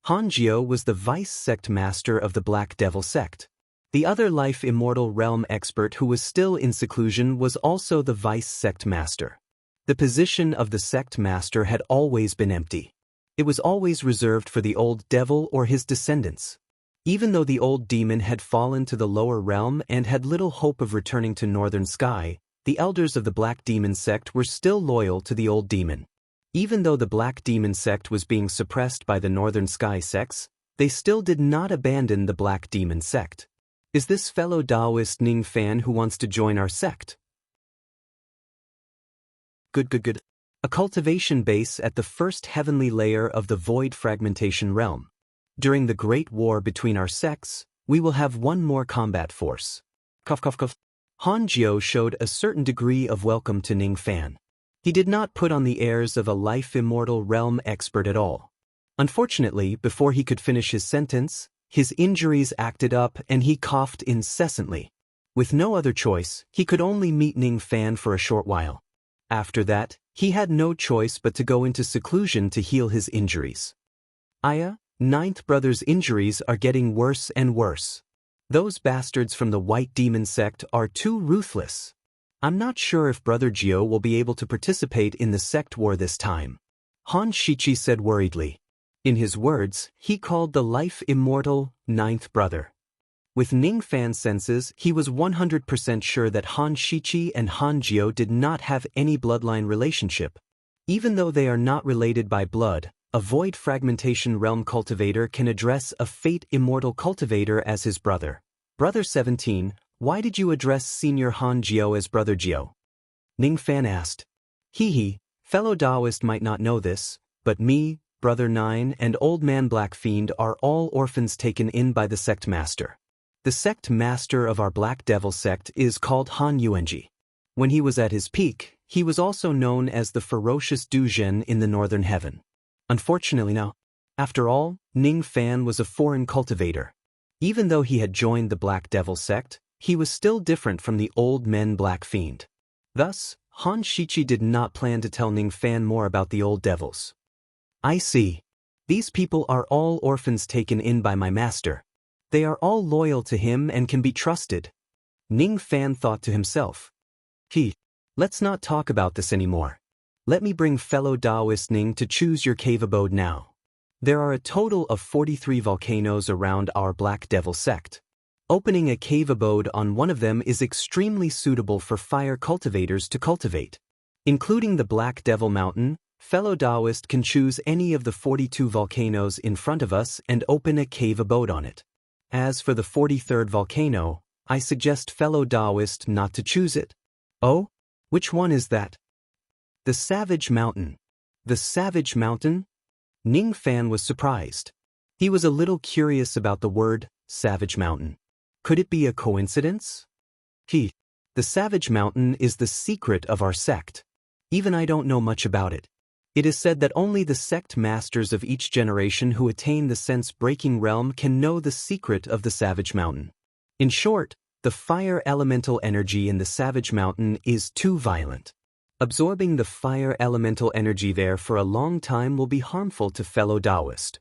Han Jiu was the vice sect master of the Black Devil sect. The other life immortal realm expert who was still in seclusion was also the vice sect master. The position of the sect master had always been empty. It was always reserved for the old devil or his descendants. Even though the old demon had fallen to the lower realm and had little hope of returning to Northern Sky, the elders of the Black Demon sect were still loyal to the old demon. Even though the Black Demon sect was being suppressed by the Northern Sky sects, they still did not abandon the Black Demon sect. Is this fellow Taoist Ning Fan who wants to join our sect? Good. A cultivation base at the first heavenly layer of the Void Fragmentation Realm. During the Great War between our sects, we will have one more combat force. Han Jiu showed a certain degree of welcome to Ning Fan. He did not put on the airs of a life immortal realm expert at all. Unfortunately, before he could finish his sentence, his injuries acted up and he coughed incessantly. With no other choice, he could only meet Ning Fan for a short while. After that, he had no choice but to go into seclusion to heal his injuries. Ninth Brother's injuries are getting worse and worse. Those bastards from the White Demon sect are too ruthless. I'm not sure if Brother Jiu will be able to participate in the sect war this time. Han Shichi said worriedly. In his words, he called the life immortal ninth brother. With Ning Fan's senses, he was 100% sure that Han Shichi and Han Jiao did not have any bloodline relationship. Even though they are not related by blood, a void fragmentation realm cultivator can address a fate immortal cultivator as his brother. Brother 17, why did you address Senior Han Jiao as Brother Jiao? Ning Fan asked. Hee, fellow Taoist might not know this, but me, Brother 9 and Old Man Black Fiend are all orphans taken in by the sect master. The sect master of our Black Devil sect is called Han Yuanji. When he was at his peak, he was also known as the ferocious Du Zhen in the Northern Heaven. Unfortunately now, after all, Ning Fan was a foreign cultivator. Even though he had joined the Black Devil sect, he was still different from the Old Men Black Fiend. Thus, Han Shichi did not plan to tell Ning Fan more about the old devils. I see. These people are all orphans taken in by my master. They are all loyal to him and can be trusted. Ning Fan thought to himself. Let's not talk about this anymore. Let me bring fellow Taoist Ning to choose your cave abode now. There are a total of 43 volcanoes around our Black Devil sect. Opening a cave abode on one of them is extremely suitable for fire cultivators to cultivate. Including the Black Devil Mountain, fellow Taoist can choose any of the 42 volcanoes in front of us and open a cave abode on it. As for the 43rd volcano, I suggest fellow Taoist not to choose it. Oh? Which one is that? The Savage Mountain. The Savage Mountain? Ning Fan was surprised. He was a little curious about the word, Savage Mountain. Could it be a coincidence? The Savage Mountain is the secret of our sect. Even I don't know much about it. It is said that only the sect masters of each generation who attain the sense-breaking realm can know the secret of the Savage Mountain. In short, the fire elemental energy in the Savage Mountain is too violent. Absorbing the fire elemental energy there for a long time will be harmful to fellow Taoist.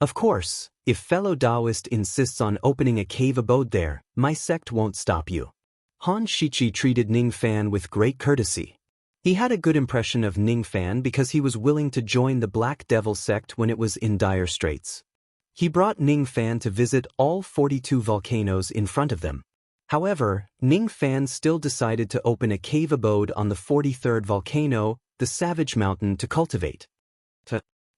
Of course, if fellow Taoist insists on opening a cave abode there, my sect won't stop you. Han Shichi treated Ning Fan with great courtesy. He had a good impression of Ning Fan because he was willing to join the Black Devil sect when it was in dire straits. He brought Ning Fan to visit all 42 volcanoes in front of them. However, Ning Fan still decided to open a cave abode on the 43rd volcano, the Savage Mountain, to cultivate.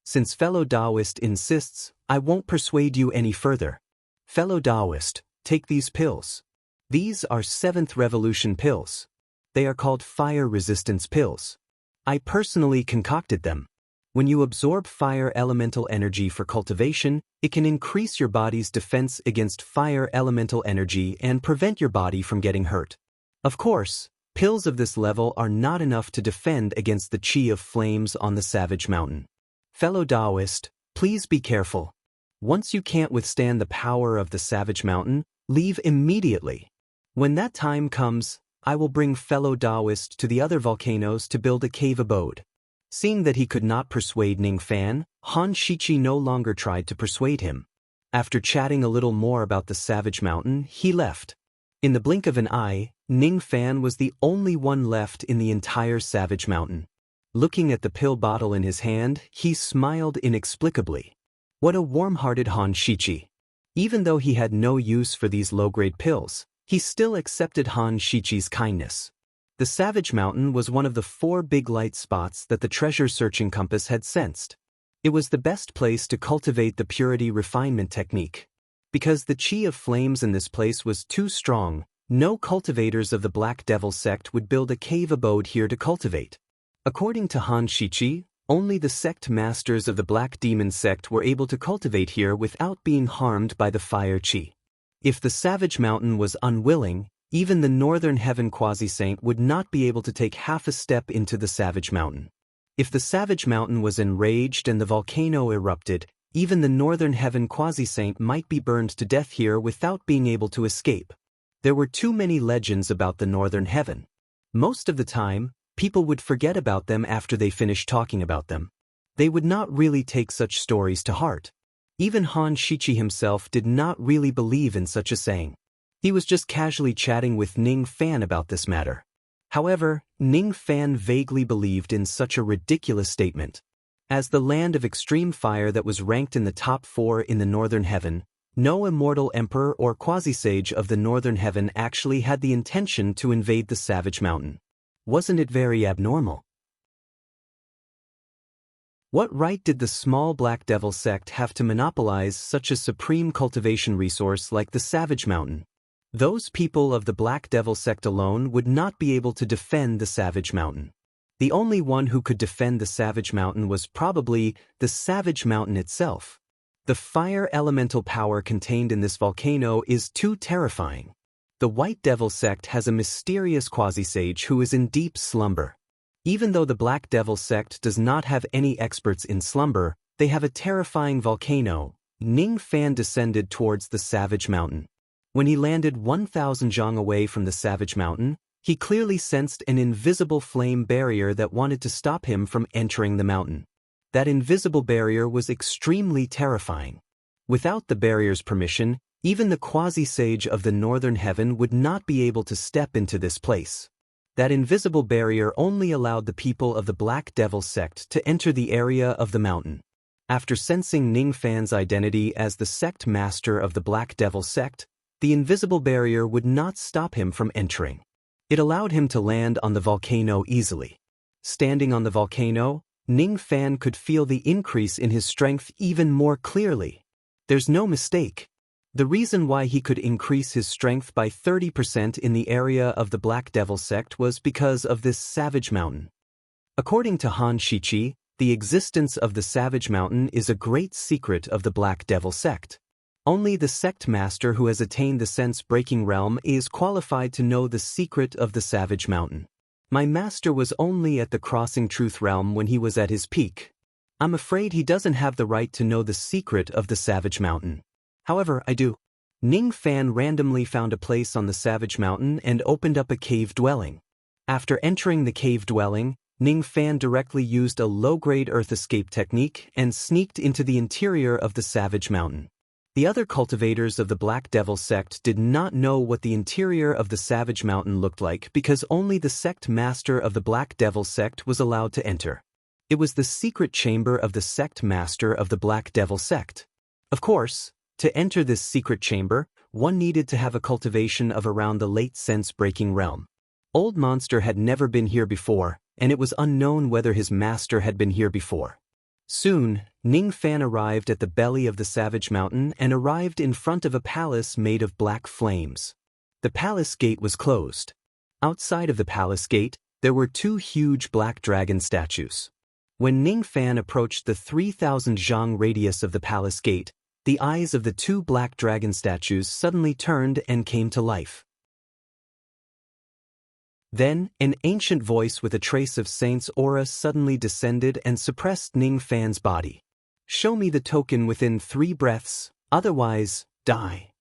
Since fellow Taoist insists, I won't persuade you any further. Fellow Taoist, take these pills. These are 7th Revolution pills. They are called fire resistance pills. I personally concocted them. When you absorb fire elemental energy for cultivation, it can increase your body's defense against fire elemental energy and prevent your body from getting hurt. Of course, pills of this level are not enough to defend against the chi of flames on the Savage Mountain. Fellow Taoist, please be careful. Once you can't withstand the power of the Savage Mountain, leave immediately. When that time comes, I will bring fellow Taoist to the other volcanoes to build a cave abode. Seeing that he could not persuade Ning Fan, Han Shichi no longer tried to persuade him. After chatting a little more about the Savage Mountain, he left. In the blink of an eye, Ning Fan was the only one left in the entire Savage Mountain. Looking at the pill bottle in his hand, he smiled inexplicably. What a warm-hearted Han Shichi. Even though he had no use for these low-grade pills, he still accepted Han Shichi's kindness. The Savage Mountain was one of the 4 big light spots that the treasure-searching compass had sensed. It was the best place to cultivate the purity refinement technique. Because the chi of flames in this place was too strong, no cultivators of the Black Devil sect would build a cave abode here to cultivate. According to Han Shichi, only the sect masters of the Black Demon sect were able to cultivate here without being harmed by the fire chi. If the Savage Mountain was unwilling, even the Northern Heaven Quasi-Saint would not be able to take half a step into the Savage Mountain. If the Savage Mountain was enraged and the volcano erupted, even the Northern Heaven Quasi-Saint might be burned to death here without being able to escape. There were too many legends about the Northern Heaven. Most of the time, people would forget about them after they finished talking about them. They would not really take such stories to heart. Even Han Shichi himself did not really believe in such a saying. He was just casually chatting with Ning Fan about this matter. However, Ning Fan vaguely believed in such a ridiculous statement. As the land of extreme fire that was ranked in the top 4 in the Northern Heaven, no immortal emperor or quasi-sage of the Northern Heaven actually had the intention to invade the Savage Mountain. Wasn't it very abnormal? What right did the small Black Devil sect have to monopolize such a supreme cultivation resource like the Savage Mountain? Those people of the Black Devil sect alone would not be able to defend the Savage Mountain. The only one who could defend the Savage Mountain was probably the Savage Mountain itself. The fire elemental power contained in this volcano is too terrifying. The White Devil sect has a mysterious quasi-sage who is in deep slumber. Even though the Black Devil sect does not have any experts in slumber, they have a terrifying volcano. Ning Fan descended towards the Savage Mountain. When he landed 1,000 zhang away from the Savage Mountain, he clearly sensed an invisible flame barrier that wanted to stop him from entering the mountain. That invisible barrier was extremely terrifying. Without the barrier's permission, even the quasi-sage of the Northern Heaven would not be able to step into this place. That invisible barrier only allowed the people of the Black Devil sect to enter the area of the mountain. After sensing Ning Fan's identity as the sect master of the Black Devil sect, the invisible barrier would not stop him from entering. It allowed him to land on the volcano easily. Standing on the volcano, Ning Fan could feel the increase in his strength even more clearly. There's no mistake. The reason why he could increase his strength by 30% in the area of the Black Devil sect was because of this Savage Mountain. According to Han Shichi, the existence of the Savage Mountain is a great secret of the Black Devil sect. Only the sect master who has attained the sense-breaking realm is qualified to know the secret of the Savage Mountain. My master was only at the Crossing Truth realm when he was at his peak. I'm afraid he doesn't have the right to know the secret of the Savage Mountain. However, I do. Ning Fan randomly found a place on the Savage Mountain and opened up a cave dwelling. After entering the cave dwelling, Ning Fan directly used a low-grade earth escape technique and sneaked into the interior of the Savage Mountain. The other cultivators of the Black Devil sect did not know what the interior of the Savage Mountain looked like because only the sect master of the Black Devil sect was allowed to enter. It was the secret chamber of the sect master of the Black Devil sect. Of course, to enter this secret chamber, one needed to have a cultivation of around the late sense-breaking realm. Old Monster had never been here before, and it was unknown whether his master had been here before. Soon, Ning Fan arrived at the belly of the Savage Mountain and arrived in front of a palace made of black flames. The palace gate was closed. Outside of the palace gate, there were 2 huge black dragon statues. When Ning Fan approached the 3,000 zhang radius of the palace gate, the eyes of the 2 black dragon statues suddenly turned and came to life. Then, an ancient voice with a trace of Saint's aura suddenly descended and suppressed Ning Fan's body. Show me the token within 3 breaths, otherwise, die.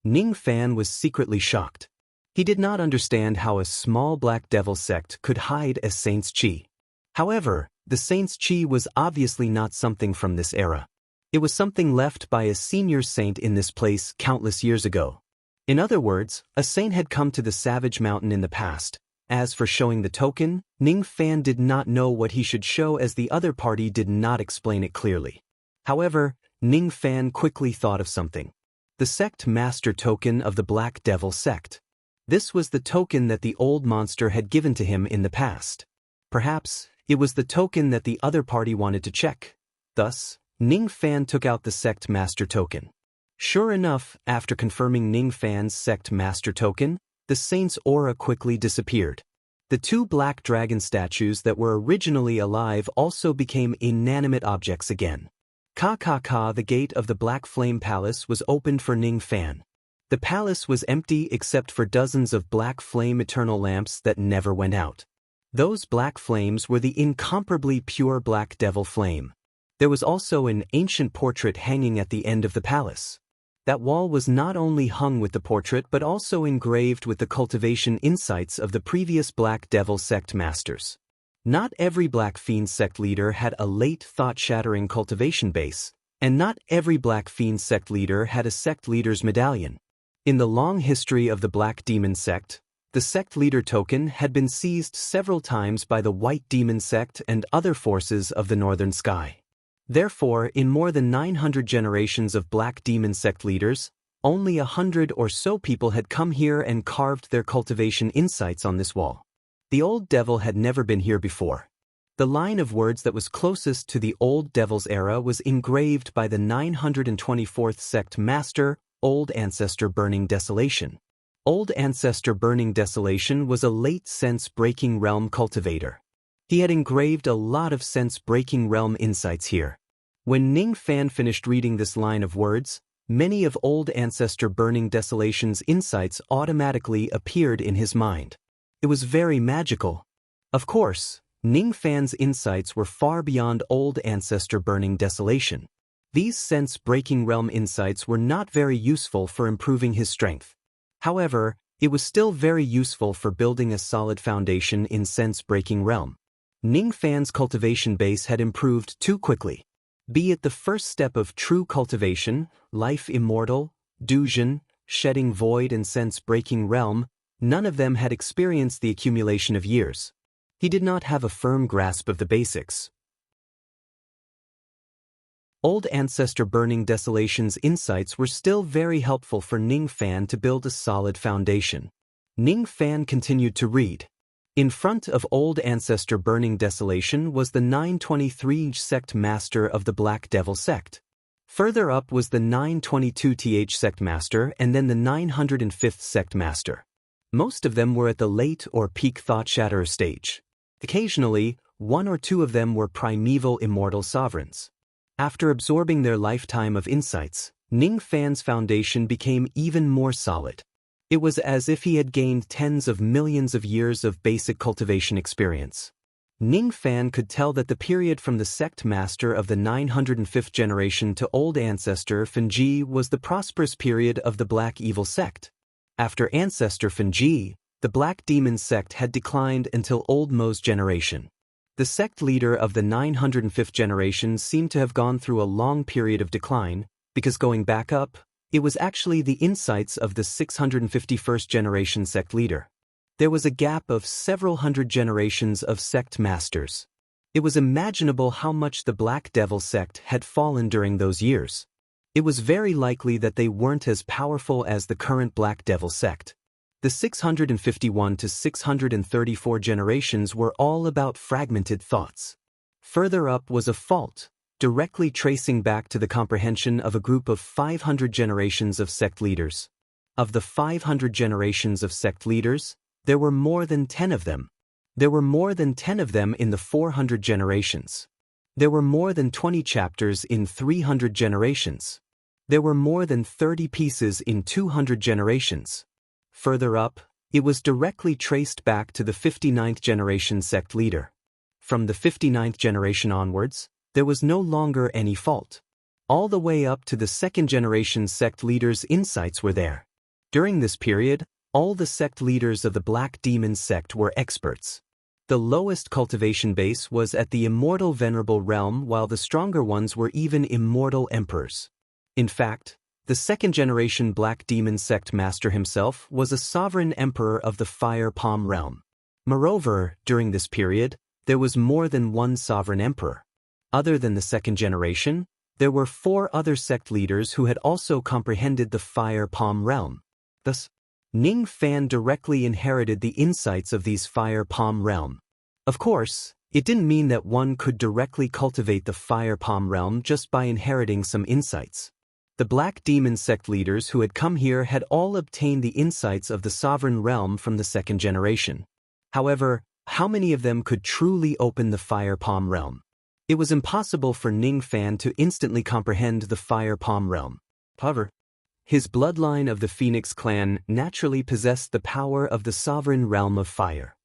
Ning Fan was secretly shocked. He did not understand how a small Black Devil sect could hide a Saint's chi. However, the Saint's chi was obviously not something from this era. It was something left by a senior saint in this place countless years ago. In other words, a saint had come to the Savage Mountain in the past. As for showing the token, Ning Fan did not know what he should show as the other party did not explain it clearly. However, Ning Fan quickly thought of something. The sect master token of the Black Devil sect. This was the token that the old monster had given to him in the past. Perhaps, it was the token that the other party wanted to check. Thus, Ning Fan took out the sect master token. Sure enough, after confirming Ning Fan's sect master token, the saint's aura quickly disappeared. The 2 black dragon statues that were originally alive also became inanimate objects again. The gate of the Black Flame Palace was opened for Ning Fan. The palace was empty except for dozens of black flame eternal lamps that never went out. Those black flames were the incomparably pure Black Devil flame. There was also an ancient portrait hanging at the end of the palace. That wall was not only hung with the portrait but also engraved with the cultivation insights of the previous Black Devil sect masters. Not every Black Fiend sect leader had a late thought-shattering cultivation base, and not every Black Fiend sect leader had a sect leader's medallion. In the long history of the Black Demon sect, The sect leader token had been seized several times by the White Demon sect and other forces of the Northern Sky. Therefore, in more than 900 generations of Black Demon sect leaders, only 100 or so people had come here and carved their cultivation insights on this wall. The old devil had never been here before. The line of words that was closest to the old devil's era was engraved by the 924th sect master, Old Ancestor Burning Desolation. Old Ancestor Burning Desolation was a late sense-breaking realm cultivator. He had engraved a lot of sense-breaking realm insights here. When Ning Fan finished reading this line of words, many of Old Ancestor Burning Desolation's insights automatically appeared in his mind. It was very magical. Of course, Ning Fan's insights were far beyond Old Ancestor Burning Desolation. These sense-breaking realm insights were not very useful for improving his strength. However, it was still very useful for building a solid foundation in sense-breaking realm. Ning Fan's cultivation base had improved too quickly. Be it the first step of true cultivation, life immortal, Dujin, shedding void and sense-breaking realm, none of them had experienced the accumulation of years. He did not have a firm grasp of the basics. Old Ancestor Burning Desolation's insights were still very helpful for Ning Fan to build a solid foundation. Ning Fan continued to read. In front of Old Ancestor Burning Desolation was the 923th sect master of the Black Devil sect. Further up was the 922th sect master and then the 905th sect master. Most of them were at the late or peak thought shatterer stage. Occasionally, one or two of them were primeval immortal sovereigns. After absorbing their lifetime of insights, Ning Fan's foundation became even more solid. It was as if he had gained tens of millions of years of basic cultivation experience. Ning Fan could tell that the period from the sect master of the 905th generation to Old Ancestor Fenji was the prosperous period of the Black Evil sect. After Ancestor Fenji, the Black Demon sect had declined until Old Mo's generation. The sect leader of the 905th generation seemed to have gone through a long period of decline, because going back up, it was actually the insights of the 651st generation sect leader. There was a gap of several hundred generations of sect masters. It was imaginable how much the Black Devil sect had fallen during those years. It was very likely that they weren't as powerful as the current Black Devil sect. The 651 to 634 generations were all about fragmented thoughts. Further up was a fault, directly tracing back to the comprehension of a group of 500 generations of sect leaders. Of the 500 generations of sect leaders, there were more than 10 of them. There were more than 10 of them in the 400 generations. There were more than 20 chapters in 300 generations. There were more than 30 pieces in 200 generations. Further up, it was directly traced back to the 59th generation sect leader. From the 59th generation onwards, there was no longer any fault. All the way up to the second generation sect leaders' insights were there. During this period, all the sect leaders of the Black Demon sect were experts. The lowest cultivation base was at the immortal venerable realm, while the stronger ones were even immortal emperors. In fact, the second-generation Black Demon sect master himself was a sovereign emperor of the Fire Palm realm. Moreover, during this period, there was more than one sovereign emperor. Other than the second generation, there were 4 other sect leaders who had also comprehended the Fire Palm realm. Thus, Ning Fan directly inherited the insights of these Fire Palm realm. Of course, it didn't mean that one could directly cultivate the Fire Palm realm just by inheriting some insights. The Black Demon sect leaders who had come here had all obtained the insights of the sovereign realm from the second generation. However, how many of them could truly open the Fire Palm realm? It was impossible for Ning Fan to instantly comprehend the Fire Palm realm. However, his bloodline of the Phoenix clan naturally possessed the power of the sovereign realm of fire.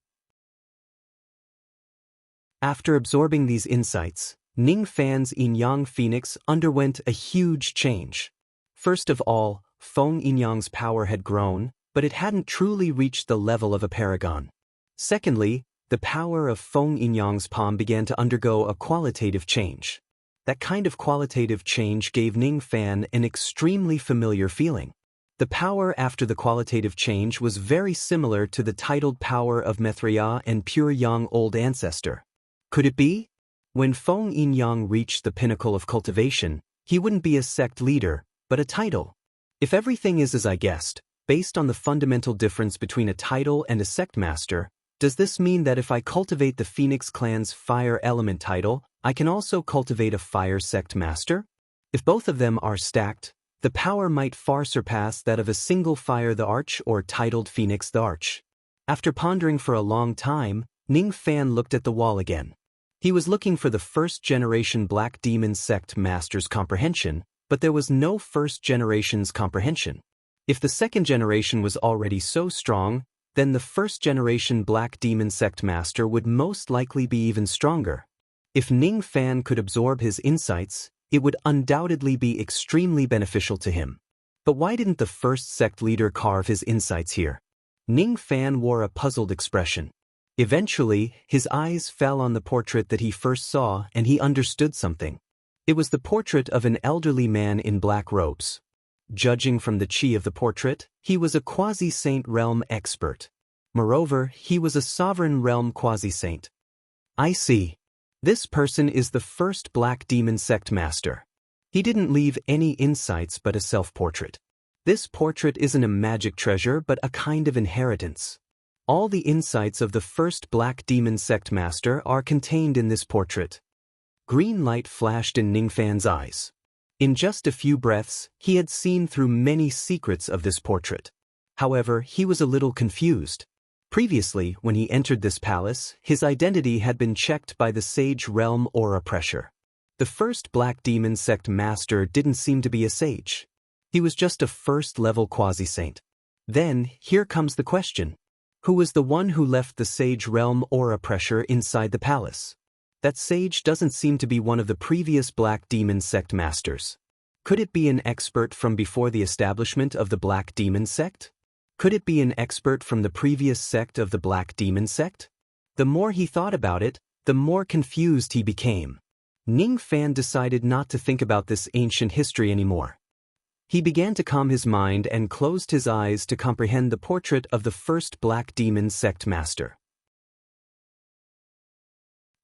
After absorbing these insights, Ning Fan's Yin-Yang Phoenix underwent a huge change. First of all, Feng Yin-Yang's power had grown, but it hadn't truly reached the level of a paragon. Secondly, the power of Feng Yin-Yang's palm began to undergo a qualitative change. That kind of qualitative change gave Ning Fan an extremely familiar feeling. The power after the qualitative change was very similar to the titled power of Maitreya and Pure Yang Old Ancestor. Could it be? When Feng Yin-yang reached the pinnacle of cultivation, he wouldn't be a sect leader, but a title. If everything is as I guessed, based on the fundamental difference between a title and a sect master, does this mean that if I cultivate the Phoenix clan's fire element title, I can also cultivate a fire sect master? If both of them are stacked, the power might far surpass that of a single Fire the Arch or titled Phoenix the Arch. After pondering for a long time, Ning Fan looked at the wall again. He was looking for the first-generation Black Demon Sect Master's comprehension, but there was no first-generation's comprehension. If the second generation was already so strong, then the first-generation Black Demon Sect Master would most likely be even stronger. If Ning Fan could absorb his insights, it would undoubtedly be extremely beneficial to him. But why didn't the first sect leader carve his insights here? Ning Fan wore a puzzled expression. Eventually, his eyes fell on the portrait that he first saw and he understood something. It was the portrait of an elderly man in black robes. Judging from the chi of the portrait, he was a quasi-saint realm expert. Moreover, he was a sovereign realm quasi-saint. I see. This person is the first Black Demon Sect Master. He didn't leave any insights but a self-portrait. This portrait isn't a magic treasure but a kind of inheritance. All the insights of the first Black Demon Sect Master are contained in this portrait. Green light flashed in Ning Fan's eyes. In just a few breaths, he had seen through many secrets of this portrait. However, he was a little confused. Previously, when he entered this palace, his identity had been checked by the Sage Realm Aura Pressure. The first Black Demon Sect Master didn't seem to be a sage. He was just a first-level quasi-saint. Then, here comes the question. Who was the one who left the Sage Realm Aura Pressure inside the palace? That sage doesn't seem to be one of the previous Black Demon Sect Masters. Could it be an expert from before the establishment of the Black Demon Sect? Could it be an expert from the previous sect of the Black Demon Sect? The more he thought about it, the more confused he became. Ning Fan decided not to think about this ancient history anymore. He began to calm his mind and closed his eyes to comprehend the portrait of the first Black Demon Sect Master.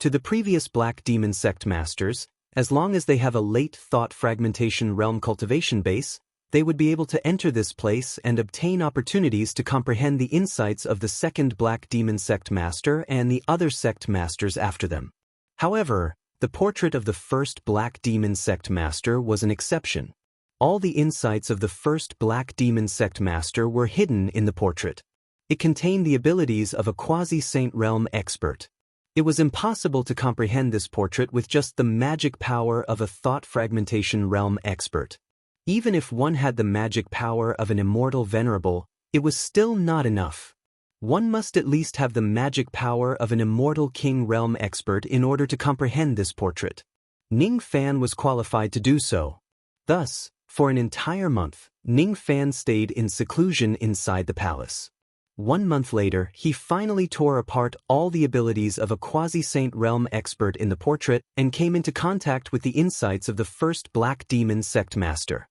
To the previous Black Demon Sect Masters, as long as they have a late thought fragmentation realm cultivation base, they would be able to enter this place and obtain opportunities to comprehend the insights of the second Black Demon Sect Master and the other sect masters after them. However, the portrait of the first Black Demon Sect Master was an exception. All the insights of the first Black Demon Sect Master were hidden in the portrait. It contained the abilities of a quasi-saint realm expert. It was impossible to comprehend this portrait with just the magic power of a thought fragmentation realm expert. Even if one had the magic power of an immortal venerable, it was still not enough. One must at least have the magic power of an immortal king realm expert in order to comprehend this portrait. Ning Fan was qualified to do so. Thus, for an entire month, Ning Fan stayed in seclusion inside the palace. 1 month later, he finally tore apart all the abilities of a quasi-saint realm expert in the portrait and came into contact with the insights of the first Black Demon Sect Master.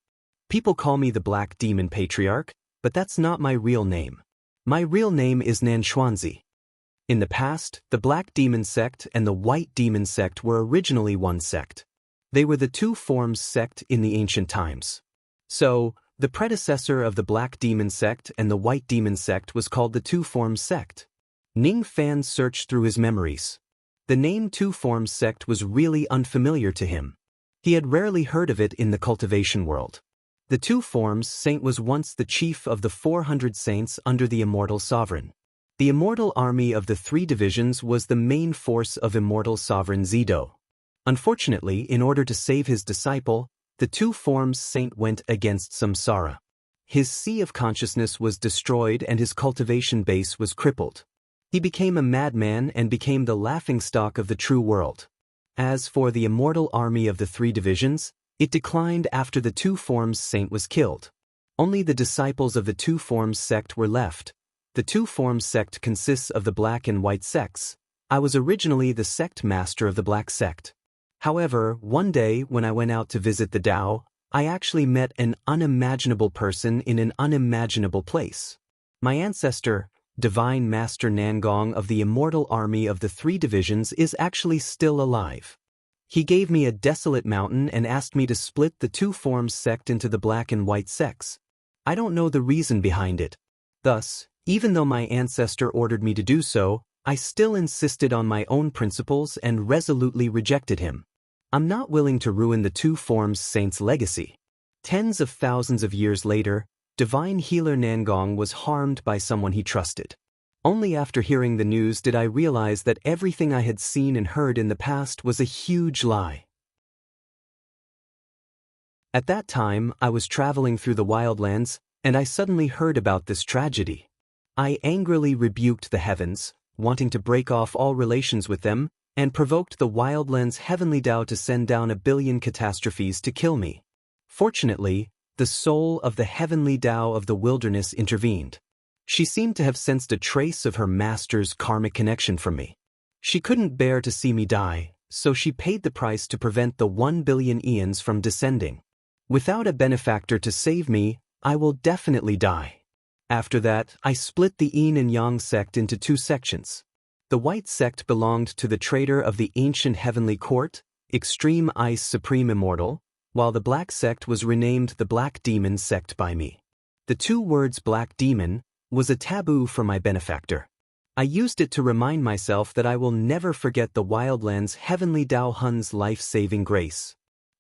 People call me the Black Demon Patriarch, but that's not my real name. My real name is Nanshuanzi. In the past, the Black Demon Sect and the White Demon Sect were originally one sect. They were the two forms sect in the ancient times. So, the predecessor of the Black Demon Sect and the White Demon Sect was called the Two Forms Sect. Ning Fan searched through his memories. The name Two Forms Sect was really unfamiliar to him. He had rarely heard of it in the cultivation world. The Two Forms Saint was once the chief of the 400 saints under the Immortal Sovereign. The Immortal Army of the Three Divisions was the main force of Immortal Sovereign Zido. Unfortunately, in order to save his disciple, the Two Forms Saint went against Samsara. His sea of consciousness was destroyed and his cultivation base was crippled. He became a madman and became the laughingstock of the true world. As for the Immortal Army of the Three Divisions, it declined after the Two Forms Saint was killed. Only the disciples of the Two Forms Sect were left. The Two Forms Sect consists of the Black and White sects. I was originally the sect master of the Black Sect. However, one day when I went out to visit the Tao, I actually met an unimaginable person in an unimaginable place. My ancestor, Divine Master Nangong of the Immortal Army of the Three Divisions, is actually still alive. He gave me a desolate mountain and asked me to split the two forms sect into the black and white sects. I don't know the reason behind it. Thus, even though my ancestor ordered me to do so, I still insisted on my own principles and resolutely rejected him. I'm not willing to ruin the two forms saint's legacy. Tens of thousands of years later, Divine Healer Nangong was harmed by someone he trusted. Only after hearing the news did I realize that everything I had seen and heard in the past was a huge lie. At that time, I was traveling through the wildlands, and I suddenly heard about this tragedy. I angrily rebuked the heavens, wanting to break off all relations with them, and provoked the wildlands' heavenly Tao to send down 1 billion catastrophes to kill me. Fortunately, the soul of the heavenly Tao of the wilderness intervened. She seemed to have sensed a trace of her master's karmic connection from me. She couldn't bear to see me die, so she paid the price to prevent the 1 billion eons from descending. Without a benefactor to save me, I will definitely die. After that, I split the Yin and Yang sect into two sections. The white sect belonged to the traitor of the ancient heavenly court, Extreme Ice Supreme Immortal, while the black sect was renamed the Black Demon sect by me. The two words Black Demon was a taboo for my benefactor. I used it to remind myself that I will never forget the wildlands' heavenly Tao Hun's life-saving grace.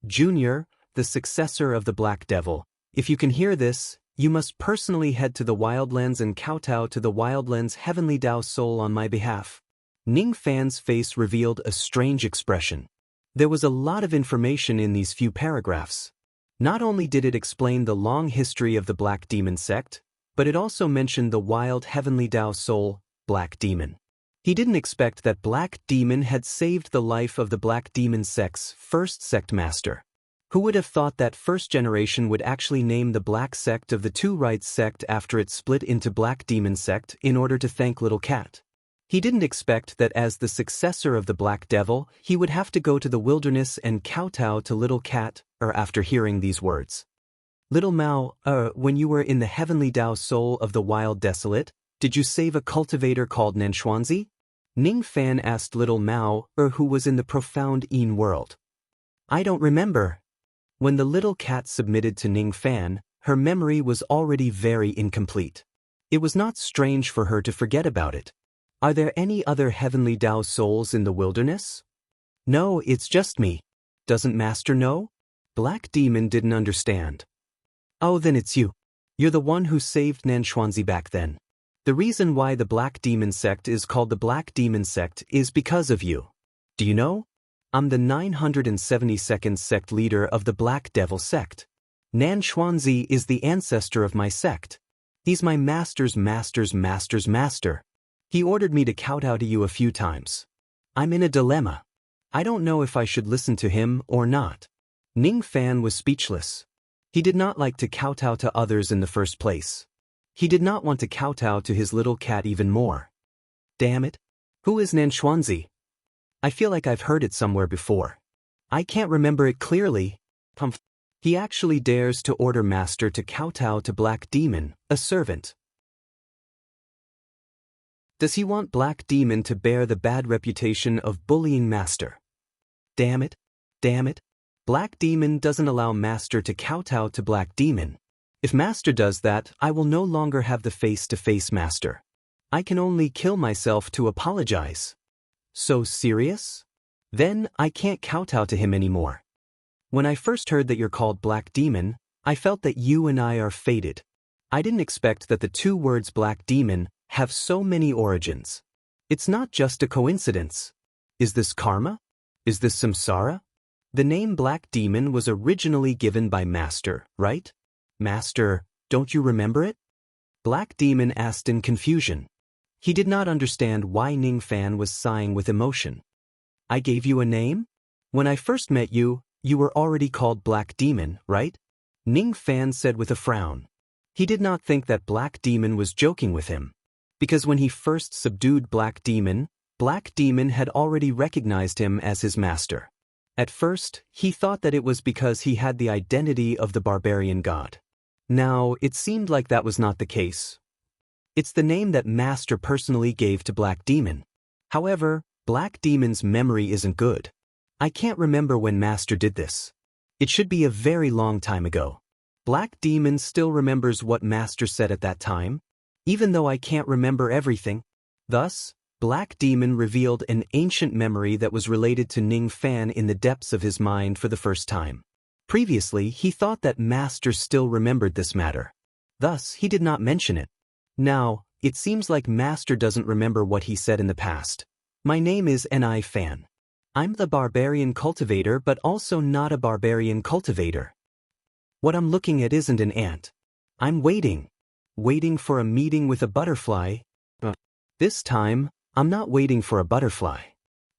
Junior, the successor of the Black Devil, if you can hear this, you must personally head to the wildlands and kowtow to the wildlands' heavenly Tao soul on my behalf. Ning Fan's face revealed a strange expression. There was a lot of information in these few paragraphs. Not only did it explain the long history of the Black Demon sect, but it also mentioned the wild heavenly Tao soul, Black Demon. He didn't expect that Black Demon had saved the life of the Black Demon sect's first sect master. Who would have thought that first generation would actually name the Black sect of the Two Rights sect after it split into Black Demon sect in order to thank Little Cat? He didn't expect that as the successor of the Black Devil, he would have to go to the wilderness and kowtow to Little Cat, after hearing these words. Little Mao, when you were in the heavenly Tao soul of the wild desolate, did you save a cultivator called Nanshuanzi? Ning Fan asked Little Mao, who was in the profound Yin world. I don't remember. When the little cat submitted to Ning Fan, her memory was already very incomplete. It was not strange for her to forget about it. Are there any other heavenly Tao souls in the wilderness? No, it's just me. Doesn't Master know? Black Demon didn't understand. Oh, then it's you. You're the one who saved Nanshuanzi back then. The reason why the Black Demon sect is called the Black Demon sect is because of you. Do you know? I'm the 972nd sect leader of the Black Devil sect. Nanshuanzi is the ancestor of my sect. He's my master's master's master's master. He ordered me to kowtow to you a few times. I'm in a dilemma. I don't know if I should listen to him or not. Ning Fan was speechless. He did not like to kowtow to others in the first place. He did not want to kowtow to his little cat even more. Damn it. Who is Nanshuanzi? I feel like I've heard it somewhere before. I can't remember it clearly. He actually dares to order Master to kowtow to Black Demon, a servant. Does he want Black Demon to bear the bad reputation of bullying Master? Damn it. Damn it. Black Demon doesn't allow Master to kowtow to Black Demon. If Master does that, I will no longer have the face-to-face Master. I can only kill myself to apologize. So serious? Then I can't kowtow to him anymore. When I first heard that you're called Black Demon, I felt that you and I are fated. I didn't expect that the two words Black Demon have so many origins. It's not just a coincidence. Is this karma? Is this samsara? The name Black Demon was originally given by Master, right? Master, don't you remember it? Black Demon asked in confusion. He did not understand why Ning Fan was sighing with emotion. I gave you a name? When I first met you, you were already called Black Demon, right? Ning Fan said with a frown. He did not think that Black Demon was joking with him. Because when he first subdued Black Demon had already recognized him as his master. At first, he thought that it was because he had the identity of the barbarian god. Now, it seemed like that was not the case. It's the name that Master personally gave to Black Demon. However, Black Demon's memory isn't good. I can't remember when Master did this. It should be a very long time ago. Black Demon still remembers what Master said at that time, even though I can't remember everything. Thus, Black Demon revealed an ancient memory that was related to Ning Fan in the depths of his mind for the first time. Previously, he thought that Master still remembered this matter. Thus, he did not mention it. Now, it seems like Master doesn't remember what he said in the past. My name is Ni Fan. I'm the barbarian cultivator, but also not a barbarian cultivator. What I'm looking at isn't an ant. I'm waiting for a meeting with a butterfly. This time, I'm not waiting for a butterfly.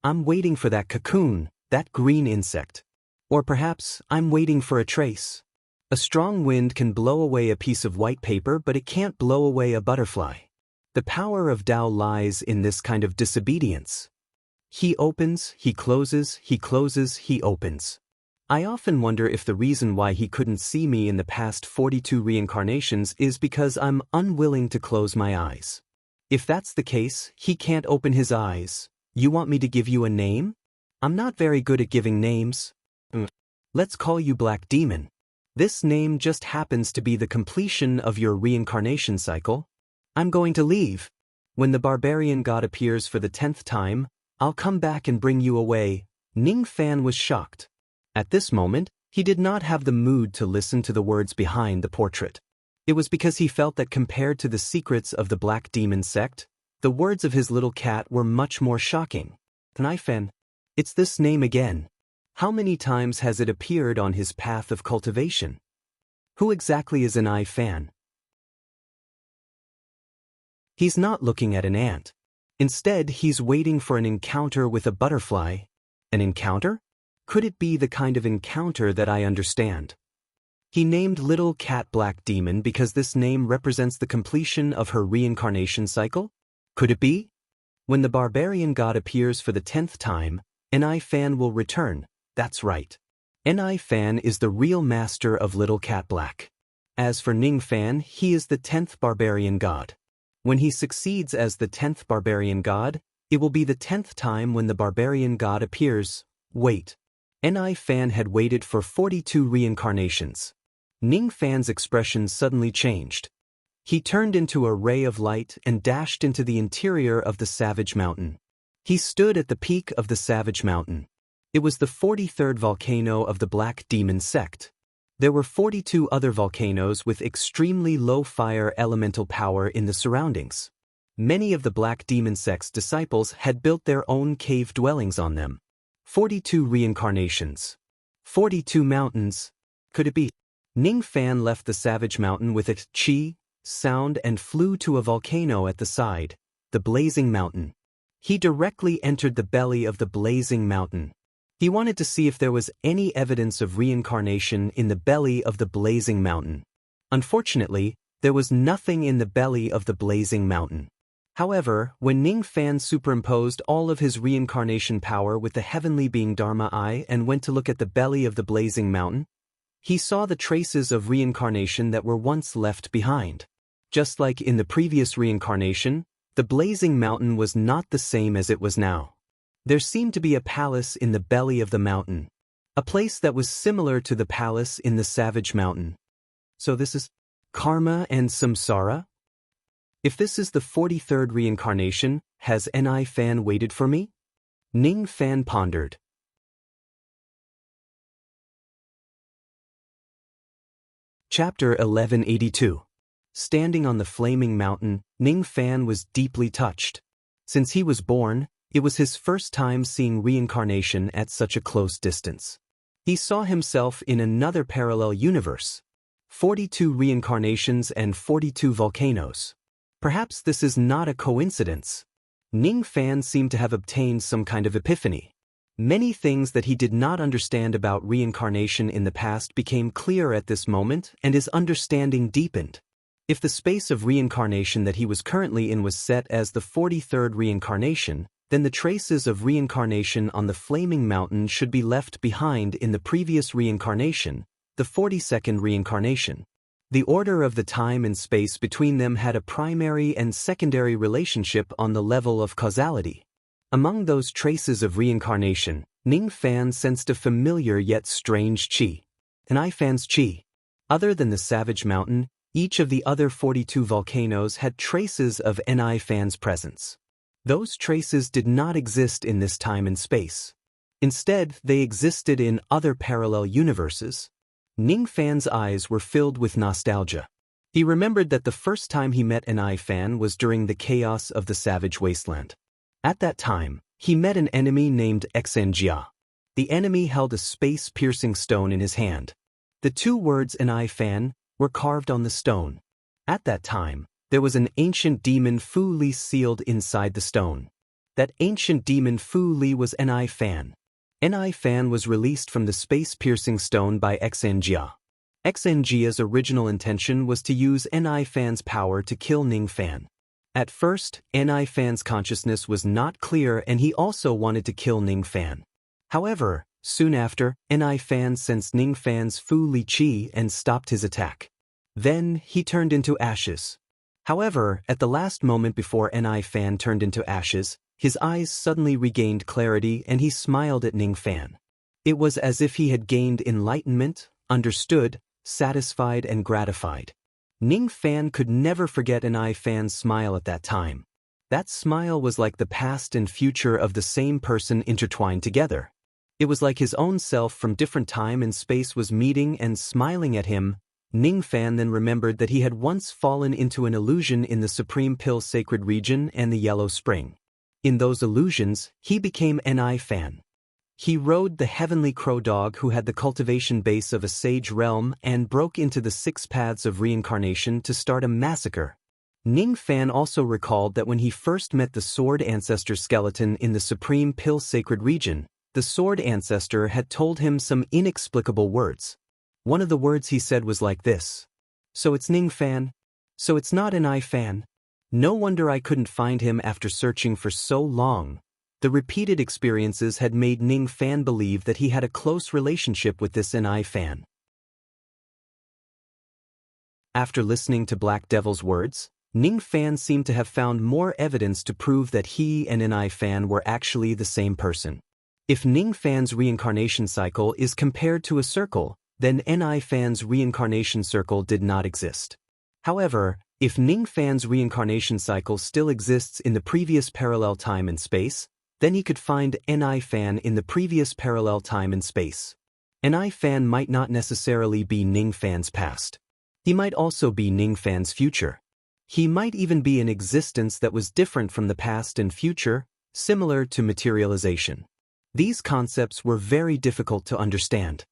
I'm waiting for that cocoon, that green insect. Or perhaps I'm waiting for a trace. A strong wind can blow away a piece of white paper, but it can't blow away a butterfly. The power of Tao lies in this kind of disobedience. He opens, he closes, he closes, he opens. I often wonder if the reason why he couldn't see me in the past 42 reincarnations is because I'm unwilling to close my eyes. If that's the case, he can't open his eyes. You want me to give you a name? I'm not very good at giving names. Let's call you Black Demon. This name just happens to be the completion of your reincarnation cycle. I'm going to leave. When the barbarian god appears for the 10th time, I'll come back and bring you away. Ning Fan was shocked. At this moment, he did not have the mood to listen to the words behind the portrait. It was because he felt that compared to the secrets of the Black Demon sect, the words of his little cat were much more shocking. Ni Fan. It's this name again. How many times has it appeared on his path of cultivation? Who exactly is Ni Fan? He's not looking at an ant. Instead, he's waiting for an encounter with a butterfly. An encounter? Could it be the kind of encounter that I understand? He named Little Cat Black Demon because this name represents the completion of her reincarnation cycle? Could it be? When the barbarian god appears for the 10th time, Ni Fan will return. That's right. Ni Fan is the real master of Little Cat Black. As for Ning Fan, he is the 10th barbarian god. When he succeeds as the 10th barbarian god, it will be the 10th time when the barbarian god appears. Wait. Ni Fan had waited for 42 reincarnations. Ning Fan's expression suddenly changed. He turned into a ray of light and dashed into the interior of the Savage Mountain. He stood at the peak of the Savage Mountain. It was the 43rd volcano of the Black Demon sect. There were 42 other volcanoes with extremely low fire elemental power in the surroundings. Many of the Black Demon sect's disciples had built their own cave dwellings on them. 42 reincarnations. 42 mountains. Could it be? Ning Fan left the Savage Mountain with its chi, sound and flew to a volcano at the side, the Blazing Mountain. He directly entered the belly of the Blazing Mountain. He wanted to see if there was any evidence of reincarnation in the belly of the Blazing Mountain. Unfortunately, there was nothing in the belly of the Blazing Mountain. However, when Ning Fan superimposed all of his reincarnation power with the heavenly being Dharma Eye and went to look at the belly of the Blazing Mountain, he saw the traces of reincarnation that were once left behind. Just like in the previous reincarnation, the Blazing Mountain was not the same as it was now. There seemed to be a palace in the belly of the mountain, a place that was similar to the palace in the Savage Mountain. So this is karma and samsara? If this is the 43rd reincarnation, has Ni Fan waited for me? Ning Fan pondered. Chapter 1182. Standing on the flaming mountain, Ning Fan was deeply touched. Since he was born, it was his first time seeing reincarnation at such a close distance. He saw himself in another parallel universe. 42 reincarnations and 42 volcanoes. Perhaps this is not a coincidence. Ning Fan seemed to have obtained some kind of epiphany. Many things that he did not understand about reincarnation in the past became clear at this moment, and his understanding deepened. If the space of reincarnation that he was currently in was set as the 43rd reincarnation, then the traces of reincarnation on the flaming mountain should be left behind in the previous reincarnation, the 42nd reincarnation. The order of the time and space between them had a primary and secondary relationship on the level of causality. Among those traces of reincarnation, Ning Fan sensed a familiar yet strange qi. An Fan's qi. Other than the savage mountain, each of the other 42 volcanoes had traces of Ni Fan's presence. Those traces did not exist in this time and space. Instead, they existed in other parallel universes. Ning Fan's eyes were filled with nostalgia. He remembered that the first time he met Ni Fan was during the chaos of the savage wasteland. At that time, he met an enemy named Xinjia. The enemy held a space-piercing stone in his hand. The two words Ni Fan were carved on the stone. At that time, there was an ancient demon Fu Li sealed inside the stone. That ancient demon Fu Li was Ni Fan. Ni Fan was released from the space-piercing stone by Xinjia. Xinjia's original intention was to use Ni Fan's power to kill Ning Fan. At first, Ni Fan's consciousness was not clear and he also wanted to kill Ning Fan. However, soon after, Ni Fan sensed Ning Fan's Fu Li Qi and stopped his attack. Then, he turned into ashes. However, at the last moment before Ni Fan turned into ashes, his eyes suddenly regained clarity and he smiled at Ning Fan. It was as if he had gained enlightenment, understood, satisfied and gratified. Ning Fan could never forget Ni Fan's smile at that time. That smile was like the past and future of the same person intertwined together. It was like his own self from different time and space was meeting and smiling at him. Ning Fan then remembered that he had once fallen into an illusion in the Supreme Pill Sacred Region and the Yellow Spring. In those illusions, he became Ni Fan. He rode the heavenly crow dog who had the cultivation base of a sage realm and broke into the 6 paths of reincarnation to start a massacre. Ning Fan also recalled that when he first met the Sword Ancestor skeleton in the Supreme Pill Sacred Region, the Sword Ancestor had told him some inexplicable words. One of the words he said was like this: "So it's Ning Fan? So it's not Ni Fan? No wonder I couldn't find him after searching for so long." The repeated experiences had made Ning Fan believe that he had a close relationship with this Ni Fan. After listening to Black Devil's words, Ning Fan seemed to have found more evidence to prove that he and Ni Fan were actually the same person. If Ning Fan's reincarnation cycle is compared to a circle, then Ni Fan's reincarnation circle did not exist. However, if Ning Fan's reincarnation cycle still exists in the previous parallel time and space, then he could find Ni Fan in the previous parallel time and space. Ni Fan might not necessarily be Ning Fan's past. He might also be Ning Fan's future. He might even be an existence that was different from the past and future, similar to materialization. These concepts were very difficult to understand.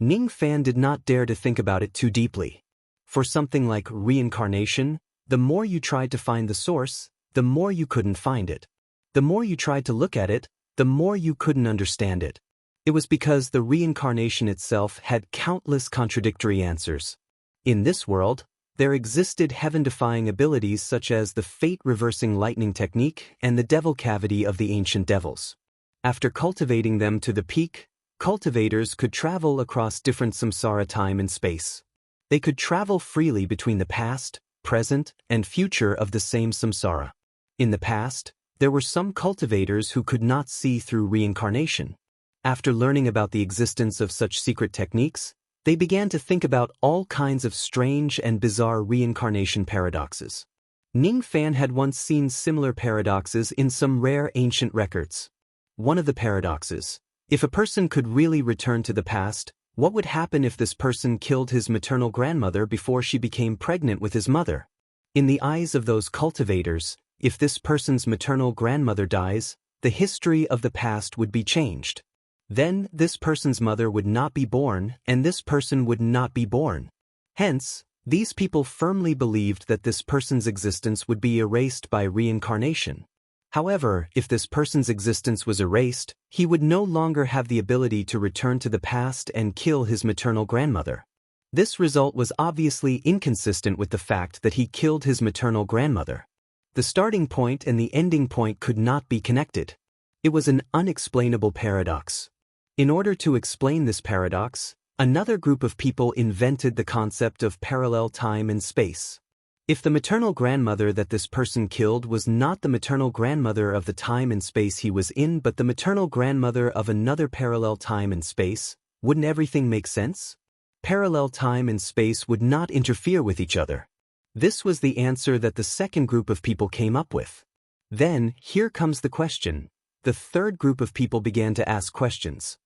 Ning Fan did not dare to think about it too deeply. For something like reincarnation, the more you tried to find the source, the more you couldn't find it. The more you tried to look at it, the more you couldn't understand it. It was because the reincarnation itself had countless contradictory answers. In this world, there existed heaven-defying abilities such as the fate-reversing lightning technique and the devil cavity of the ancient devils. After cultivating them to the peak, cultivators could travel across different samsara time and space. They could travel freely between the past, present, and future of the same samsara. In the past, there were some cultivators who could not see through reincarnation. After learning about the existence of such secret techniques, they began to think about all kinds of strange and bizarre reincarnation paradoxes. Ning Fan had once seen similar paradoxes in some rare ancient records. One of the paradoxes: if a person could really return to the past, what would happen if this person killed his maternal grandmother before she became pregnant with his mother? In the eyes of those cultivators, if this person's maternal grandmother dies, the history of the past would be changed. Then, this person's mother would not be born, and this person would not be born. Hence, these people firmly believed that this person's existence would be erased by reincarnation. However, if this person's existence was erased, he would no longer have the ability to return to the past and kill his maternal grandmother. This result was obviously inconsistent with the fact that he killed his maternal grandmother. The starting point and the ending point could not be connected. It was an unexplainable paradox. In order to explain this paradox, another group of people invented the concept of parallel time and space. If the maternal grandmother that this person killed was not the maternal grandmother of the time and space he was in but the maternal grandmother of another parallel time and space, wouldn't everything make sense? Parallel time and space would not interfere with each other. This was the answer that the second group of people came up with. Then, here comes the question. The third group of people began to ask questions.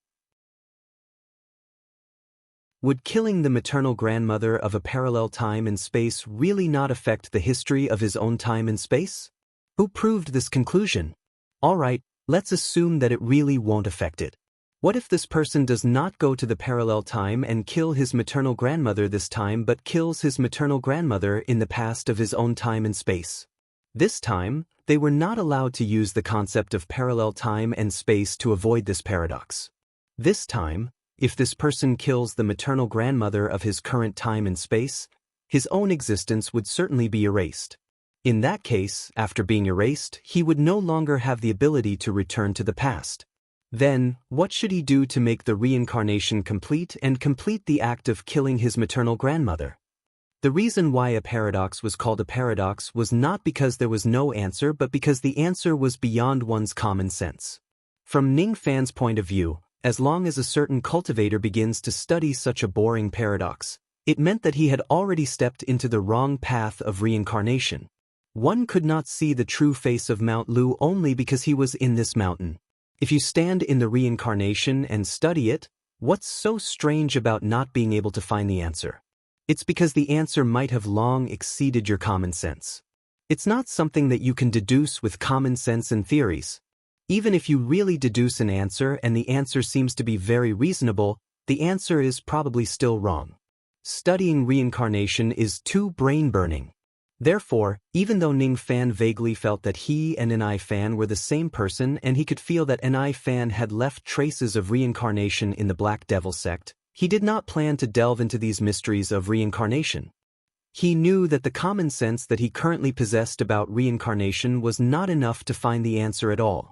Would killing the maternal grandmother of a parallel time and space really not affect the history of his own time and space? Who proved this conclusion? Alright, let's assume that it really won't affect it. What if this person does not go to the parallel time and kill his maternal grandmother this time but kills his maternal grandmother in the past of his own time and space? This time, they were not allowed to use the concept of parallel time and space to avoid this paradox. This time, if this person kills the maternal grandmother of his current time and space, his own existence would certainly be erased. In that case, after being erased, he would no longer have the ability to return to the past. Then, what should he do to make the reincarnation complete and complete the act of killing his maternal grandmother? The reason why a paradox was called a paradox was not because there was no answer but because the answer was beyond one's common sense. From Ning Fan's point of view, as long as a certain cultivator begins to study such a boring paradox, it meant that he had already stepped into the wrong path of reincarnation. One could not see the true face of Mount Lu only because he was in this mountain. If you stand in the reincarnation and study it, what's so strange about not being able to find the answer? It's because the answer might have long exceeded your common sense. It's not something that you can deduce with common sense and theories. Even if you really deduce an answer and the answer seems to be very reasonable, the answer is probably still wrong. Studying reincarnation is too brain-burning. Therefore, even though Ning Fan vaguely felt that he and Ni Fan were the same person and he could feel that Ni Fan had left traces of reincarnation in the Black Devil sect, he did not plan to delve into these mysteries of reincarnation. He knew that the common sense that he currently possessed about reincarnation was not enough to find the answer at all.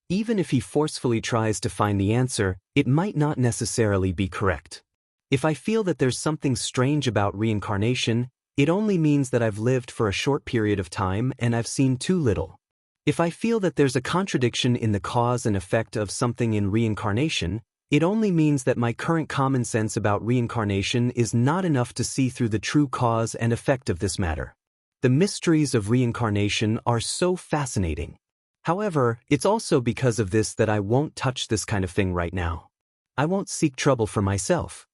Even if he forcefully tries to find the answer, it might not necessarily be correct. If I feel that there's something strange about reincarnation, it only means that I've lived for a short period of time and I've seen too little. If I feel that there's a contradiction in the cause and effect of something in reincarnation, it only means that my current common sense about reincarnation is not enough to see through the true cause and effect of this matter. The mysteries of reincarnation are so fascinating. However, it's also because of this that I won't touch this kind of thing right now. I won't seek trouble for myself.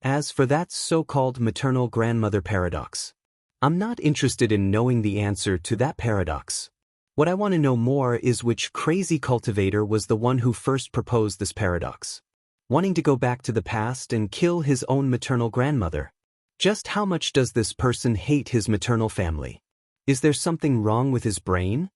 As for that so-called maternal grandmother paradox, I'm not interested in knowing the answer to that paradox. What I want to know more is which crazy cultivator was the one who first proposed this paradox. Wanting to go back to the past and kill his own maternal grandmother. Just how much does this person hate his maternal family? Is there something wrong with his brain?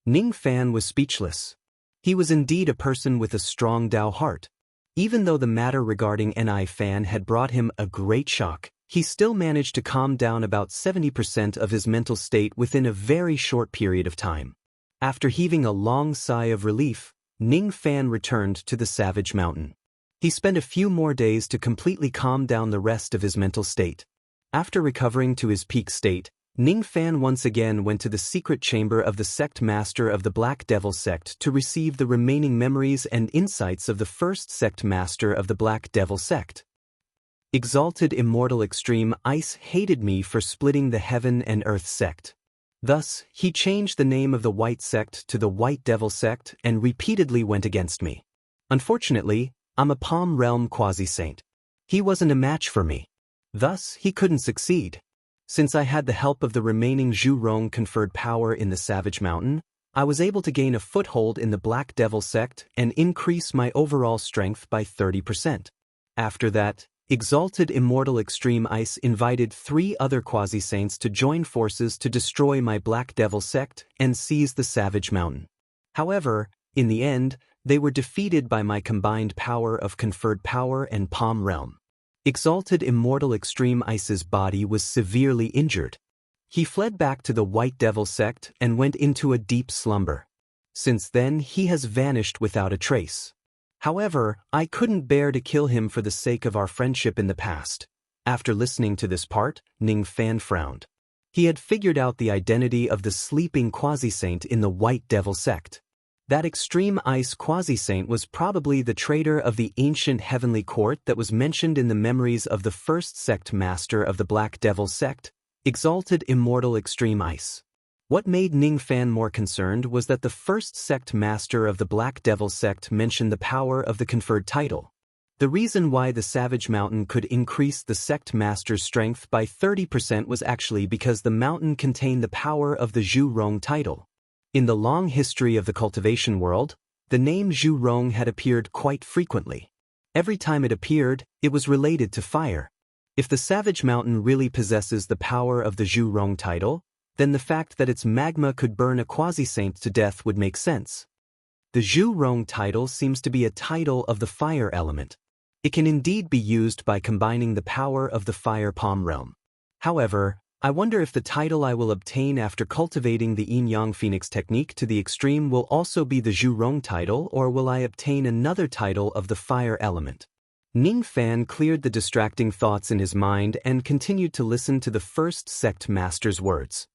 Ning Fan was speechless. He was indeed a person with a strong Tao heart. Even though the matter regarding Ni Fan had brought him a great shock, he still managed to calm down about 70% of his mental state within a very short period of time. After heaving a long sigh of relief, Ning Fan returned to the Savage Mountain. He spent a few more days to completely calm down the rest of his mental state. After recovering to his peak state, Ning Fan once again went to the secret chamber of the sect master of the Black Devil sect to receive the remaining memories and insights of the first sect master of the Black Devil sect. Exalted Immortal Extreme Ice hated me for splitting the Heaven and Earth sect. Thus, he changed the name of the White sect to the White Devil sect and repeatedly went against me. Unfortunately, I'm a Palm Realm quasi-saint. He wasn't a match for me. Thus, he couldn't succeed. Since I had the help of the remaining Zhu Rong conferred power in the Savage Mountain, I was able to gain a foothold in the Black Devil sect and increase my overall strength by 30%. After that, Exalted Immortal Extreme Ice invited 3 other quasi-saints to join forces to destroy my Black Devil sect and seize the Savage Mountain. However, in the end, they were defeated by my combined power of conferred power and Palm Realm. Exalted Immortal Extreme Ice's body was severely injured. He fled back to the White Devil sect and went into a deep slumber. Since then, he has vanished without a trace. However, I couldn't bear to kill him for the sake of our friendship in the past. After listening to this part, Ning Fan frowned. He had figured out the identity of the sleeping quasi-saint in the White Devil sect. That extreme ice quasi-saint was probably the traitor of the ancient heavenly court that was mentioned in the memories of the first sect master of the Black Devil sect, Exalted Immortal Extreme Ice. What made Ning Fan more concerned was that the first sect master of the Black Devil sect mentioned the power of the conferred title. The reason why the Savage Mountain could increase the sect master's strength by 30% was actually because the mountain contained the power of the Zhu Rong title. In the long history of the cultivation world, the name Zhu Rong had appeared quite frequently. Every time it appeared, it was related to fire. If the Savage Mountain really possesses the power of the Zhu Rong title, then the fact that its magma could burn a quasi-saint to death would make sense. The Zhu Rong title seems to be a title of the fire element. It can indeed be used by combining the power of the fire palm realm. However, I wonder if the title I will obtain after cultivating the Yin-Yang Phoenix technique to the extreme will also be the Zhu Rong title, or will I obtain another title of the fire element? Ning Fan cleared the distracting thoughts in his mind and continued to listen to the first sect master's words.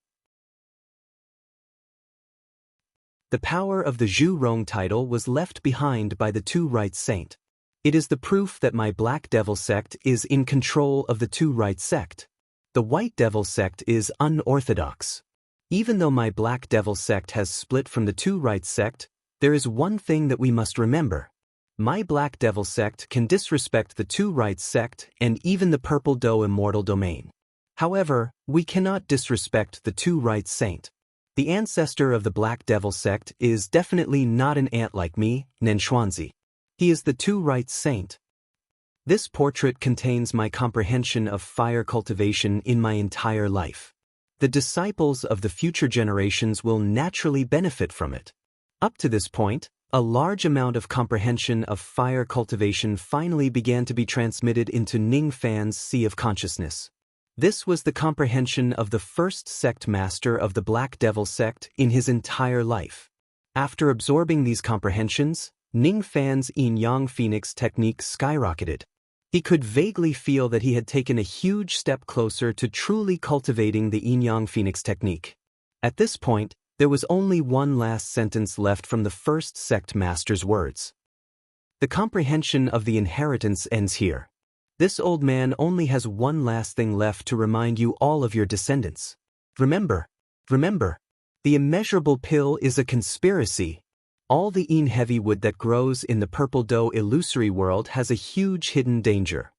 The power of the Zhu Rong title was left behind by the Two Right Saint. It is the proof that my Black Devil sect is in control of the Two Right sect. The White Devil sect is unorthodox. Even though my Black Devil sect has split from the Two Right sect, there is one thing that we must remember. My Black Devil sect can disrespect the Two Right sect and even the Purple Doe Immortal Domain. However, we cannot disrespect the Two Right Saint. The ancestor of the Black Devil sect is definitely not an ant like me, Nenchuanzi. He is the Two Right Saint. This portrait contains my comprehension of fire cultivation in my entire life. The disciples of the future generations will naturally benefit from it. Up to this point, a large amount of comprehension of fire cultivation finally began to be transmitted into Ning Fan's sea of consciousness. This was the comprehension of the first sect master of the Black Devil sect in his entire life. After absorbing these comprehensions, Ning Fan's Yin-Yang Phoenix technique skyrocketed. He could vaguely feel that he had taken a huge step closer to truly cultivating the Yin-Yang Phoenix technique. At this point, there was only one last sentence left from the first sect master's words. The comprehension of the inheritance ends here. This old man only has one last thing left to remind you all of your descendants. Remember, the immeasurable pill is a conspiracy. All the Yin heavy wood that grows in the Purple Doe illusory world has a huge hidden danger.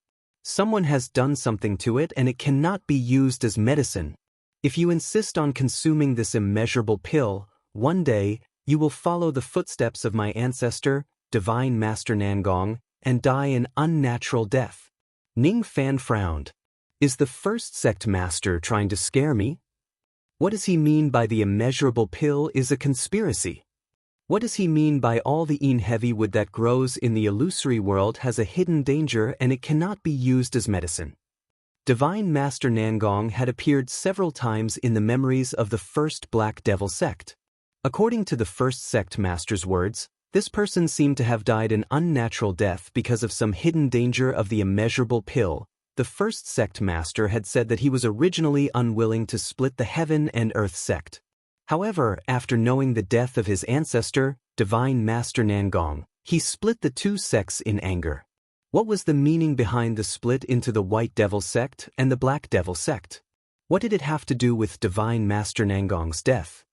Someone has done something to it and it cannot be used as medicine. If you insist on consuming this immeasurable pill, one day, you will follow the footsteps of my ancestor, Divine Master Nangong, and die an unnatural death. Ning Fan frowned. Is the first sect master trying to scare me? What does he mean by the immeasurable pill is a conspiracy? What does he mean by all the Yin heavy wood that grows in the illusory world has a hidden danger and it cannot be used as medicine? Divine Master Nangong had appeared several times in the memories of the first Black Devil sect. According to the first sect master's words, this person seemed to have died an unnatural death because of some hidden danger of the immeasurable pill. The first sect master had said that he was originally unwilling to split the Heaven and Earth sect. However, after knowing the death of his ancestor, Divine Master Nangong, he split the two sects in anger. What was the meaning behind the split into the White Devil sect and the Black Devil sect? What did it have to do with Divine Master Nangong's death?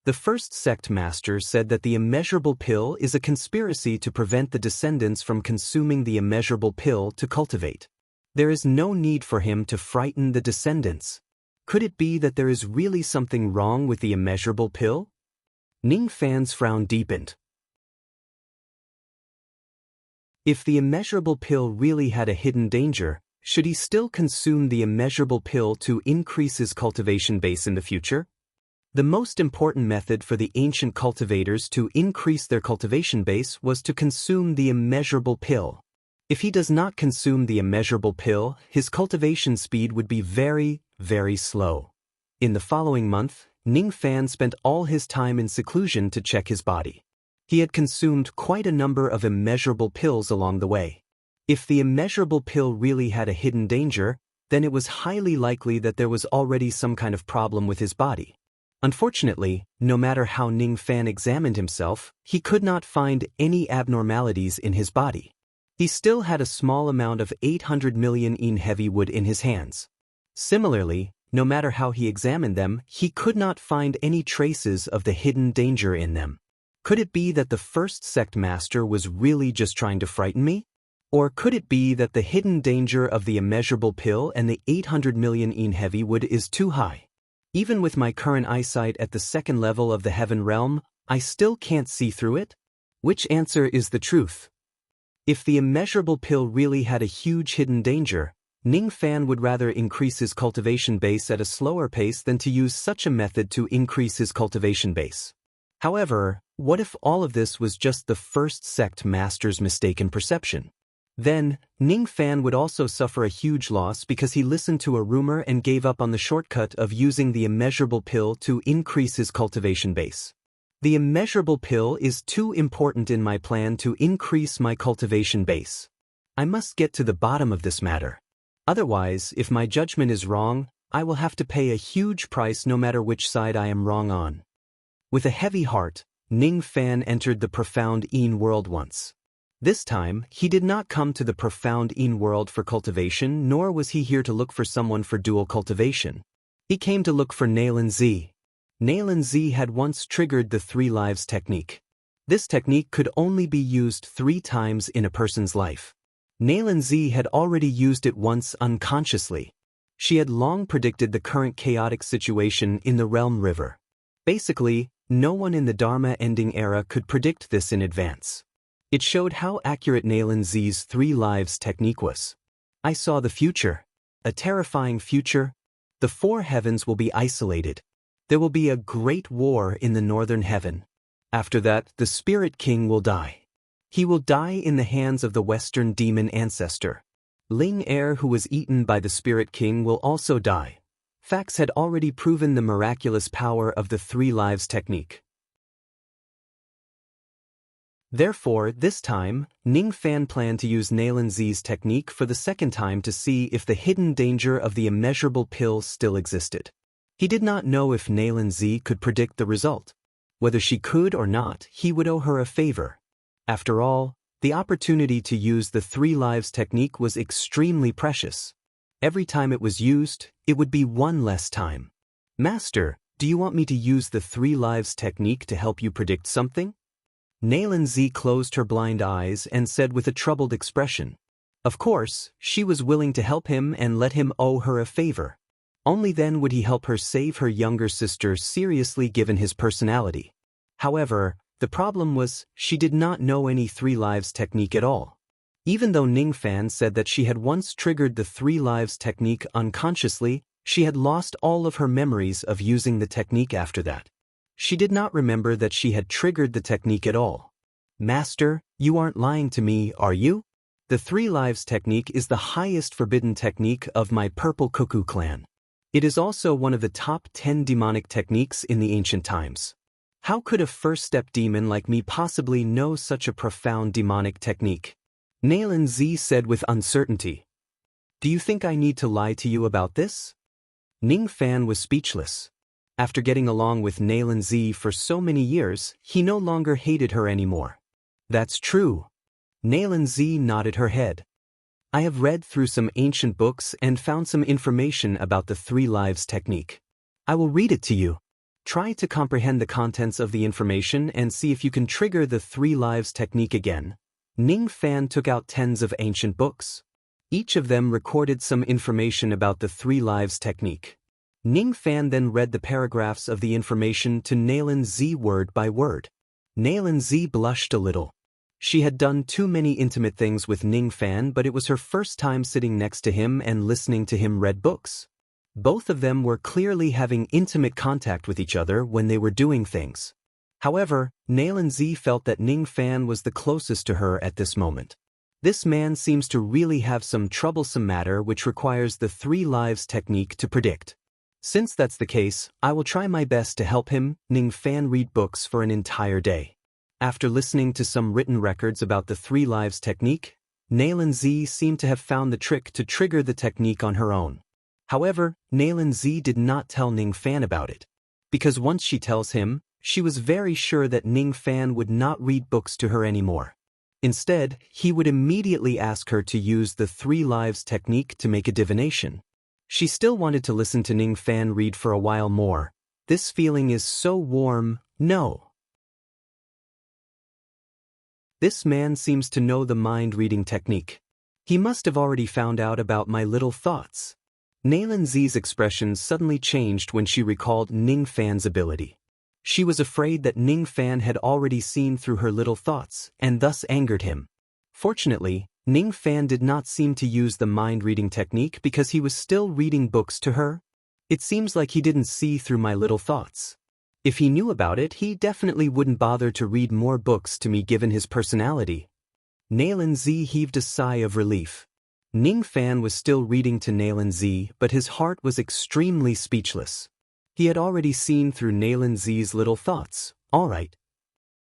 The first sect master said that the immeasurable pill is a conspiracy to prevent the descendants from consuming the immeasurable pill to cultivate. There is no need for him to frighten the descendants. Could it be that there is really something wrong with the immeasurable pill? Ning Fan's frown deepened. If the immeasurable pill really had a hidden danger, should he still consume the immeasurable pill to increase his cultivation base in the future? The most important method for the ancient cultivators to increase their cultivation base was to consume the immeasurable pill. If he does not consume the immeasurable pill, his cultivation speed would be very, very slow. In the following month, Ning Fan spent all his time in seclusion to check his body. He had consumed quite a number of immeasurable pills along the way. If the immeasurable pill really had a hidden danger, then it was highly likely that there was already some kind of problem with his body. Unfortunately, no matter how Ning Fan examined himself, he could not find any abnormalities in his body. He still had a small amount of 800 million yin heavy wood in his hands. Similarly, no matter how he examined them, he could not find any traces of the hidden danger in them. Could it be that the first sect master was really just trying to frighten me? Or could it be that the hidden danger of the immeasurable pill and the 800 million yin heavy wood is too high? Even with my current eyesight at the second level of the heaven realm, I still can't see through it? Which answer is the truth? If the immeasurable pill really had a huge hidden danger, Ning Fan would rather increase his cultivation base at a slower pace than to use such a method to increase his cultivation base. However, what if all of this was just the first sect master's mistaken perception? Then, Ning Fan would also suffer a huge loss because he listened to a rumor and gave up on the shortcut of using the immeasurable pill to increase his cultivation base. The immeasurable pill is too important in my plan to increase my cultivation base. I must get to the bottom of this matter. Otherwise, if my judgment is wrong, I will have to pay a huge price no matter which side I am wrong on. With a heavy heart, Ning Fan entered the profound Yin world once. This time, he did not come to the profound Yin world for cultivation, nor was he here to look for someone for dual cultivation. He came to look for Nalan Z. Nalan Z had once triggered the 3 lives technique. This technique could only be used 3 times in a person's life. Nalan Z had already used it once unconsciously. She had long predicted the current chaotic situation in the Realm River. Basically, no one in the Dharma ending era could predict this in advance. It showed how accurate Nalan Z's 3 lives technique was. I saw the future. A terrifying future. The 4 heavens will be isolated. There will be a great war in the northern heaven. After that, the Spirit King will die. He will die in the hands of the Western demon ancestor. Ling Heir, who was eaten by the Spirit King, will also die. Facts had already proven the miraculous power of the 3 lives technique. Therefore, this time, Ning Fan planned to use Nalan Z's technique for the second time to see if the hidden danger of the immeasurable pill still existed. He did not know if Nalan Z could predict the result. Whether she could or not, he would owe her a favor. After all, the opportunity to use the 3 lives technique was extremely precious. Every time it was used, it would be 1 less time. Master, do you want me to use the 3 lives technique to help you predict something? Nalan Z closed her blind eyes and said with a troubled expression. Of course, she was willing to help him and let him owe her a favor. Only then would he help her save her younger sister, seriously given his personality. However, the problem was, she did not know any 3 lives technique at all. Even though Ning Fan said that she had once triggered the 3 lives technique unconsciously, she had lost all of her memories of using the technique after that. She did not remember that she had triggered the technique at all. Master, you aren't lying to me, are you? The 3 lives technique is the highest forbidden technique of my Purple Cuckoo clan. It is also one of the top 10 demonic techniques in the ancient times. How could a first-step demon like me possibly know such a profound demonic technique? Nalan Z said with uncertainty. Do you think I need to lie to you about this? Ning Fan was speechless. After getting along with Nalan Z for so many years, he no longer hated her anymore. That's true. Nalan Z nodded her head. I have read through some ancient books and found some information about the 3 lives technique. I will read it to you. Try to comprehend the contents of the information and see if you can trigger the 3 lives technique again. Ning Fan took out tens of ancient books. Each of them recorded some information about the 3 lives technique. Ning Fan then read the paragraphs of the information to Nalan Z word by word. Nalan Z blushed a little. She had done too many intimate things with Ning Fan, but it was her first time sitting next to him and listening to him read books. Both of them were clearly having intimate contact with each other when they were doing things. However, Nalan Z felt that Ning Fan was the closest to her at this moment. This man seems to really have some troublesome matter which requires the 3 lives technique to predict. Since that's the case, I will try my best to help him, Ning Fan, read books for an entire day. After listening to some written records about the 3 lives technique, Nalan Z seemed to have found the trick to trigger the technique on her own. However, Nalan Z did not tell Ning Fan about it. Because once she tells him, she was very sure that Ning Fan would not read books to her anymore. Instead, he would immediately ask her to use the 3 lives technique to make a divination. She still wanted to listen to Ning Fan read for a while more. This feeling is so warm, no. This man seems to know the mind-reading technique. He must have already found out about my little thoughts. Nalan Z's expression suddenly changed when she recalled Ning Fan's ability. She was afraid that Ning Fan had already seen through her little thoughts, and thus angered him. Fortunately, Ning Fan did not seem to use the mind-reading technique because he was still reading books to her. It seems like he didn't see through my little thoughts. If he knew about it, he definitely wouldn't bother to read more books to me given his personality. Nalan Z heaved a sigh of relief. Ning Fan was still reading to Nalan Z, but his heart was extremely speechless. He had already seen through Nalan Z's little thoughts, all right.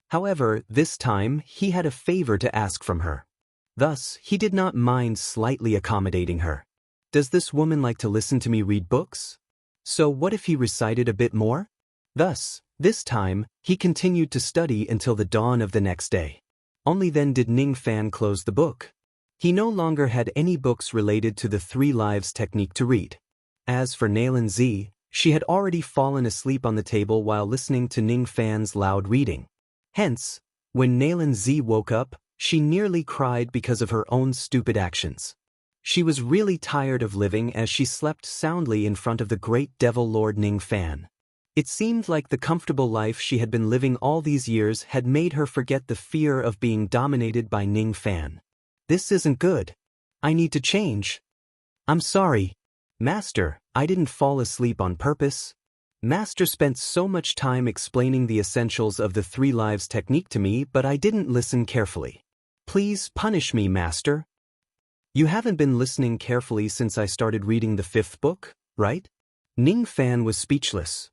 However, this time, he had a favor to ask from her. Thus, he did not mind slightly accommodating her. Does this woman like to listen to me read books? So what if he recited a bit more? Thus, this time, he continued to study until the dawn of the next day. Only then did Ning Fan close the book. He no longer had any books related to the 3 lives technique to read. As for Nalan Z, she had already fallen asleep on the table while listening to Ning Fan's loud reading. Hence, when Nalan Z woke up, she nearly cried because of her own stupid actions. She was really tired of living as she slept soundly in front of the great devil Lord Ning Fan. It seemed like the comfortable life she had been living all these years had made her forget the fear of being dominated by Ning Fan. This isn't good. I need to change. I'm sorry. Master, I didn't fall asleep on purpose. Master spent so much time explaining the essentials of the 3 lives technique to me, but I didn't listen carefully. Please punish me, Master. You haven't been listening carefully since I started reading the 5th book, right? Ning Fan was speechless.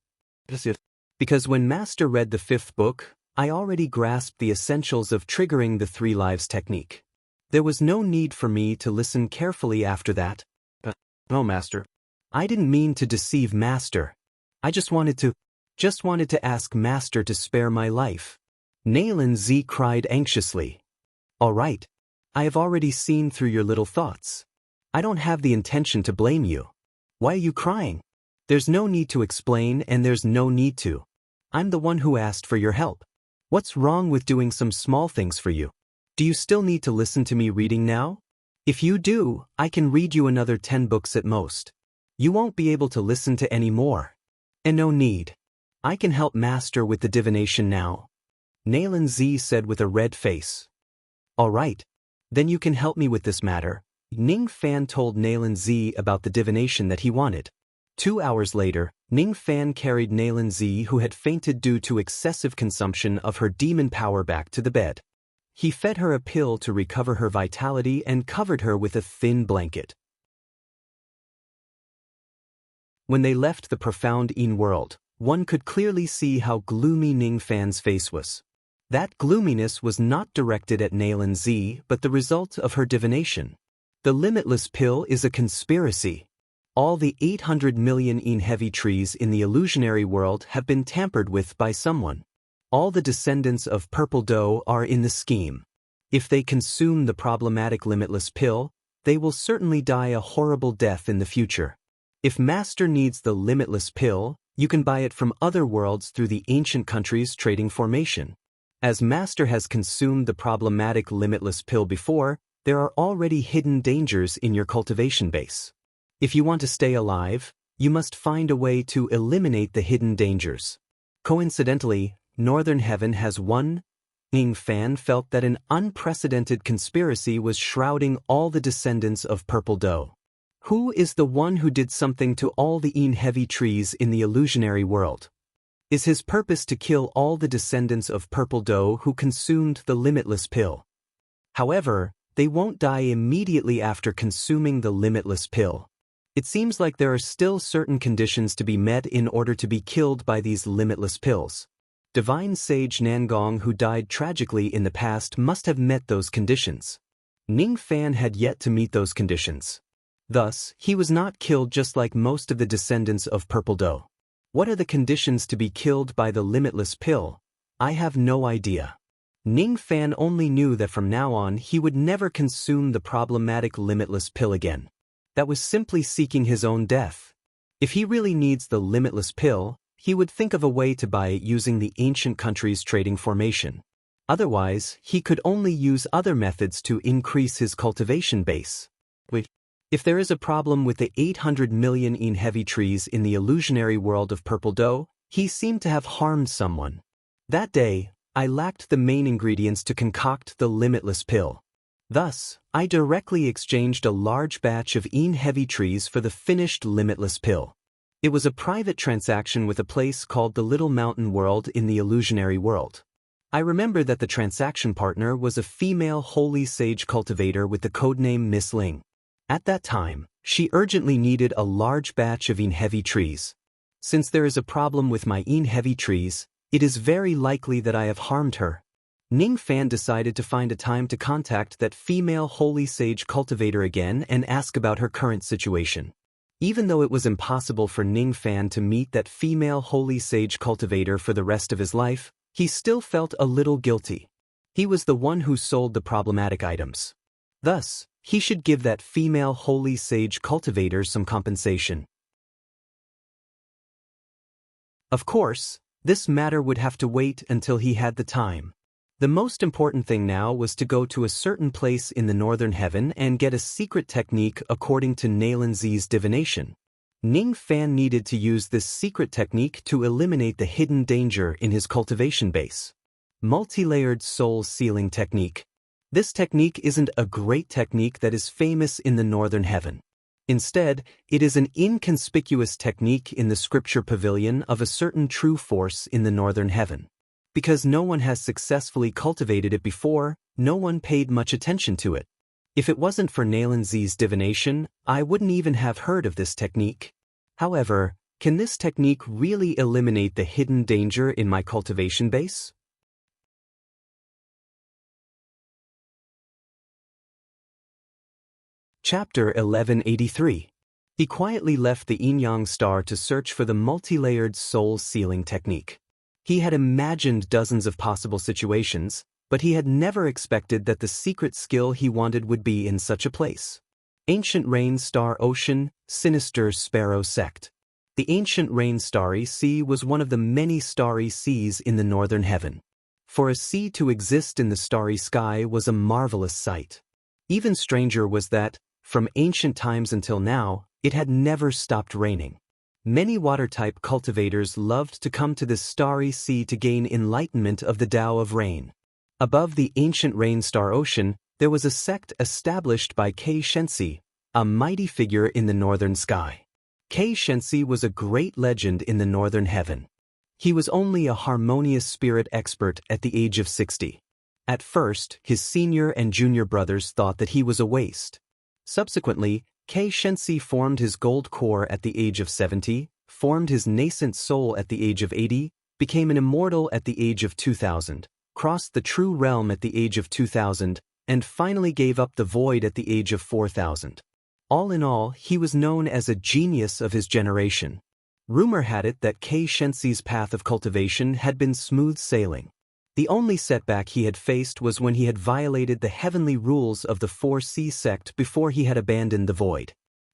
Because when Master read the 5th book, I already grasped the essentials of triggering the 3 lives technique. There was no need for me to listen carefully after that. No, Master. I didn't mean to deceive Master. I just wanted to ask Master to spare my life. Nalan Z cried anxiously. All right. I have already seen through your little thoughts. I don't have the intention to blame you. Why are you crying? There's no need to explain and there's no need to. I'm the one who asked for your help. What's wrong with doing some small things for you? Do you still need to listen to me reading now? If you do, I can read you another 10 books at most. You won't be able to listen to any more. And no need. I can help Master with the divination now. Nalan Z said with a red face. All right. Then you can help me with this matter. Ning Fan told Nalan Z about the divination that he wanted. 2 hours later, Ning Fan carried Nalan Z, who had fainted due to excessive consumption of her demon power, back to the bed. He fed her a pill to recover her vitality and covered her with a thin blanket. When they left the profound Yin world, one could clearly see how gloomy Ning Fan's face was. That gloominess was not directed at Nalan Z, but the result of her divination. The limitless pill is a conspiracy. All the 800 million Yin heavy trees in the illusionary world have been tampered with by someone. All the descendants of Purple Doe are in the scheme. If they consume the problematic limitless pill, they will certainly die a horrible death in the future. If Master needs the limitless pill, you can buy it from other worlds through the ancient countries trading formation. As Master has consumed the problematic limitless pill before, there are already hidden dangers in your cultivation base. If you want to stay alive, you must find a way to eliminate the hidden dangers. Coincidentally, Northern Heaven has one. Ning Fan felt that an unprecedented conspiracy was shrouding all the descendants of Purple Doe. Who is the one who did something to all the Yin heavy trees in the illusionary world? Is his purpose to kill all the descendants of Purple Doe who consumed the limitless pill? However, they won't die immediately after consuming the limitless pill. It seems like there are still certain conditions to be met in order to be killed by these limitless pills. Divine sage Nangong, who died tragically in the past, must have met those conditions. Ning Fan had yet to meet those conditions. Thus, he was not killed just like most of the descendants of Purple Doe. What are the conditions to be killed by the limitless pill? I have no idea. Ning Fan only knew that from now on he would never consume the problematic limitless pill again. That was simply seeking his own death. If he really needs the limitless pill, he would think of a way to buy it using the ancient country's trading formation. Otherwise, he could only use other methods to increase his cultivation base. If there is a problem with the 800 million heavy trees in the illusionary world of Purple Doe, he seemed to have harmed someone. That day, I lacked the main ingredients to concoct the limitless pill. Thus, I directly exchanged a large batch of heavy trees for the finished limitless pill. It was a private transaction with a place called the Little Mountain World in the illusionary world. I remember that the transaction partner was a female holy sage cultivator with the codename Miss Ling. At that time, she urgently needed a large batch of heavy trees. Since there is a problem with my heavy trees, it is very likely that I have harmed her. Ning Fan decided to find a time to contact that female holy sage cultivator again and ask about her current situation. Even though it was impossible for Ning Fan to meet that female holy sage cultivator for the rest of his life, he still felt a little guilty. He was the one who sold the problematic items. Thus, he should give that female holy sage cultivator some compensation. Of course, this matter would have to wait until he had the time. The most important thing now was to go to a certain place in the northern heaven and get a secret technique according to Nailan Zi's divination. Ning Fan needed to use this secret technique to eliminate the hidden danger in his cultivation base. Multi-layered soul sealing technique. This technique isn't a great technique that is famous in the northern heaven. Instead, it is an inconspicuous technique in the scripture pavilion of a certain true force in the northern heaven. Because no one has successfully cultivated it before, no one paid much attention to it. If it wasn't for Nailan Zi's divination, I wouldn't even have heard of this technique. However, can this technique really eliminate the hidden danger in my cultivation base? Chapter 1183. He quietly left the Yin-Yang star to search for the multi-layered soul sealing technique. He had imagined dozens of possible situations, but he had never expected that the secret skill he wanted would be in such a place. Ancient Rain Star Ocean, Sinister Sparrow Sect. The Ancient Rain Starry Sea was one of the many starry seas in the northern heaven. For a sea to exist in the starry sky was a marvelous sight. Even stranger was that, from ancient times until now, it had never stopped raining. Many water-type cultivators loved to come to this starry sea to gain enlightenment of the Tao of rain. Above the ancient Rain Star Ocean, there was a sect established by Kei Shensi, a mighty figure in the northern sky. Kei Shensi was a great legend in the northern heaven. He was only a harmonious spirit expert at the age of 60. At first, his senior and junior brothers thought that he was a waste. Subsequently, Kei Shensi formed his gold core at the age of 70, formed his nascent soul at the age of 80, became an immortal at the age of 2000, crossed the true realm at the age of 2000, and finally gave up the void at the age of 4000. All in all, he was known as a genius of his generation. Rumor had it that Kei Shensi's path of cultivation had been smooth sailing. The only setback he had faced was when he had violated the heavenly rules of the 4C sect before he had abandoned the void.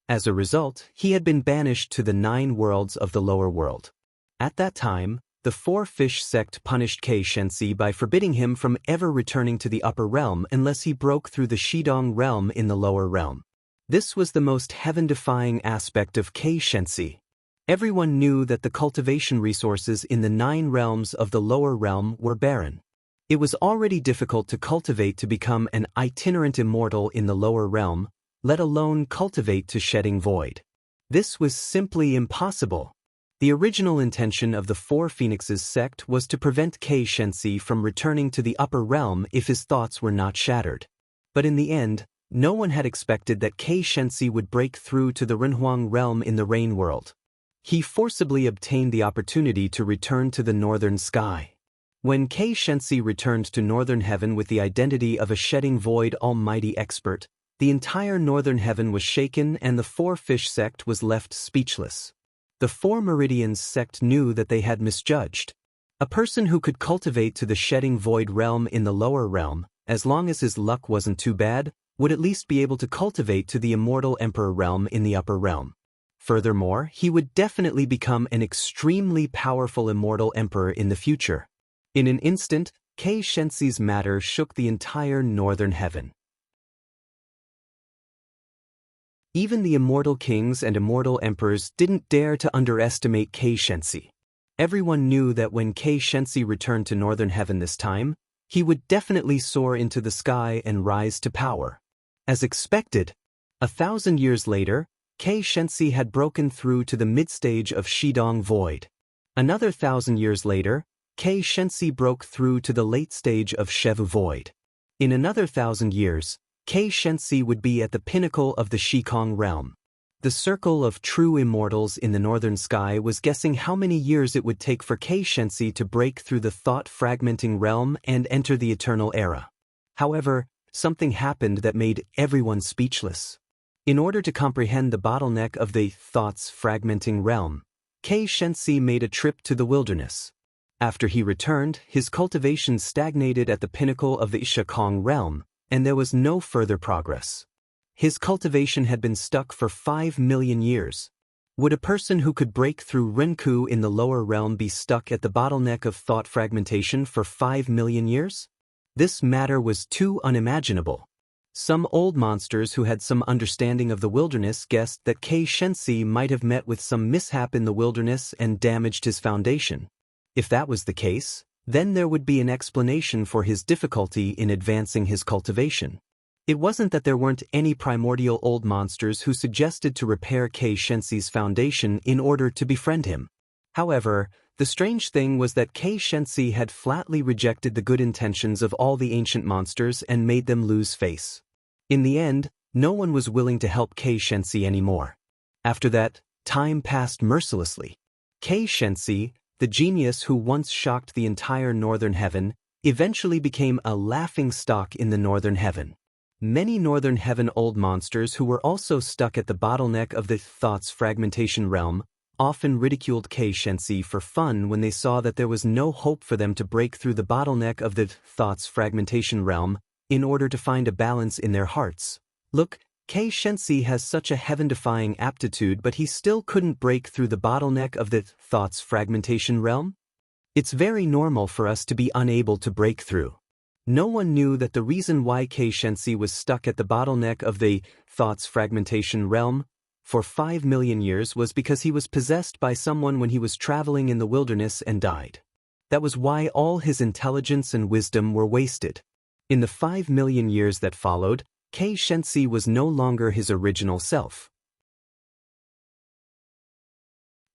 As a result, he had been banished to the 9 worlds of the lower world. At that time, the 4-Fish sect punished Kei Shensi by forbidding him from ever returning to the upper realm unless he broke through the Shidong realm in the lower realm. This was the most heaven-defying aspect of Kei Shensi. Everyone knew that the cultivation resources in the 9 realms of the lower realm were barren. It was already difficult to cultivate to become an itinerant immortal in the lower realm, let alone cultivate to shedding void. This was simply impossible. The original intention of the 4 Phoenixes sect was to prevent Kei Shensi from returning to the upper realm if his thoughts were not shattered. But in the end, No one had expected that Kei Shensi would break through to the Renhuang realm in the rain world. He forcibly obtained the opportunity to return to the northern sky. When Kei Shensi returned to northern heaven with the identity of a shedding void almighty expert, the entire northern heaven was shaken and the Four Fish sect was left speechless. The Four Meridians sect knew that they had misjudged. A person who could cultivate to the shedding void realm in the lower realm, as long as his luck wasn't too bad, would at least be able to cultivate to the immortal emperor realm in the upper realm. Furthermore, he would definitely become an extremely powerful immortal emperor in the future. In an instant, Kei Shensi's matter shook the entire northern heaven. Even the immortal kings and immortal emperors didn't dare to underestimate Kei Shensi. Everyone knew that when Kei Shensi returned to northern heaven this time, he would definitely soar into the sky and rise to power. As expected, 1,000 years later, Kei Shensi had broken through to the mid-stage of Shidong Void. Another 1,000 years later, Kei Shensi broke through to the late stage of Shevu Void. In another 1,000 years, Kei Shensi would be at the pinnacle of the Shikong realm. The circle of true immortals in the northern sky was guessing how many years it would take for Kei Shensi to break through the thought-fragmenting realm and enter the eternal era. However, something happened that made everyone speechless. In order to comprehend the bottleneck of the thoughts-fragmenting realm, Kei Shensi made a trip to the wilderness. After he returned, his cultivation stagnated at the pinnacle of the Shikong realm, and there was no further progress. His cultivation had been stuck for 5 million years. Would a person who could break through Renku in the lower realm be stuck at the bottleneck of thought fragmentation for 5 million years? This matter was too unimaginable. Some old monsters who had some understanding of the wilderness guessed that Kei Shensi might have met with some mishap in the wilderness and damaged his foundation. If that was the case, then there would be an explanation for his difficulty in advancing his cultivation. It wasn't that there weren't any primordial old monsters who suggested to repair Kei Shensi's foundation in order to befriend him. However, the strange thing was that Kei Shensi had flatly rejected the good intentions of all the ancient monsters and made them lose face. In the end, no one was willing to help Kei Shensi anymore. After that, time passed mercilessly. Kei Shensi, the genius who once shocked the entire northern heaven, eventually became a laughingstock in the northern heaven. Many northern heaven old monsters who were also stuck at the bottleneck of the thoughts fragmentation realm often ridiculed Kei Shensi for fun when they saw that there was no hope for them to break through the bottleneck of the thoughts fragmentation realm in order to find a balance in their hearts. Look, Kei Shensi has such a heaven-defying aptitude, but he still couldn't break through the bottleneck of the thoughts fragmentation realm? It's very normal for us to be unable to break through. No one knew that the reason why Kei Shensi was stuck at the bottleneck of the thoughts fragmentation realm for 5 million years was because he was possessed by someone when he was traveling in the wilderness and died. That was why all his intelligence and wisdom were wasted. In the 5 million years that followed, Kei Shensi was no longer his original self.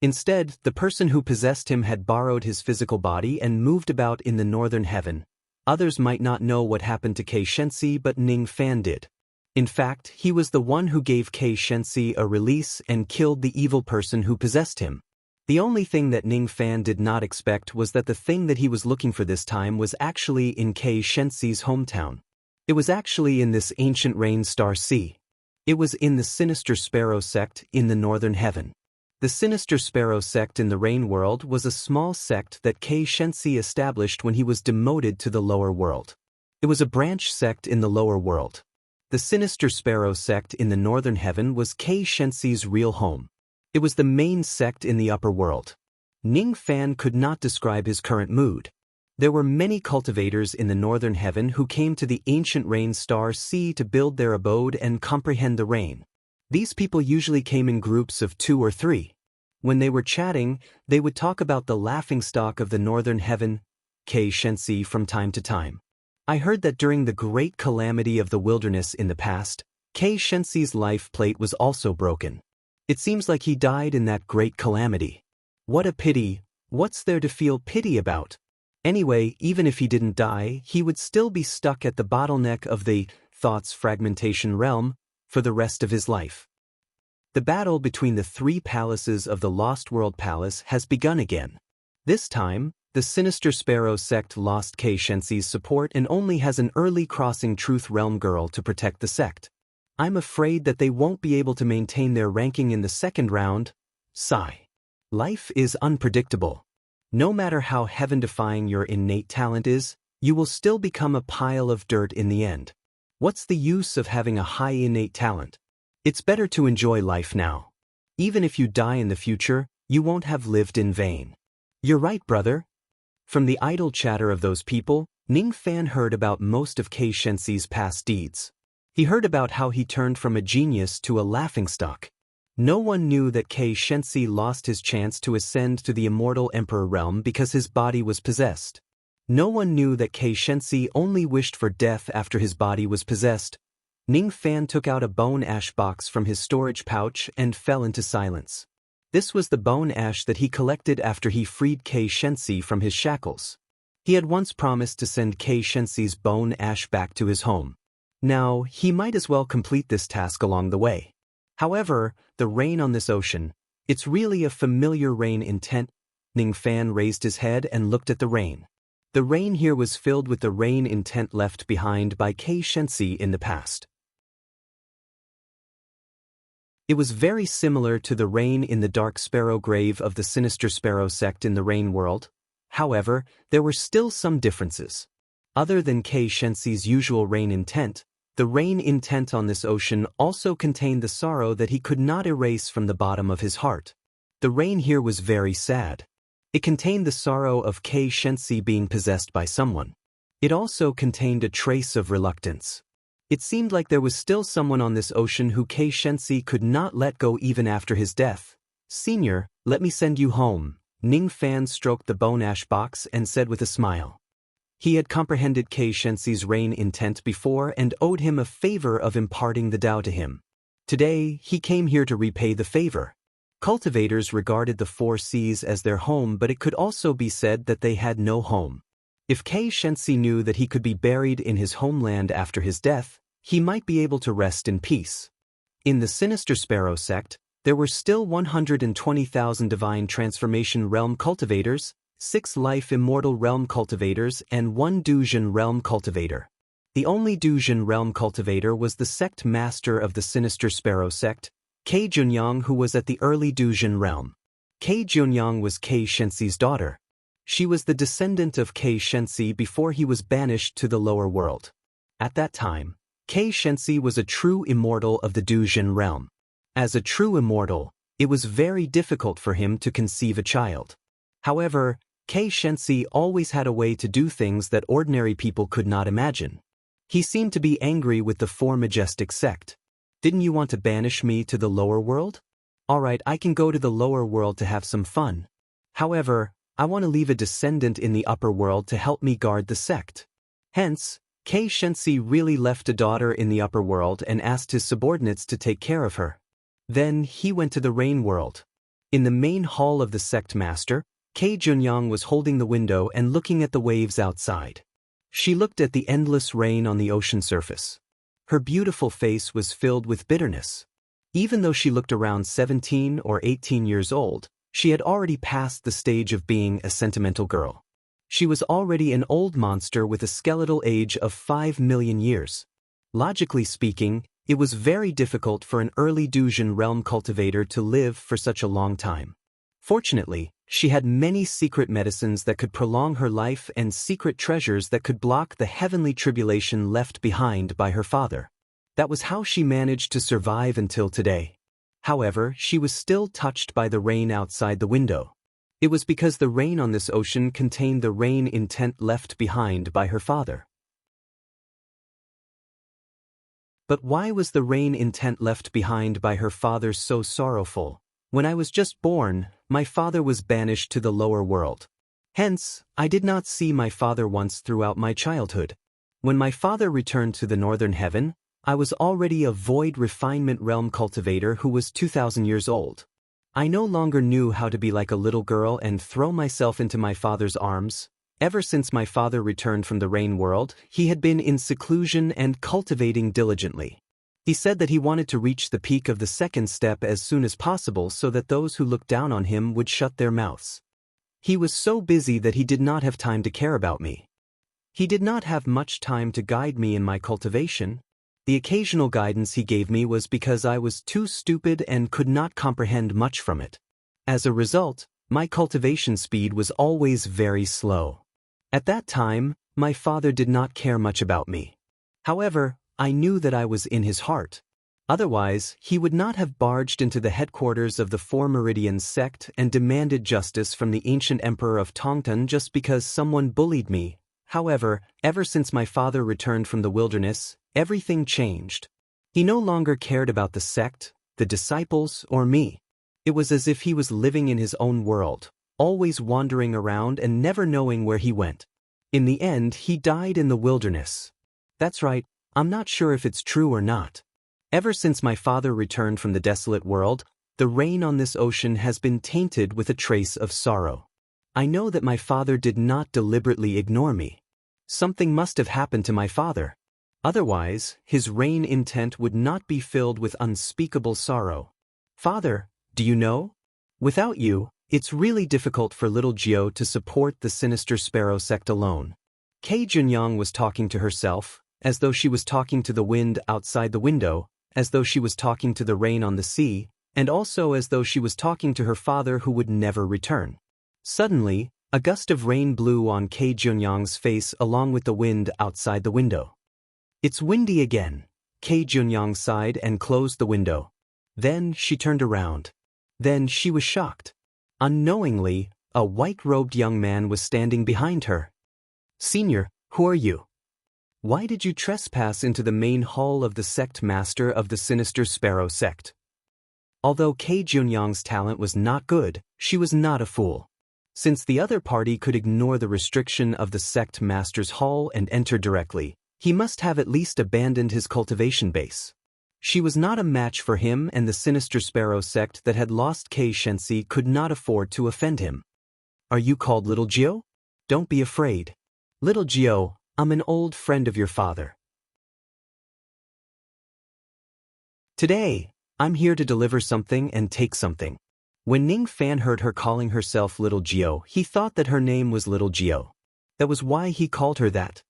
Instead, the person who possessed him had borrowed his physical body and moved about in the northern heaven. Others might not know what happened to Kei Shensi, but Ning Fan did. In fact, he was the one who gave Kei Shensi a release and killed the evil person who possessed him. The only thing that Ning Fan did not expect was that the thing that he was looking for this time was actually in Kei Shensi's hometown. It was actually in this ancient rain star sea. It was in the Sinister Sparrow sect in the northern heaven. The Sinister Sparrow sect in the Rain World was a small sect that Kei Shensi established when he was demoted to the lower world. It was a branch sect in the lower world. The Sinister Sparrow sect in the northern heaven was Kei Shensi's real home. It was the main sect in the upper world. Ning Fan could not describe his current mood. There were many cultivators in the northern heaven who came to the ancient rain star sea to build their abode and comprehend the rain. These people usually came in groups of 2 or 3. When they were chatting, they would talk about the laughingstock of the northern heaven, Kei Shensi, from time to time. I heard that during the great calamity of the wilderness in the past, Kei Shensi's life plate was also broken. It seems like he died in that great calamity. What a pity. What's there to feel pity about? Anyway, even if he didn't die, he would still be stuck at the bottleneck of the thoughts fragmentation realm for the rest of his life. The battle between the three palaces of the Lost World Palace has begun again. This time, the Sinister Sparrow sect lost Kei Shensi's support and only has an early crossing Truth Realm girl to protect the sect. I'm afraid that they won't be able to maintain their ranking in the second round. Sigh. Life is unpredictable. No matter how heaven-defying your innate talent is, you will still become a pile of dirt in the end. What's the use of having a high innate talent? It's better to enjoy life now. Even if you die in the future, you won't have lived in vain. You're right, brother. From the idle chatter of those people, Ning Fan heard about most of Kei Shensi's past deeds. He heard about how he turned from a genius to a laughingstock. No one knew that Kei Shensi lost his chance to ascend to the immortal emperor realm because his body was possessed. No one knew that Kei Shensi only wished for death after his body was possessed. Ning Fan took out a bone ash box from his storage pouch and fell into silence. This was the bone ash that he collected after he freed Kei Shensi from his shackles. He had once promised to send Kei Shensi's bone ash back to his home. Now, he might as well complete this task along the way. However, the rain on this ocean, it's really a familiar rain intent. Ning Fan raised his head and looked at the rain. The rain here was filled with the rain intent left behind by Kei Shensi in the past. It was very similar to the rain in the Dark Sparrow grave of the Sinister Sparrow sect in the Rain World. However, there were still some differences. Other than Kei Shensi's usual rain intent, the rain intent on this ocean also contained the sorrow that he could not erase from the bottom of his heart. The rain here was very sad. It contained the sorrow of Kei Shensi being possessed by someone. It also contained a trace of reluctance. It seemed like there was still someone on this ocean who Kei Shensi could not let go even after his death. "Senior, let me send you home." Ning Fan stroked the bone ash box and said with a smile. He had comprehended Kei Shensi's rain intent before and owed him a favor of imparting the Tao to him. Today, he came here to repay the favor. Cultivators regarded the four seas as their home, but it could also be said that they had no home. If Kei Shensi knew that he could be buried in his homeland after his death, he might be able to rest in peace. In the Sinister Sparrow sect, there were still 120,000 Divine Transformation Realm cultivators, 6 Life Immortal Realm cultivators, and 1 Dujin Realm cultivator. The only Dujin Realm cultivator was the sect master of the Sinister Sparrow sect, Kei Junyang, who was at the early Dujin realm. Kei Junyang was Kei Shensi's daughter. She was the descendant of Kei Shensi before he was banished to the lower world. At that time, Kei Shensi was a true immortal of the Dujin realm. As a true immortal, it was very difficult for him to conceive a child. However, Kei Shensi always had a way to do things that ordinary people could not imagine. He seemed to be angry with the Four Majestic sect. "Didn't you want to banish me to the lower world? Alright, I can go to the lower world to have some fun. However, I want to leave a descendant in the upper world to help me guard the sect." Hence, Kei Shensi really left a daughter in the upper world and asked his subordinates to take care of her. Then he went to the rain world. In the main hall of the sect master, Kei Junyang was holding the window and looking at the waves outside. She looked at the endless rain on the ocean surface. Her beautiful face was filled with bitterness. Even though she looked around 17 or 18 years old, she had already passed the stage of being a sentimental girl. She was already an old monster with a skeletal age of 5 million years. Logically speaking, it was very difficult for an early Dujin realm cultivator to live for such a long time. Fortunately, she had many secret medicines that could prolong her life and secret treasures that could block the heavenly tribulation left behind by her father. That was how she managed to survive until today. However, she was still touched by the rain outside the window. It was because the rain on this ocean contained the rain intent left behind by her father. But why was the rain intent left behind by her father so sorrowful? When I was just born, my father was banished to the lower world. Hence, I did not see my father once throughout my childhood. When my father returned to the northern heaven, I was already a void refinement realm cultivator who was 2,000 years old. I no longer knew how to be like a little girl and throw myself into my father's arms. Ever since my father returned from the rain world, he had been in seclusion and cultivating diligently. He said that he wanted to reach the peak of the second step as soon as possible so that those who looked down on him would shut their mouths. He was so busy that he did not have time to care about me. He did not have much time to guide me in my cultivation. The occasional guidance he gave me was because I was too stupid and could not comprehend much from it. As a result, my cultivation speed was always very slow. At that time, my father did not care much about me. However, I knew that I was in his heart. Otherwise, he would not have barged into the headquarters of the Four Meridians sect and demanded justice from the ancient emperor of Tongtan just because someone bullied me. However, ever since my father returned from the wilderness, everything changed. He no longer cared about the sect, the disciples, or me. It was as if he was living in his own world, always wandering around and never knowing where he went. In the end, he died in the wilderness. That's right, I'm not sure if it's true or not. Ever since my father returned from the desolate world, the rain on this ocean has been tainted with a trace of sorrow. I know that my father did not deliberately ignore me. Something must have happened to my father. Otherwise, his rain intent would not be filled with unspeakable sorrow. Father, do you know? Without you, it's really difficult for little Gio to support the Sinister Sparrow sect alone. Kei Junyang was talking to herself, as though she was talking to the wind outside the window, as though she was talking to the rain on the sea, and also as though she was talking to her father who would never return. Suddenly, a gust of rain blew on Kei Junyang's face along with the wind outside the window. It's windy again. Kei Junyang sighed and closed the window. Then she turned around. Then she was shocked. Unknowingly, a white-robed young man was standing behind her. Senior, who are you? Why did you trespass into the main hall of the sect master of the Sinister Sparrow sect? Although Kei Junyang's talent was not good, she was not a fool. Since the other party could ignore the restriction of the sect master's hall and enter directly, he must have at least abandoned his cultivation base. She was not a match for him, and the Sinister Sparrow sect that had lost Kei Shensi could not afford to offend him. Are you called Little Gio? Don't be afraid. Little Gio, I'm an old friend of your father. Today, I'm here to deliver something and take something. When Ning Fan heard her calling herself Little Gio, he thought that her name was Little Gio. That was why he called her that.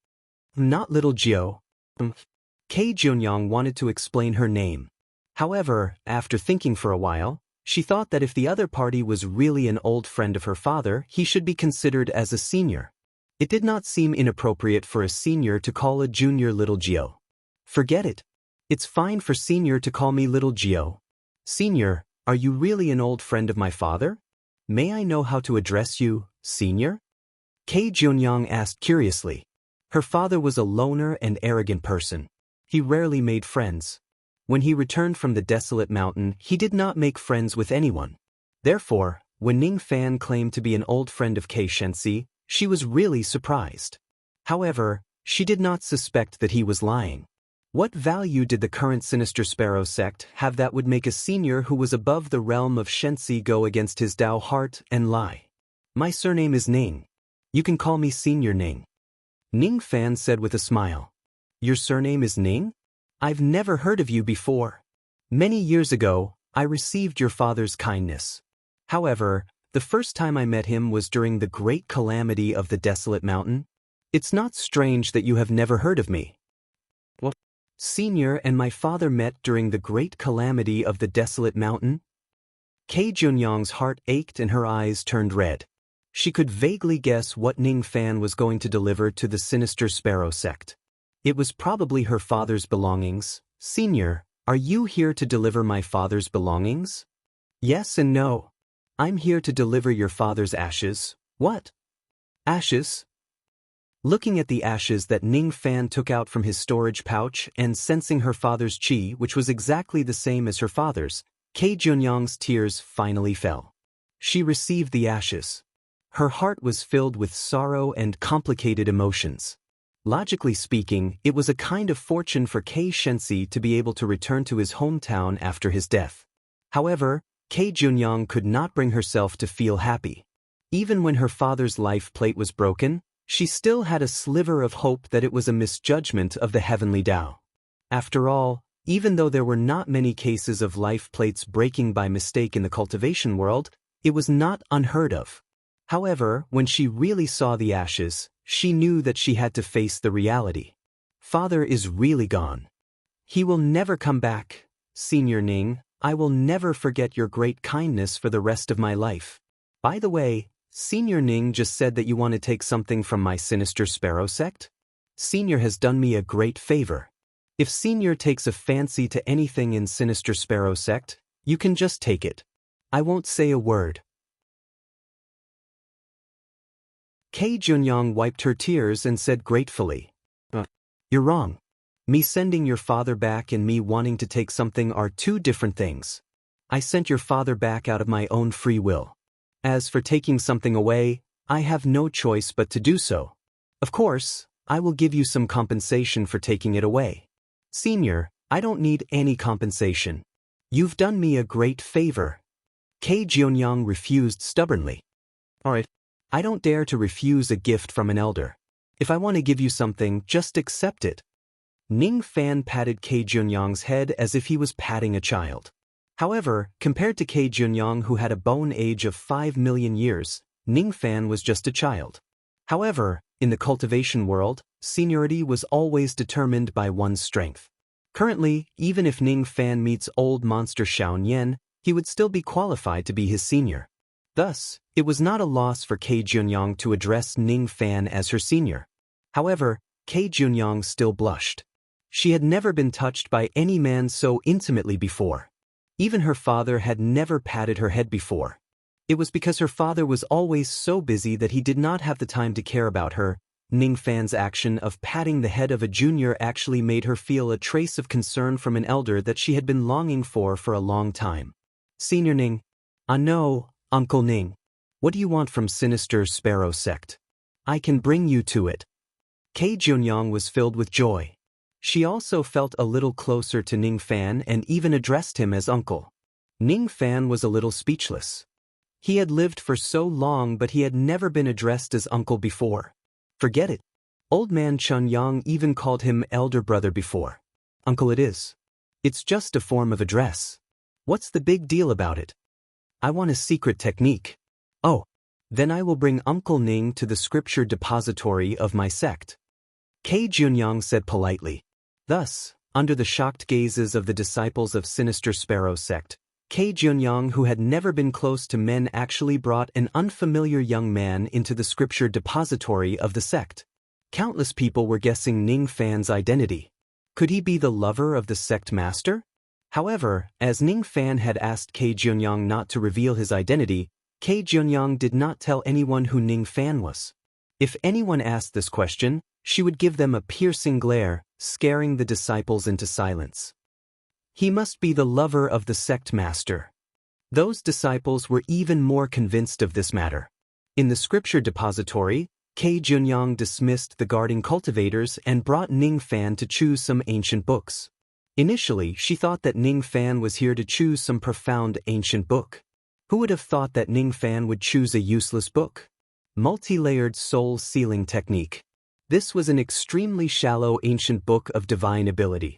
Not Little Gio. Kei Junyang wanted to explain her name. However, after thinking for a while, she thought that if the other party was really an old friend of her father, he should be considered as a senior. It did not seem inappropriate for a senior to call a junior Little Gio. Forget it. It's fine for senior to call me Little Gio. Senior, are you really an old friend of my father? May I know how to address you, senior? Kei Junyang asked curiously. Her father was a loner and arrogant person. He rarely made friends. When he returned from the desolate mountain, he did not make friends with anyone. Therefore, when Ning Fan claimed to be an old friend of Kei Shensi, she was really surprised. However, she did not suspect that he was lying. What value did the current Sinister Sparrow sect have that would make a senior who was above the realm of Shensi go against his Dao heart and lie? My surname is Ning. You can call me Senior Ning. Ning Fan said with a smile. Your surname is Ning? I've never heard of you before. Many years ago, I received your father's kindness. However, the first time I met him was during the great calamity of the desolate mountain. It's not strange that you have never heard of me. What? Senior and my father met during the great calamity of the desolate mountain? Kei Junyang's heart ached and her eyes turned red. She could vaguely guess what Ning Fan was going to deliver to the Sinister Sparrow sect. It was probably her father's belongings. Senior, are you here to deliver my father's belongings? Yes and no. I'm here to deliver your father's ashes. What? Ashes? Looking at the ashes that Ning Fan took out from his storage pouch and sensing her father's qi, which was exactly the same as her father's, Kei Junyang's tears finally fell. She received the ashes. Her heart was filled with sorrow and complicated emotions. Logically speaking, it was a kind of fortune for Kei Shensi to be able to return to his hometown after his death. However, Kei Junyang could not bring herself to feel happy. Even when her father's life plate was broken, she still had a sliver of hope that it was a misjudgment of the heavenly Tao. After all, even though there were not many cases of life plates breaking by mistake in the cultivation world, it was not unheard of. However, when she really saw the ashes, she knew that she had to face the reality. Father is really gone. He will never come back. Senior Ning, I will never forget your great kindness for the rest of my life. By the way, Senior Ning just said that you want to take something from my Sinister Sparrow sect? Senior has done me a great favor. If Senior takes a fancy to anything in Sinister Sparrow sect, you can just take it. I won't say a word. Kei Junyang wiped her tears and said gratefully, You're wrong. Me sending your father back and me wanting to take something are two different things. I sent your father back out of my own free will. As for taking something away, I have no choice but to do so. Of course, I will give you some compensation for taking it away. Senior, I don't need any compensation. You've done me a great favor. Kei Junyang refused stubbornly. Alright. I don't dare to refuse a gift from an elder. If I want to give you something, just accept it. Ning Fan patted Kei Junyang's head as if he was patting a child. However, compared to Kei Junyang, who had a bone age of 5 million years, Ning Fan was just a child. However, in the cultivation world, seniority was always determined by one's strength. Currently, even if Ning Fan meets old monster Xiao Nian, he would still be qualified to be his senior. Thus, it was not a loss for Kei Junyang to address Ning Fan as her senior. However, Kei Junyang still blushed. She had never been touched by any man so intimately before. Even her father had never patted her head before. It was because her father was always so busy that he did not have the time to care about her. Ning Fan's action of patting the head of a junior actually made her feel a trace of concern from an elder that she had been longing for a long time. Senior Ning. No, Uncle Ning. What do you want from Sinister Sparrow sect? I can bring you to it. Kei Junyang was filled with joy. She also felt a little closer to Ning Fan and even addressed him as uncle. Ning Fan was a little speechless. He had lived for so long, but he had never been addressed as uncle before. Forget it. Old man Chun Yang even called him elder brother before. Uncle it is. It's just a form of address. What's the big deal about it? I want a secret technique. Oh, then I will bring Uncle Ning to the scripture depository of my sect. Kei Junyang said politely. Thus, under the shocked gazes of the disciples of Sinister Sparrow sect, Kei Junyang, who had never been close to men, actually brought an unfamiliar young man into the scripture depository of the sect. Countless people were guessing Ning Fan's identity. Could he be the lover of the sect master? However, as Ning Fan had asked Kei Junyang not to reveal his identity, Kei Junyang did not tell anyone who Ning Fan was. If anyone asked this question, she would give them a piercing glare, scaring the disciples into silence. He must be the lover of the sect master. Those disciples were even more convinced of this matter. In the scripture depository, Kei Junyang dismissed the guarding cultivators and brought Ning Fan to choose some ancient books. Initially, she thought that Ning Fan was here to choose some profound ancient book. Who would have thought that Ning Fan would choose a useless book? Multi-layered soul sealing technique. This was an extremely shallow ancient book of divine ability.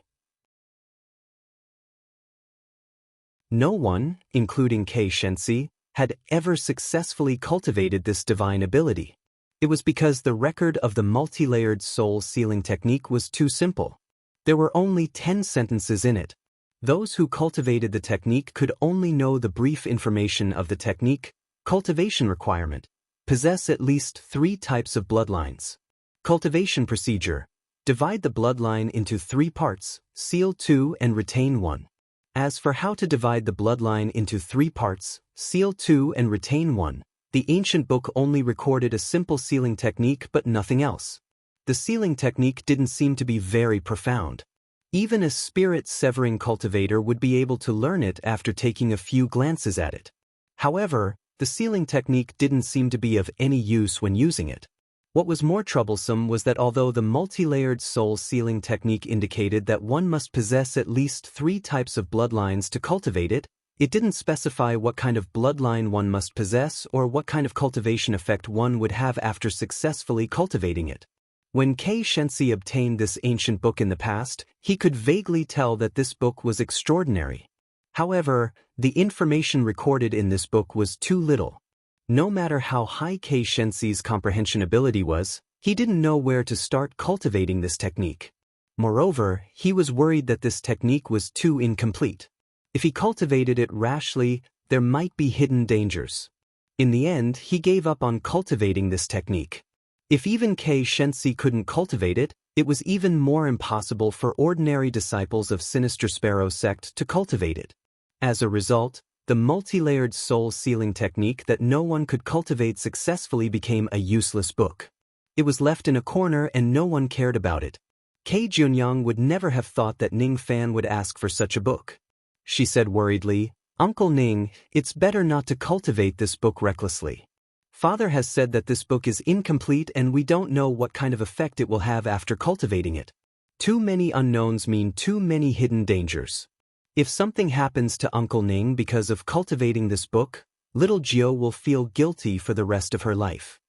No one, including Kei Shensi, had ever successfully cultivated this divine ability. It was because the record of the multi-layered soul sealing technique was too simple. There were only 10 sentences in it. Those who cultivated the technique could only know the brief information of the technique. Cultivation requirement. Possess at least 3 types of bloodlines. Cultivation procedure. Divide the bloodline into 3 parts, seal 2 and retain 1. As for how to divide the bloodline into 3 parts, seal 2 and retain 1, the ancient book only recorded a simple sealing technique but nothing else. The sealing technique didn't seem to be very profound. Even a spirit-severing cultivator would be able to learn it after taking a few glances at it. However, the sealing technique didn't seem to be of any use when using it. What was more troublesome was that although the multi-layered soul sealing technique indicated that one must possess at least 3 types of bloodlines to cultivate it, It didn't specify what kind of bloodline one must possess or what kind of cultivation effect one would have after successfully cultivating it. When Kei Shensi obtained this ancient book in the past, he could vaguely tell that this book was extraordinary. However, the information recorded in this book was too little. No matter how high Kei Shensi's comprehension ability was, he didn't know where to start cultivating this technique. Moreover, he was worried that this technique was too incomplete. If he cultivated it rashly, there might be hidden dangers. In the end, he gave up on cultivating this technique. If even Kei Shensi couldn't cultivate it, it was even more impossible for ordinary disciples of Sinister Sparrow sect to cultivate it. As a result, the multi-layered soul sealing technique that no one could cultivate successfully became a useless book. It was left in a corner and no one cared about it. Kei Junyang would never have thought that Ning Fan would ask for such a book. She said worriedly, "Uncle Ning, it's better not to cultivate this book recklessly. Father has said that this book is incomplete and we don't know what kind of effect it will have after cultivating it. Too many unknowns mean too many hidden dangers. If something happens to Uncle Ning because of cultivating this book, little Jio will feel guilty for the rest of her life."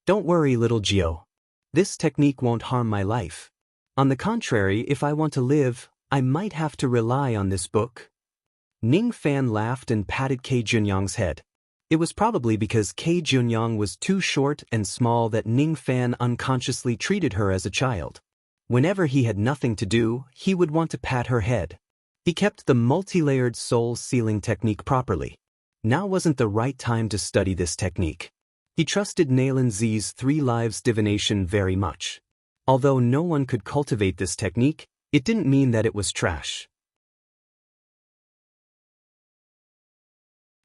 Don't worry, little Jio. This technique won't harm my life. On the contrary, if I want to live, I might have to rely on this book. Ning Fan laughed and patted Kei Junyang's head. It was probably because Kei Junyang was too short and small that Ning Fan unconsciously treated her as a child. Whenever he had nothing to do, he would want to pat her head. He kept the multi-layered soul sealing technique properly. Now wasn't the right time to study this technique. He trusted Nailan Zi's 3 lives divination very much. Although no one could cultivate this technique, it didn't mean that it was trash.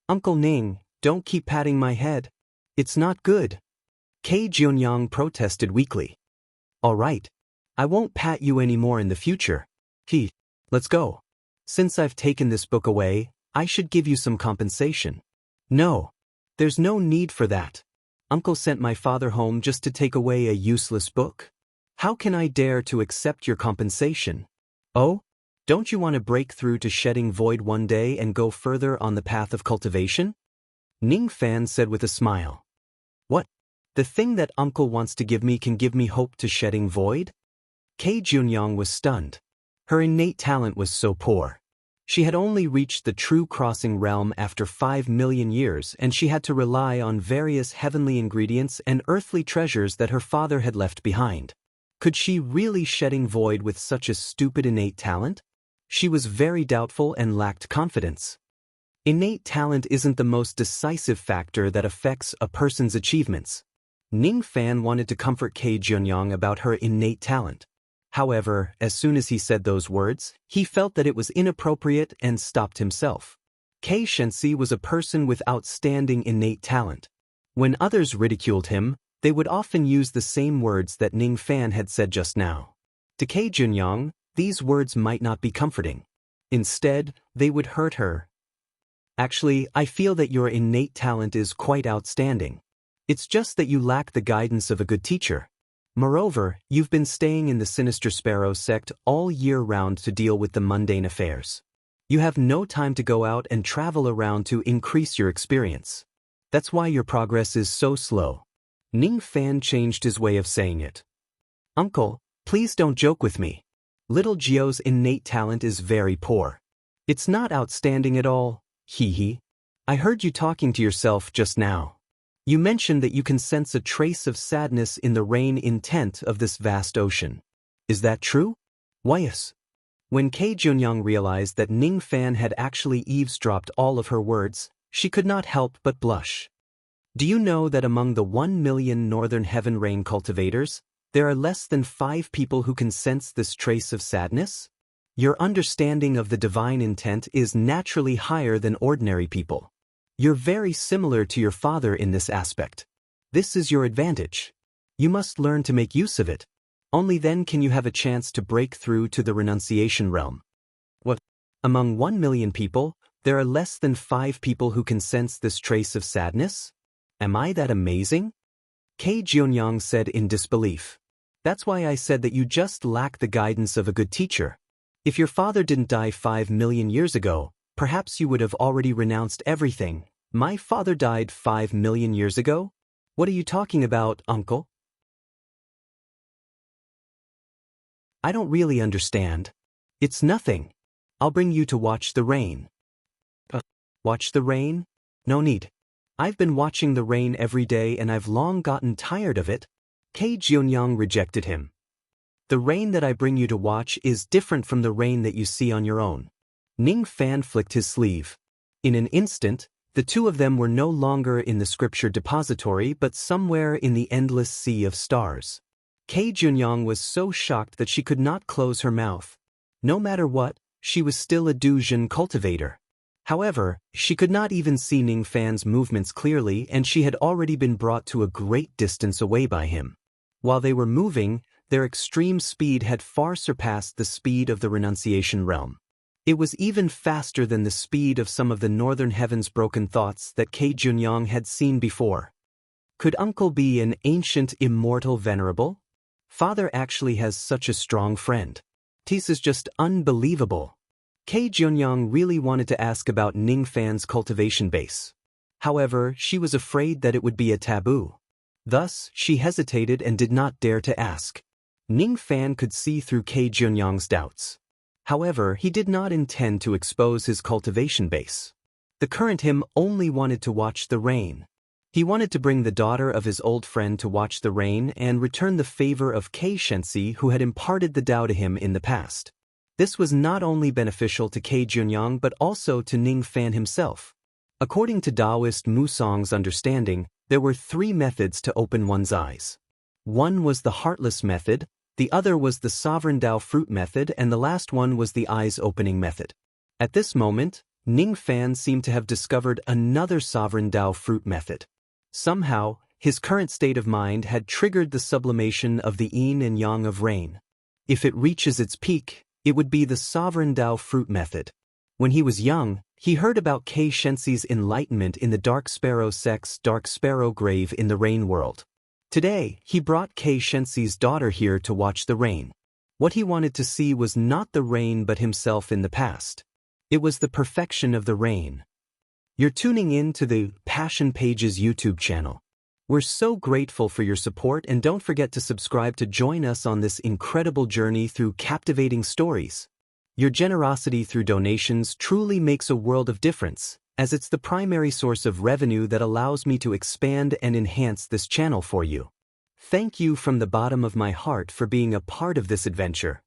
"Uncle Ning, don't keep patting my head. It's not good." Kei Junyang protested weakly. "All right. I won't pat you anymore in the future. Let's go. Since I've taken this book away, I should give you some compensation." "No. There's no need for that. Uncle sent my father home just to take away a useless book. How can I dare to accept your compensation? Oh? Don't you want to break through to shedding void one day and go further on the path of cultivation?" Ning Fan said with a smile. "What? The thing that Uncle wants to give me can give me hope to shedding void?" Kei Junyang was stunned. Her innate talent was so poor. She had only reached the true crossing realm after 5 million years, and she had to rely on various heavenly ingredients and earthly treasures that her father had left behind. Could she really shedding void with such a stupid innate talent? She was very doubtful and lacked confidence. Innate talent isn't the most decisive factor that affects a person's achievements. Ning Fan wanted to comfort Kei Junyang about her innate talent. However, as soon as he said those words, he felt that it was inappropriate and stopped himself. Kei Shensi was a person with outstanding innate talent. When others ridiculed him, they would often use the same words that Ning Fan had said just now. To Kei Junyang, these words might not be comforting. Instead, they would hurt her. "Actually, I feel that your innate talent is quite outstanding. It's just that you lack the guidance of a good teacher. Moreover, you've been staying in the Sinister Sparrow sect all year round to deal with the mundane affairs. You have no time to go out and travel around to increase your experience. That's why your progress is so slow." Ning Fan changed his way of saying it. "Uncle, please don't joke with me. Little Jio's innate talent is very poor. It's not outstanding at all. I heard you talking to yourself just now. You mentioned that you can sense a trace of sadness in the rain intent of this vast ocean. Is that true?" "Why yes." When Kei Junyang realized that Ning Fan had actually eavesdropped all of her words, she could not help but blush. "Do you know that among the 1 million Northern Heaven Rain cultivators, there are less than 5 people who can sense this trace of sadness? Your understanding of the divine intent is naturally higher than ordinary people. You're very similar to your father in this aspect. This is your advantage. You must learn to make use of it. Only then can you have a chance to break through to the renunciation realm." "What? Among 1 million people, there are less than 5 people who can sense this trace of sadness? Am I that amazing?" Kei Junyang said in disbelief. "That's why I said that you just lack the guidance of a good teacher. If your father didn't die 5 million years ago, perhaps you would have already renounced everything. My father died 5 million years ago? What are you talking about, uncle? I don't really understand. It's nothing. I'll bring you to watch the rain. Watch the rain? No need. I've been watching the rain every day and I've long gotten tired of it. Kei Jeonyang rejected him. The rain that I bring you to watch is different from the rain that you see on your own. Ning Fan flicked his sleeve. In an instant, the two of them were no longer in the scripture depository but somewhere in the endless sea of stars. Kei Jeonyang was so shocked that she could not close her mouth. No matter what, she was still a Dujin cultivator. However, she could not even see Ning Fan's movements clearly and she had already been brought to a great distance away by him. While they were moving, their extreme speed had far surpassed the speed of the renunciation realm. It was even faster than the speed of some of the northern heaven's broken thoughts that Kei Jeonyang had seen before. Could uncle be an ancient immortal venerable? Father actually has such a strong friend. This is just unbelievable. Kei Jeonyang really wanted to ask about Ning Fan's cultivation base. However, she was afraid that it would be a taboo. Thus, she hesitated and did not dare to ask. Ning Fan could see through Kei Jeonyang's doubts. However, he did not intend to expose his cultivation base. The current him only wanted to watch the rain. He wanted to bring the daughter of his old friend to watch the rain and return the favor of Kei Shensi who had imparted the Tao to him in the past. This was not only beneficial to Kei Jeonyang but also to Ning Fan himself. According to Taoist Musong's understanding, there were 3 methods to open one's eyes. One was the heartless method, the other was the sovereign Tao fruit method, and the last one was the eyes-opening method. At this moment, Ning Fan seemed to have discovered another sovereign Tao fruit method. Somehow, his current state of mind had triggered the sublimation of the yin and yang of rain. If it reaches its peak, it would be the sovereign Tao fruit method. When he was young, he heard about Kei Shensi's enlightenment in the Dark Sparrow sect's Dark Sparrow grave in the rain world. Today, he brought Kei Shensi's daughter here to watch the rain. What he wanted to see was not the rain but himself in the past. It was the perfection of the rain. You're tuning in to the Passion Pages YouTube channel. We're so grateful for your support and don't forget to subscribe to join us on this incredible journey through captivating stories. Your generosity through donations truly makes a world of difference, as it's the primary source of revenue that allows me to expand and enhance this channel for you. Thank you from the bottom of my heart for being a part of this adventure.